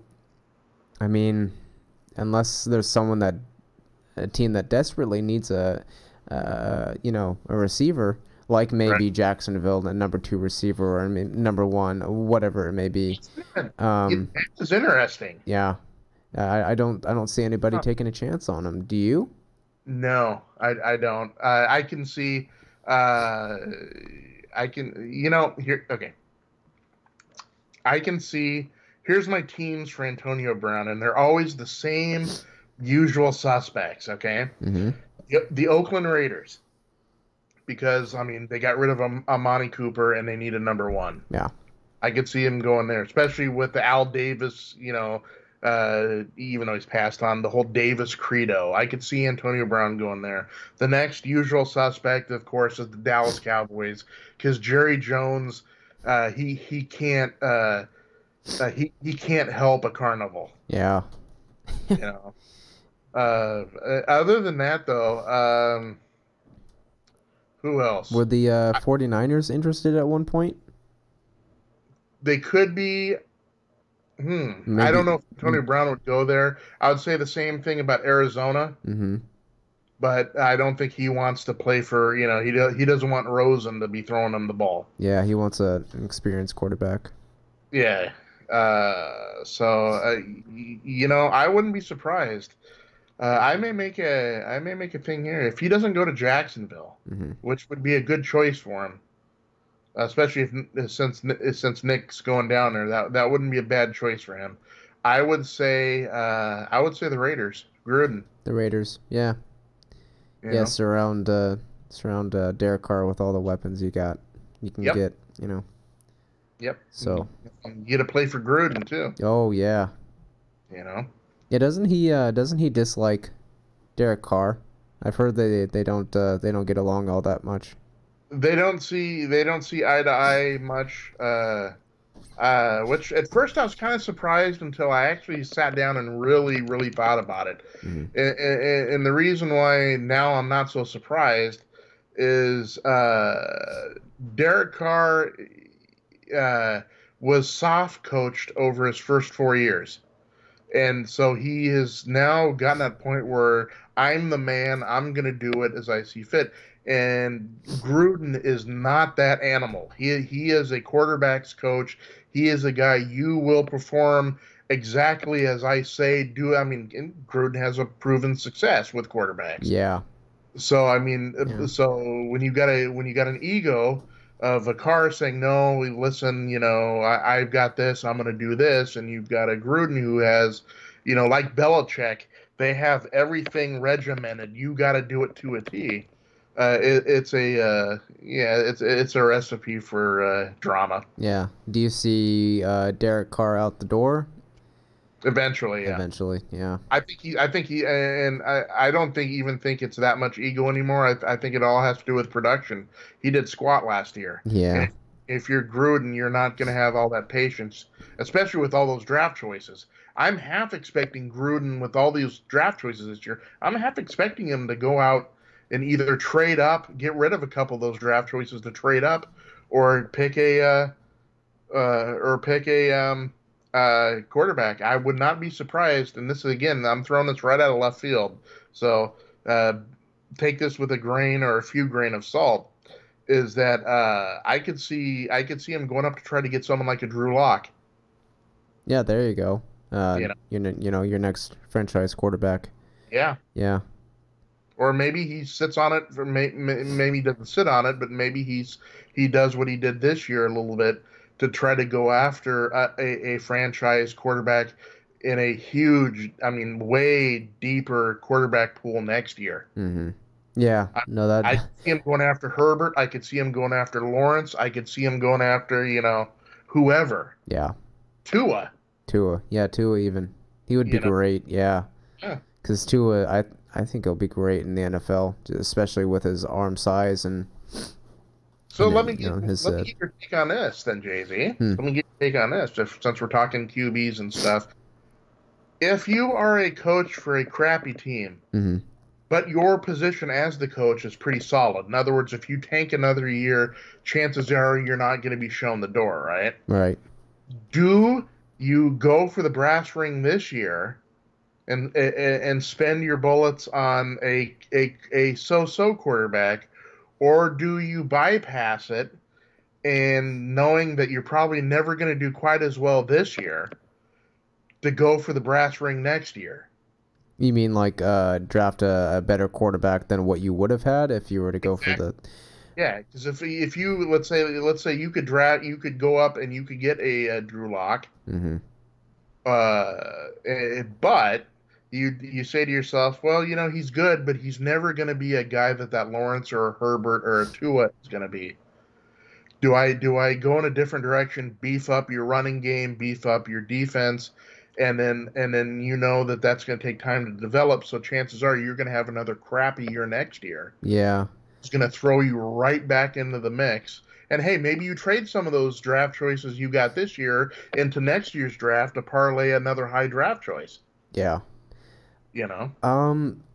I mean, unless there's a team that desperately needs a receiver, like maybe Right. Jacksonville, the number 2 receiver, or number 1, whatever it may be. It's interesting. Yeah, I don't see anybody taking a chance on him. Do you? No, I don't. I can see. I can. Here. Okay. I can see. Here's my teams for Antonio Brown, and they're always the same usual suspects. Okay. Mm-hmm. The Oakland Raiders, because I mean they got rid of Amani Cooper and they need a number 1. Yeah. I could see him going there, especially with the Al Davis. Even though he's passed on, the whole Davis credo. I could see Antonio Brown going there. The next usual suspect, of course, is the Dallas Cowboys, because Jerry Jones, he can't he can't help a carnival. Yeah. Other than that, though, who else? Were the 49ers interested at one point? They could be. Maybe. I don't know if Antonio Brown would go there. I would say the same thing about Arizona. Mm-hmm. But I don't think he wants to play for, he doesn't want Rosen to be throwing him the ball. Yeah, he wants an experienced quarterback. Yeah. So I wouldn't be surprised. I may make a thing here. If he doesn't go to Jacksonville, Mm-hmm. which would be a good choice for him, especially since Nick's going down there, that wouldn't be a bad choice for him. I would say the Raiders, Gruden. The Raiders, yeah. You Yeah, know? surround Derek Carr with all the weapons you can Yep. get, Yep. So. You get to play for Gruden too. Oh yeah. Yeah, doesn't he dislike Derek Carr? I've heard they don't get along all that much. They don't see eye to eye much. Which at first I was kind of surprised until I actually sat down and really, really thought about it. Mm-hmm. And the reason why now I'm not so surprised is Derek Carr was soft coached over his first 4 years. And so he has now gotten that point where I'm the man, I'm going to do it as I see fit. And Gruden is not that animal. He is a quarterback's coach. He is a guy you will perform exactly as I say do. I mean, Gruden has a proven success with quarterbacks. Yeah. So I mean, so when you got an ego of a Carr saying no, listen, I've got this, I'm going to do this, and you've got a Gruden who has, like Belichick, they have everything regimented. You got to do it to a T. It's a recipe for drama. Yeah. Do you see Derek Carr out the door? Eventually, yeah. Eventually, yeah. I think he, and I don't even think it's that much ego anymore. I think it all has to do with production. He did squat last year. Yeah. And if you're Gruden, you're not going to have all that patience, especially with all those draft choices. I'm half expecting Gruden with all these draft choices this year. I'm half expecting him to go out and either trade up, get rid of a couple of those draft choices to trade up, or pick a quarterback. I would not be surprised, and this is, again, I'm throwing this right out of left field, so take this with a grain or a few grain of salt, is that I could see him going up to try to get someone like a Drew Lock. Yeah, there you go. Your next franchise quarterback. Yeah. Yeah. Or maybe he sits on it. Maybe he doesn't sit on it, but maybe he does what he did this year a little bit to try to go after a franchise quarterback in a huge, I mean, way deeper quarterback pool next year. Mm-hmm. Yeah, no, I that. could see him going after Herbert. I could see him going after Lawrence. I could see him going after, whoever. Yeah, Tua. Tua. Yeah, Tua even. He would be You know. great. Yeah, Yeah. because Tua, I think he'll be great in the NFL, especially with his arm size and So and let me you know get his. let me get your take on this then, Jay-Z. Hmm. Let me get your take on this, just since we're talking QBs and stuff. If you are a coach for a crappy team, Mm-hmm. but your position as the coach is pretty solid. In other words, if you tank another year, chances are you're not going to be shown the door, right? Right. Do you go for the brass ring this year and spend your bullets on a so-so quarterback, or do you bypass it and knowing that you're probably never going to do quite as well this year to go for the brass ring next year? You mean like draft a better quarterback than what you would have had if you were to go for the. Yeah, because if you let's say you could go up and you could get a Drew Lock, Mm-hmm. but you say to yourself, well, he's good, but he's never going to be a guy that Lawrence or a Herbert or a Tua is going to be. Do I go in a different direction, beef up your running game, beef up your defense, and then that's going to take time to develop. So chances are you're going to have another crappy year next year. Yeah. It's going to throw you right back into the mix. And hey, maybe you trade some of those draft choices you got this year into next year's draft to parlay another high draft choice. Yeah.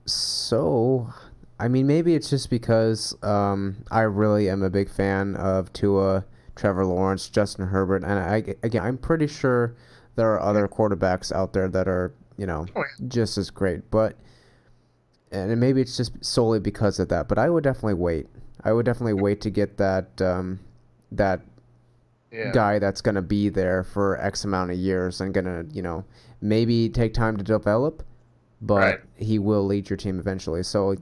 So, I mean, maybe it's just because I really am a big fan of Tua, Trevor Lawrence, Justin Herbert, and I'm pretty sure there are other quarterbacks out there that are, just as great. And maybe it's just solely because of that. But I would definitely wait. I would definitely wait to get that guy that's going to be there for X amount of years and going to, maybe take time to develop, but he will lead your team eventually. So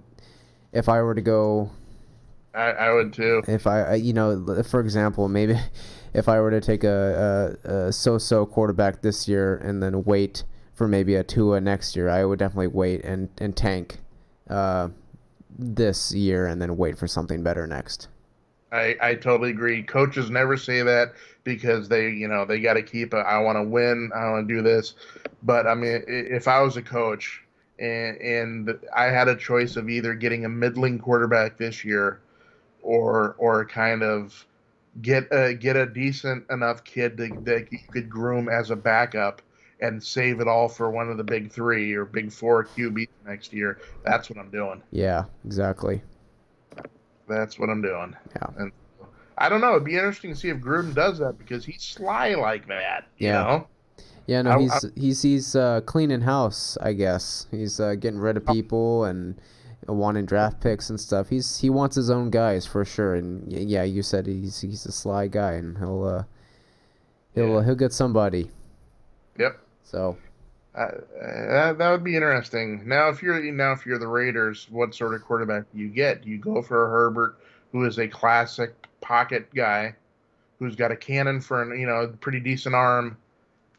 if I were to go, I would too. If for example, maybe if I were to take a so-so quarterback this year and then wait for maybe a Tua next year, I would definitely wait and tank this year and then wait for something better next. I totally agree. Coaches never say that because they got to keep I want to win, I want to do this. But I mean, if I was a coach and I had a choice of either getting a middling quarterback this year or kind of get a decent enough kid that you could groom as a backup and save it all for one of the big three or big four QBs next year, that's what I'm doing. Yeah, exactly. That's what I'm doing. Yeah. And I don't know. It'd be interesting to see if Gruden does that because he's sly like that. You know? Yeah, no, he's cleaning house, I guess. He's getting rid of people and wanting draft picks and stuff. He wants his own guys for sure. And yeah, you said he's a sly guy, and he'll get somebody. Yep. So that would be interesting. Now, if you're the Raiders, what sort of quarterback do you get? Do you go for a Herbert, who is a classic pocket guy, who's got a cannon for a pretty decent arm,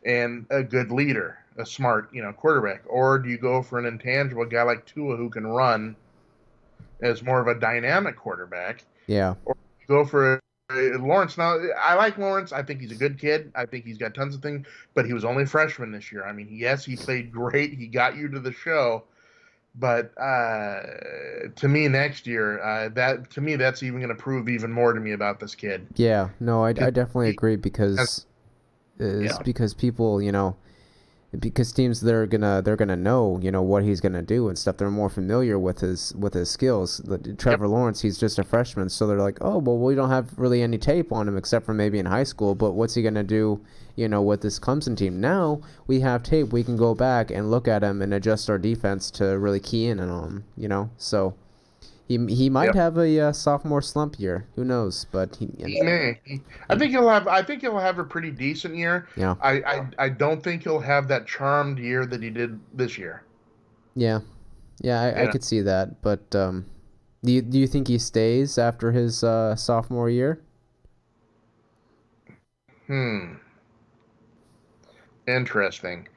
and a good leader, a smart quarterback, or do you go for an intangible guy like Tua who can run as more of a dynamic quarterback? Yeah. Or you go for Lawrence. Now, I like Lawrence. I think he's a good kid. I think he's got tons of things, but he was only a freshman this year. I mean, yes, he played great. He got you to the show, but to me, next year, that's even going to prove even more to me about this kid. Yeah, no, I definitely agree because people, because teams they're gonna know what he's gonna do and stuff. They're more familiar with his skills. Trevor Lawrence, he's just a freshman, so they're like, oh well, we don't have really any tape on him except for maybe in high school. But what's he gonna do? With this Clemson team. Now we have tape. We can go back and look at him and adjust our defense to really key in on him. So he might have a sophomore slump year. Who knows? But he may. I think he'll have a pretty decent year. Yeah. I don't think he'll have that charmed year that he did this year. Yeah. I could see that. But do you think he stays after his sophomore year? Interesting.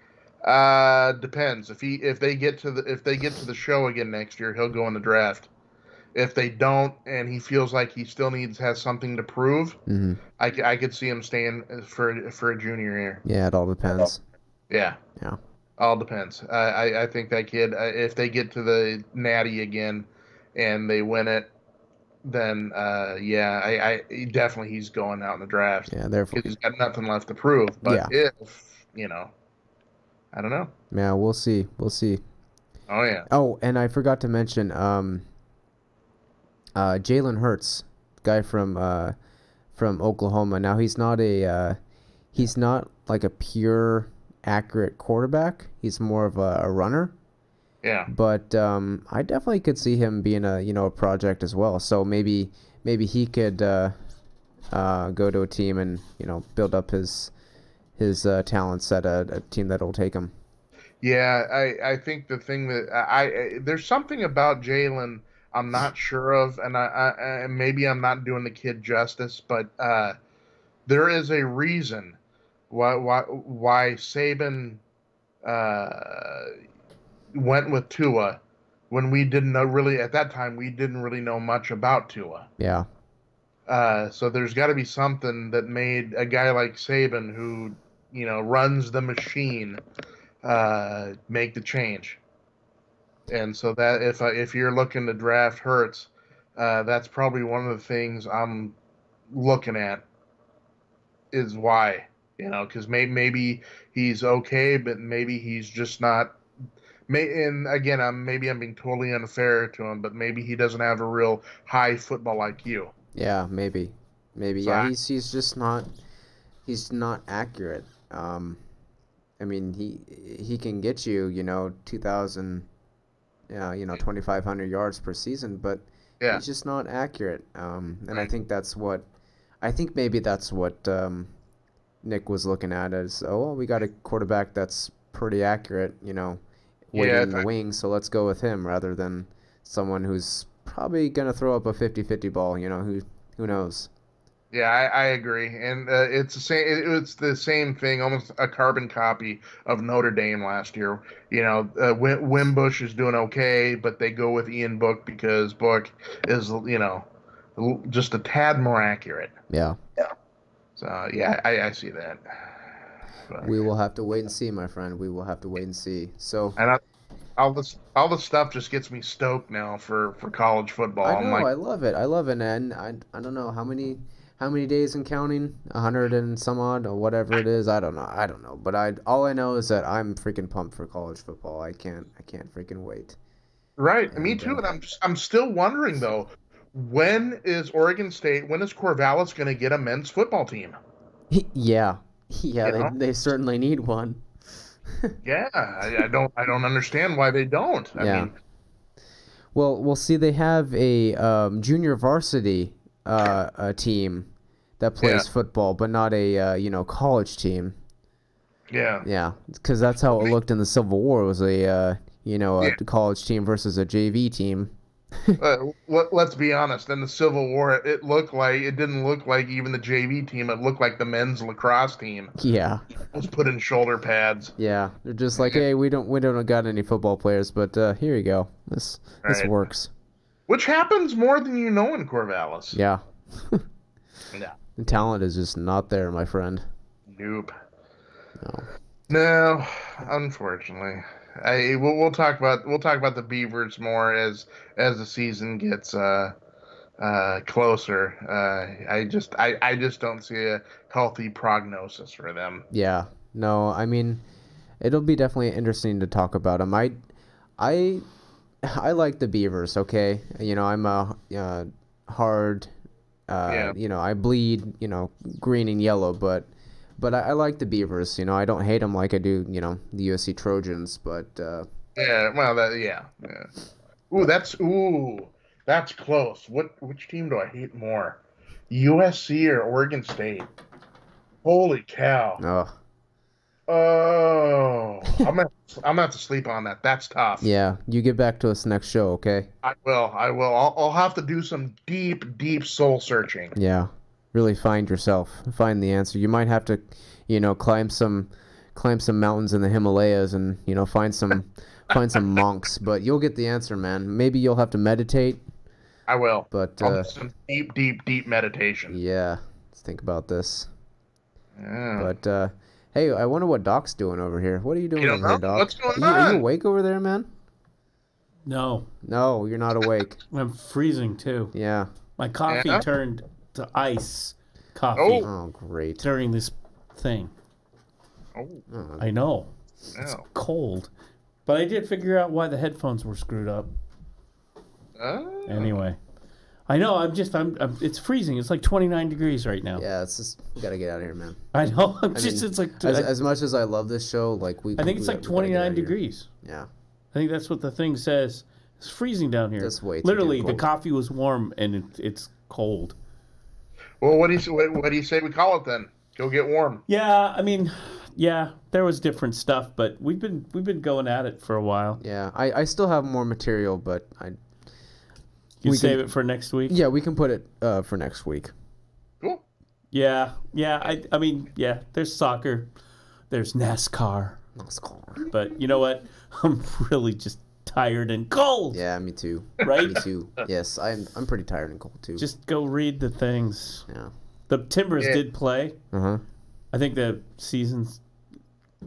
Depends. If they get to the show again next year, he'll go in the draft. If they don't, and he feels like he still has something to prove, I could see him staying for a junior year. Yeah, it all depends. Yeah. Yeah. All depends. I think that kid, if they get to the Natty again, and they win it, then definitely he's going out in the draft. Yeah, therefore he's got nothing left to prove. But if I don't know. Yeah, we'll see. We'll see. Oh yeah. Oh, and I forgot to mention, Jalen Hurts, guy from Oklahoma. Now he's not like a pure accurate quarterback. He's more of a runner. Yeah. But I definitely could see him being a project as well. So maybe he could go to a team and build up his talents at a team that'll take him. Yeah, I think the thing that there's something about Jalen I'm not sure of, and I maybe I'm not doing the kid justice, but there is a reason why Saban went with Tua when we didn't know really at that time we didn't really know much about Tua. Yeah. So there's got to be something that made a guy like Saban, who runs the machine, make the change. And so that if you're looking to draft Hurts, that's probably one of the things I'm looking at is why, because maybe he's okay, but maybe he's just not. And again, I'm being totally unfair to him, but maybe he doesn't have a real high football IQ. Yeah, maybe. So yeah, he's just not. He's not accurate. I mean, he can get you, 2,000. 2,500 yards per season, but he's just not accurate. And I think maybe that's what Nick was looking at as, we got a quarterback that's pretty accurate, waiting in the wings, so let's go with him rather than someone who's probably going to throw up a 50-50 ball, who knows. Yeah, I agree, and it's the same. It's the same thing, almost a carbon copy of Notre Dame last year. Wimbush is doing okay, but they go with Ian Book because Book is just a tad more accurate. Yeah. So I see that. But we will have to wait and see, my friend. We will have to wait and see. So. And all this stuff just gets me stoked now for college football. I know, I love it. And I don't know how many days and counting, 100 and some odd or whatever it is. I don't know. But all I know is that I'm freaking pumped for college football. I can't freaking wait. Right, me too. And I'm still wondering though, when is Corvallis going to get a men's football team? Yeah, they certainly need one. Yeah, I don't understand why they don't. I mean, well, we'll see. They have a junior varsity a team that plays football, but not a college team. Yeah, because that's how it looked in the Civil War. It was a college team versus a JV team. Let's be honest. In the Civil War, it didn't look like even the JV team. It looked like the men's lacrosse team. Yeah, it was put in shoulder pads. Yeah, they're just like, hey, we don't got any football players, but here you go. This works. Which happens more than you know in Corvallis. Yeah. Yeah. The talent is just not there, my friend. Nope. No, unfortunately. We'll talk about the Beavers more as the season gets closer. I just don't see a healthy prognosis for them. Yeah. No, I mean, it'll be definitely interesting to talk about them. I like the Beavers, okay? I'm a hard, I bleed, green and yellow, but I like the Beavers. I don't hate them like I do, the USC Trojans, but... That's close. Which team do I hate more? USC or Oregon State? Holy cow. Oh, I'm gonna have to sleep on that. That's tough. Yeah, you get back to us next show, okay? I will. I'll have to do some deep soul searching. Yeah, really find yourself, find the answer. You might have to, climb some climb some mountains in the Himalayas and find some monks. But you'll get the answer, man. Maybe you'll have to meditate. I will. But I'll do some deep meditation. yeah, let's think about this. Yeah. But hey, I wonder what Doc's doing over here. What are you doing over here, Doc? What's going Are on? you awake over there, man? No, No, you're not awake. I'm freezing too. Yeah. My coffee Yeah? turned to ice coffee Oh, great. during this thing. Oh, I know. no. Cold. But I did figure out why the headphones were screwed up. Anyway. I know, I'm it's freezing. It's like 29 degrees right now. Yeah, it's just we gotta get out of here, man. I know. As much as I love this show, like I think it's like 29 degrees. Yeah. I think that's what the thing says. It's freezing down here. That's way too Literally, damn the cold. coffee was warm and it's cold. Well, what do you say we call it then? Go get warm. Yeah, I mean, yeah, there was different stuff, but we've been going at it for a while. Yeah, I still have more material, but You save it for next week? Yeah, we can put it for next week. Cool. Yeah. I mean, yeah, there's soccer. There's NASCAR. But you know what? I'm really just tired and cold. Yeah, me too. Right? Me too. Yes, I'm pretty tired and cold too. Just go read the things. Yeah. The Timbers did play. Uh-huh. I think the seasons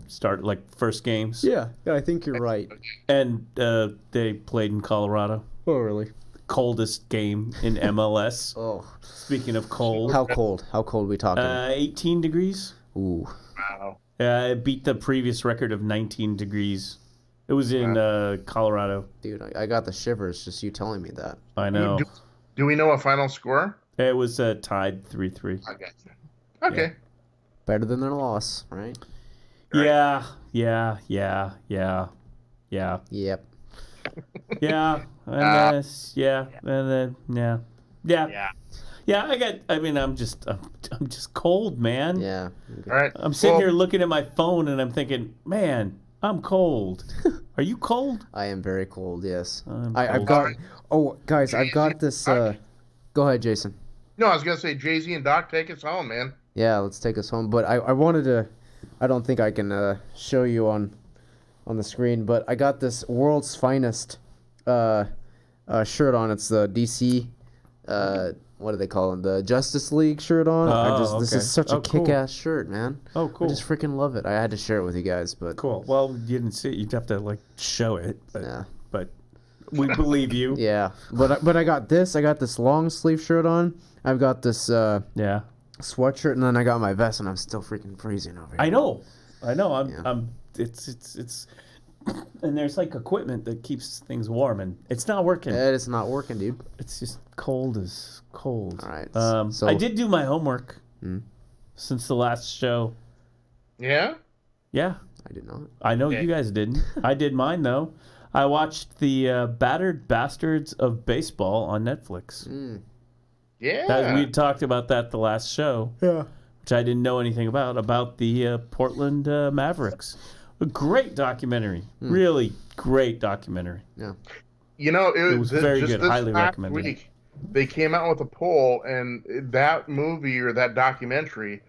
start like first games. Yeah, I think you're right. And they played in Colorado. Oh, really? Coldest game in MLS. Oh. Speaking of cold. How cold? How cold are we talking? 18 degrees. Ooh. Wow. It beat the previous record of 19 degrees. It was in Colorado. Dude, I got the shivers just you telling me that. I know. Do we know a final score? It was tied 3-3. I got you. Okay. Better than their loss, right? Yeah. Yep. Yeah. And then I'm just cold, man. Yeah. All right. I'm sitting here looking at my phone and I'm thinking, man, I'm cold. Are you cold? I am very cold, yes. cold. I've got... Oh, guys, I've got this... Go ahead, Jason. No, I was gonna say Jay-Z and Doc, take us home, man. Yeah, let's take us home. But I wanted to... I don't think I can show you on the screen, but I got this World's Finest shirt on. It's the DC... what do they call them? The Justice League shirt on. This is such a kick-ass shirt, man. Oh, cool. I just freaking love it. I had to share it with you guys, but... Cool. Well, you didn't see it. You'd have to, like, show it. But, Yeah. But we believe you. Yeah. But I got this. I got this long sleeve shirt on. I've got this Yeah. sweatshirt, and then I got my vest, and I'm still freaking freezing over here. I know. It's and there's like equipment that keeps things warm, and it's not working. It's not working, dude. It's just cold as cold. All right. So I did do my homework since the last show. Yeah. Yeah, I did not. I know you guys didn't. I did mine though. I watched the Battered Bastards of Baseball on Netflix. Yeah. We talked about that the last show. Yeah. Which I didn't know anything about the Portland Mavericks. A great documentary. Really great documentary. Yeah. You know, It was very good. Highly recommended. Week, they came out with a poll, and that movie or that documentary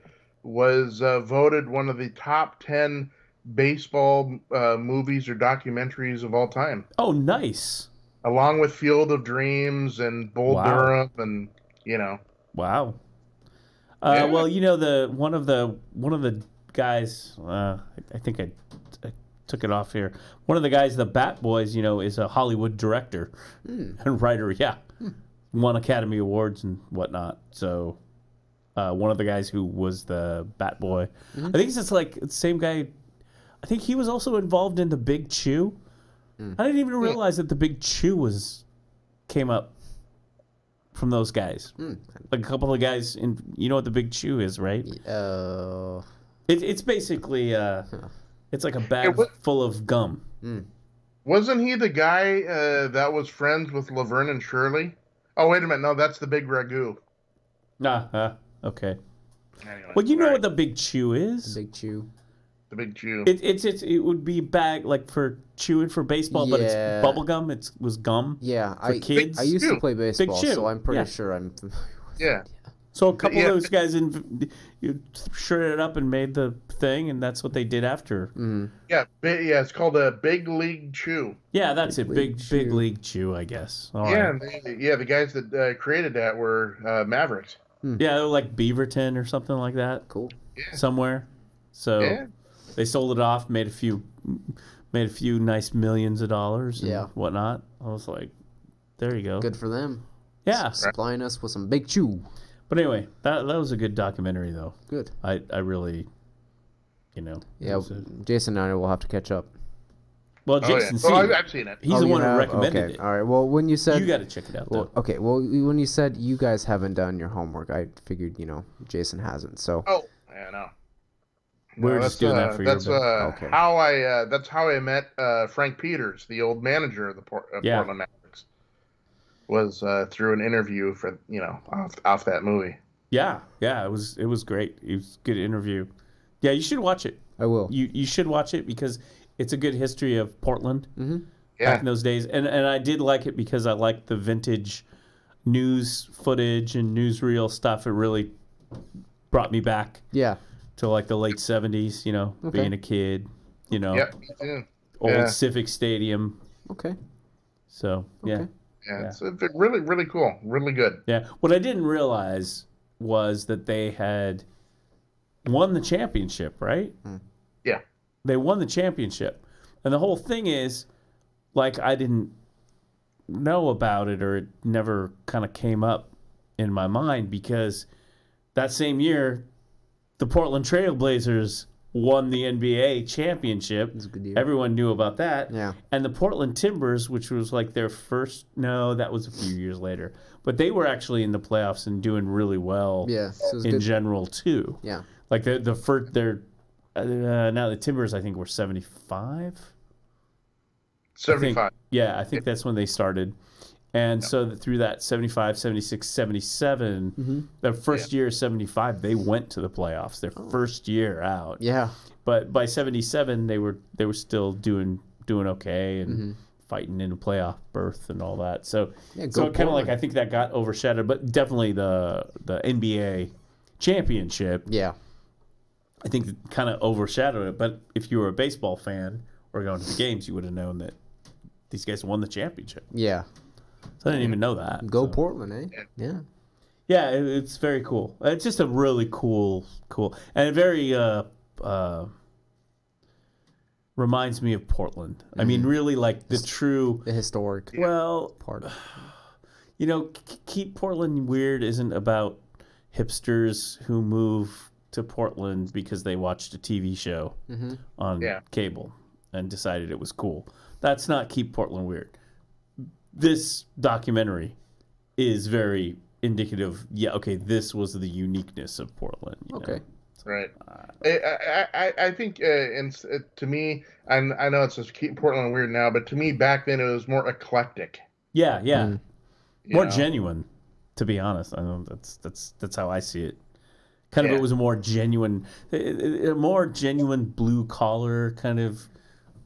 was voted one of the top 10 baseball movies or documentaries of all time, Oh, nice. along with Field of Dreams and Bull Wow. Durham, and Wow. Yeah. Well, you know one of the guys. I think I took it off here. One of the guys, the Bat Boys, is a Hollywood director and writer. Yeah, won Academy Awards and whatnot. So, one of the guys who was the Bat Boy, I think it's just like the same guy. I think he was also involved in the Big Chew. I didn't even realize that the Big Chew came up from those guys. Like a couple of guys in. You know what the Big Chew is, right? It's basically it's like a bag full of gum. wasn't he the guy that was friends with Laverne and Shirley? Oh, wait a minute. No, that's the Big Ragu. Okay. Anyway, Well, you know what the Big Chew is? Big Chew. the Big Chew. It would be a bag like for chewing for baseball, but it's Yeah. bubble gum. It was gum. Yeah, For kids? I used to play baseball, Chew. so I'm pretty Yeah. sure I'm familiar with Yeah. So a couple of those guys you shredded it up and made the thing, and that's what they did after. Yeah, it's called a Big League Chew. Yeah, that's it. Big League Chew, I guess. All yeah, right. The guys that created that were Mavericks. Yeah, they were like Beaverton or something like that. Cool. Somewhere. So they sold it off, made a few nice millions of dollars and whatnot. I was like, there you go. Good for them. Yeah. Supplying us with some big chew. But anyway, that was a good documentary, though. Good. I really, Yeah, Jason and I will have to catch up. Well, Jason's seen it. I've seen it. He's the one who recommended it. All right. Well, when you said you got to check it out, though. Okay. Well, when you said you guys haven't done your homework, I figured Jason hasn't. So. Oh, yeah, no. We're just doing that for you. That's how I met Frank Peters, the old manager of the Portland Mavericks. Was through an interview for off that movie. Yeah, it was great. It was a good interview. Yeah, you should watch it. I will. You should watch it because it's a good history of Portland back in those days, and I did like it because I liked the vintage news footage and newsreel stuff. It really brought me back. Yeah. To like the late 70s, being a kid, Yep, me too. Old Civic Stadium. Okay. So yeah. Yeah, it's really, really cool. Really good. Yeah. What I didn't realize was that they had won the championship, right? Yeah. They won the championship. And the whole thing is, like, I didn't know about it, or it never kind of came up in my mind, because that same year, the Portland Trail Blazers won the NBA championship. That's a good year. Everyone knew about that. Yeah. And the Portland Timbers, which was like their first, no, that was a few years later. But they were actually in the playoffs and doing really well in general, too. Yeah. Like the first, now the Timbers, I think, were 75? 75. I think that's when they started. And so through that 75, 76, 77, their first year, 75, they went to the playoffs. Their first year out. Yeah. But by 77, they were still doing okay and fighting in a playoff berth and all that. So so kind of like, I think that got overshadowed. But definitely the NBA championship. Yeah. I think it kind of overshadowed it. But if you were a baseball fan or going to the games, you would have known that these guys won the championship. Yeah. So I didn't even know that. Go Portland, eh? Yeah. Yeah, it's very cool. It's just a really cool, and it very reminds me of Portland. I mean, really, like the historic part. Keep Portland Weird isn't about hipsters who move to Portland because they watched a TV show on cable and decided it was cool. That's not Keep Portland Weird. This documentary is very indicative. Yeah, okay, this was the uniqueness of Portland. Okay. Right. I think, to me, I know it's just Keep Portland Weird now, but to me back then it was more eclectic. Yeah. More genuine, to be honest. I know that's how I see it. Kind of, it was a more genuine blue collar kind of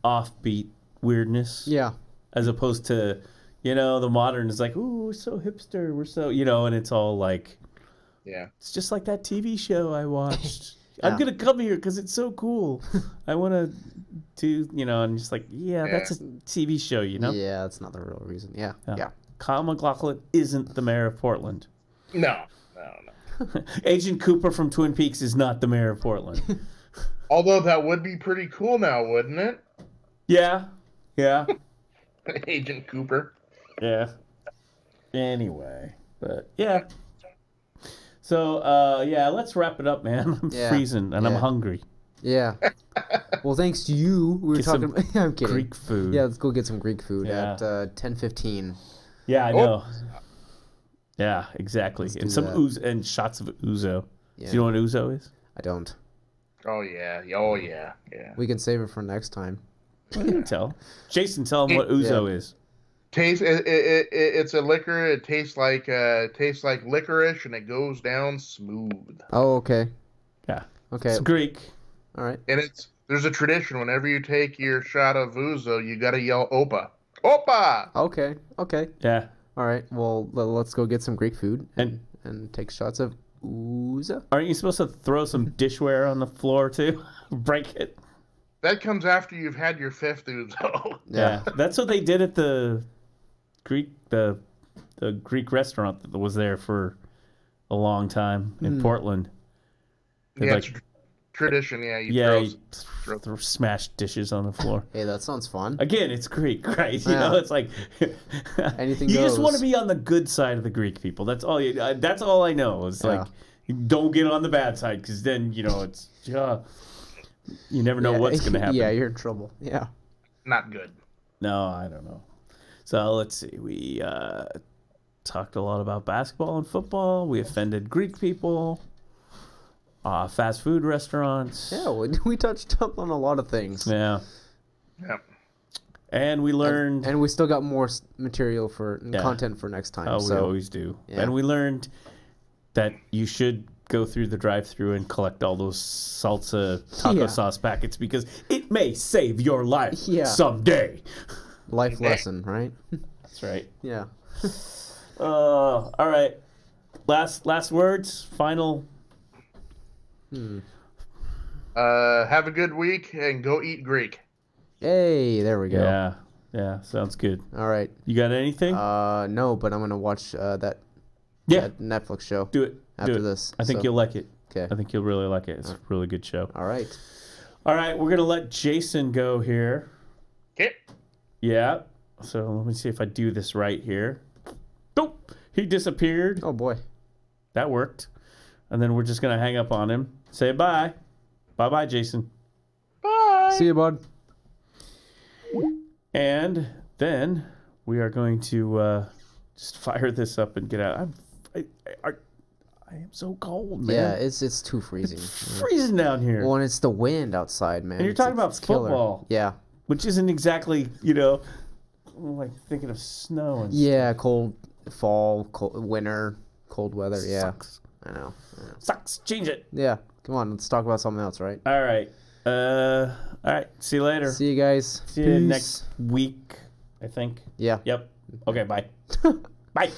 offbeat weirdness. Yeah. As opposed to, the modern is like, ooh, we're so hipster, we're so, and it's all like, it's just like that TV show I watched. I'm gonna come here because it's so cool. I want to do, and just like, that's a TV show, Yeah, that's not the real reason. Yeah. Kyle MacLachlan isn't the mayor of Portland. No. Agent Cooper from Twin Peaks is not the mayor of Portland. Although that would be pretty cool now, wouldn't it? Yeah. Agent Cooper. Yeah. Anyway, but yeah. So let's wrap it up, man. I'm freezing and I'm hungry. Yeah. Well, thanks to you, we were talking about I'm kidding. Greek food. Yeah, let's go get some Greek food at 10:15. Yeah, I know. Yeah, exactly. And some ouzo and shots of ouzo. Yeah. Do you know what ouzo is? I don't. Oh yeah. We can save it for next time. Well, you can tell. Jason, tell him what ouzo is. It's a liquor. It tastes like licorice, and it goes down smooth. Oh, okay. Yeah. Okay. It's Greek. All right. And there's a tradition. Whenever you take your shot of ouzo, you got to yell "Opa, Opa." Okay. Yeah. All right. Well, let's go get some Greek food and take shots of Ooza? Aren't you supposed to throw some dishware on the floor too? Break it. That comes after you've had your fifth ouzo. Yeah, that's what they did at the Greek restaurant that was there for a long time in Portland. Yeah, it's tradition. Yeah, you smash dishes on the floor. Hey, that sounds fun. Again, it's Greek, right? You know, it's like anything you goes. just want to be on the good side of the Greek people. That's all. That's all I know. It's like don't get on the bad side because then it's you never know what's going to happen. Yeah, you're in trouble. Yeah, not good. No, I don't know. So let's see. We talked a lot about basketball and football. We offended Greek people. Fast food restaurants. Yeah, we touched up on a lot of things. Yeah. Yep. And we learned... And we still got more material content for next time. We always do. Yeah. And we learned that you should go through the drive-thru and collect all those salsa taco sauce packets because it may save your life someday. Life lesson, right? That's right. Yeah. All right. Last words? Final... Have a good week and go eat Greek. Hey, there we go. Yeah, sounds good. All right. You got anything? No, but I'm gonna watch that Netflix show. Do it after this. I think you'll like it. Okay. I think you'll really like it. It's a really good show. All right. All right, we're gonna let Jason go here. Okay. Yeah. So let me see if I do this right here. Nope. He disappeared. Oh boy. That worked. And then we're just gonna hang up on him. Say bye. Bye, Jason. Bye. See you, bud. And then we are going to just fire this up and get out. I am so cold, man. Yeah, it's too freezing. It's freezing down here. Well, and it's the wind outside, man. And you're talking about football. Yeah. Which isn't exactly, like thinking of snow and stuff. Cold fall, winter, cold weather. Yeah. Sucks. I know. Sucks. Change it. Yeah. Come on, let's talk about something else, right? All right. All right. See you later. See you guys. See you next week, I think. Yeah. Yep. Okay, bye. Bye.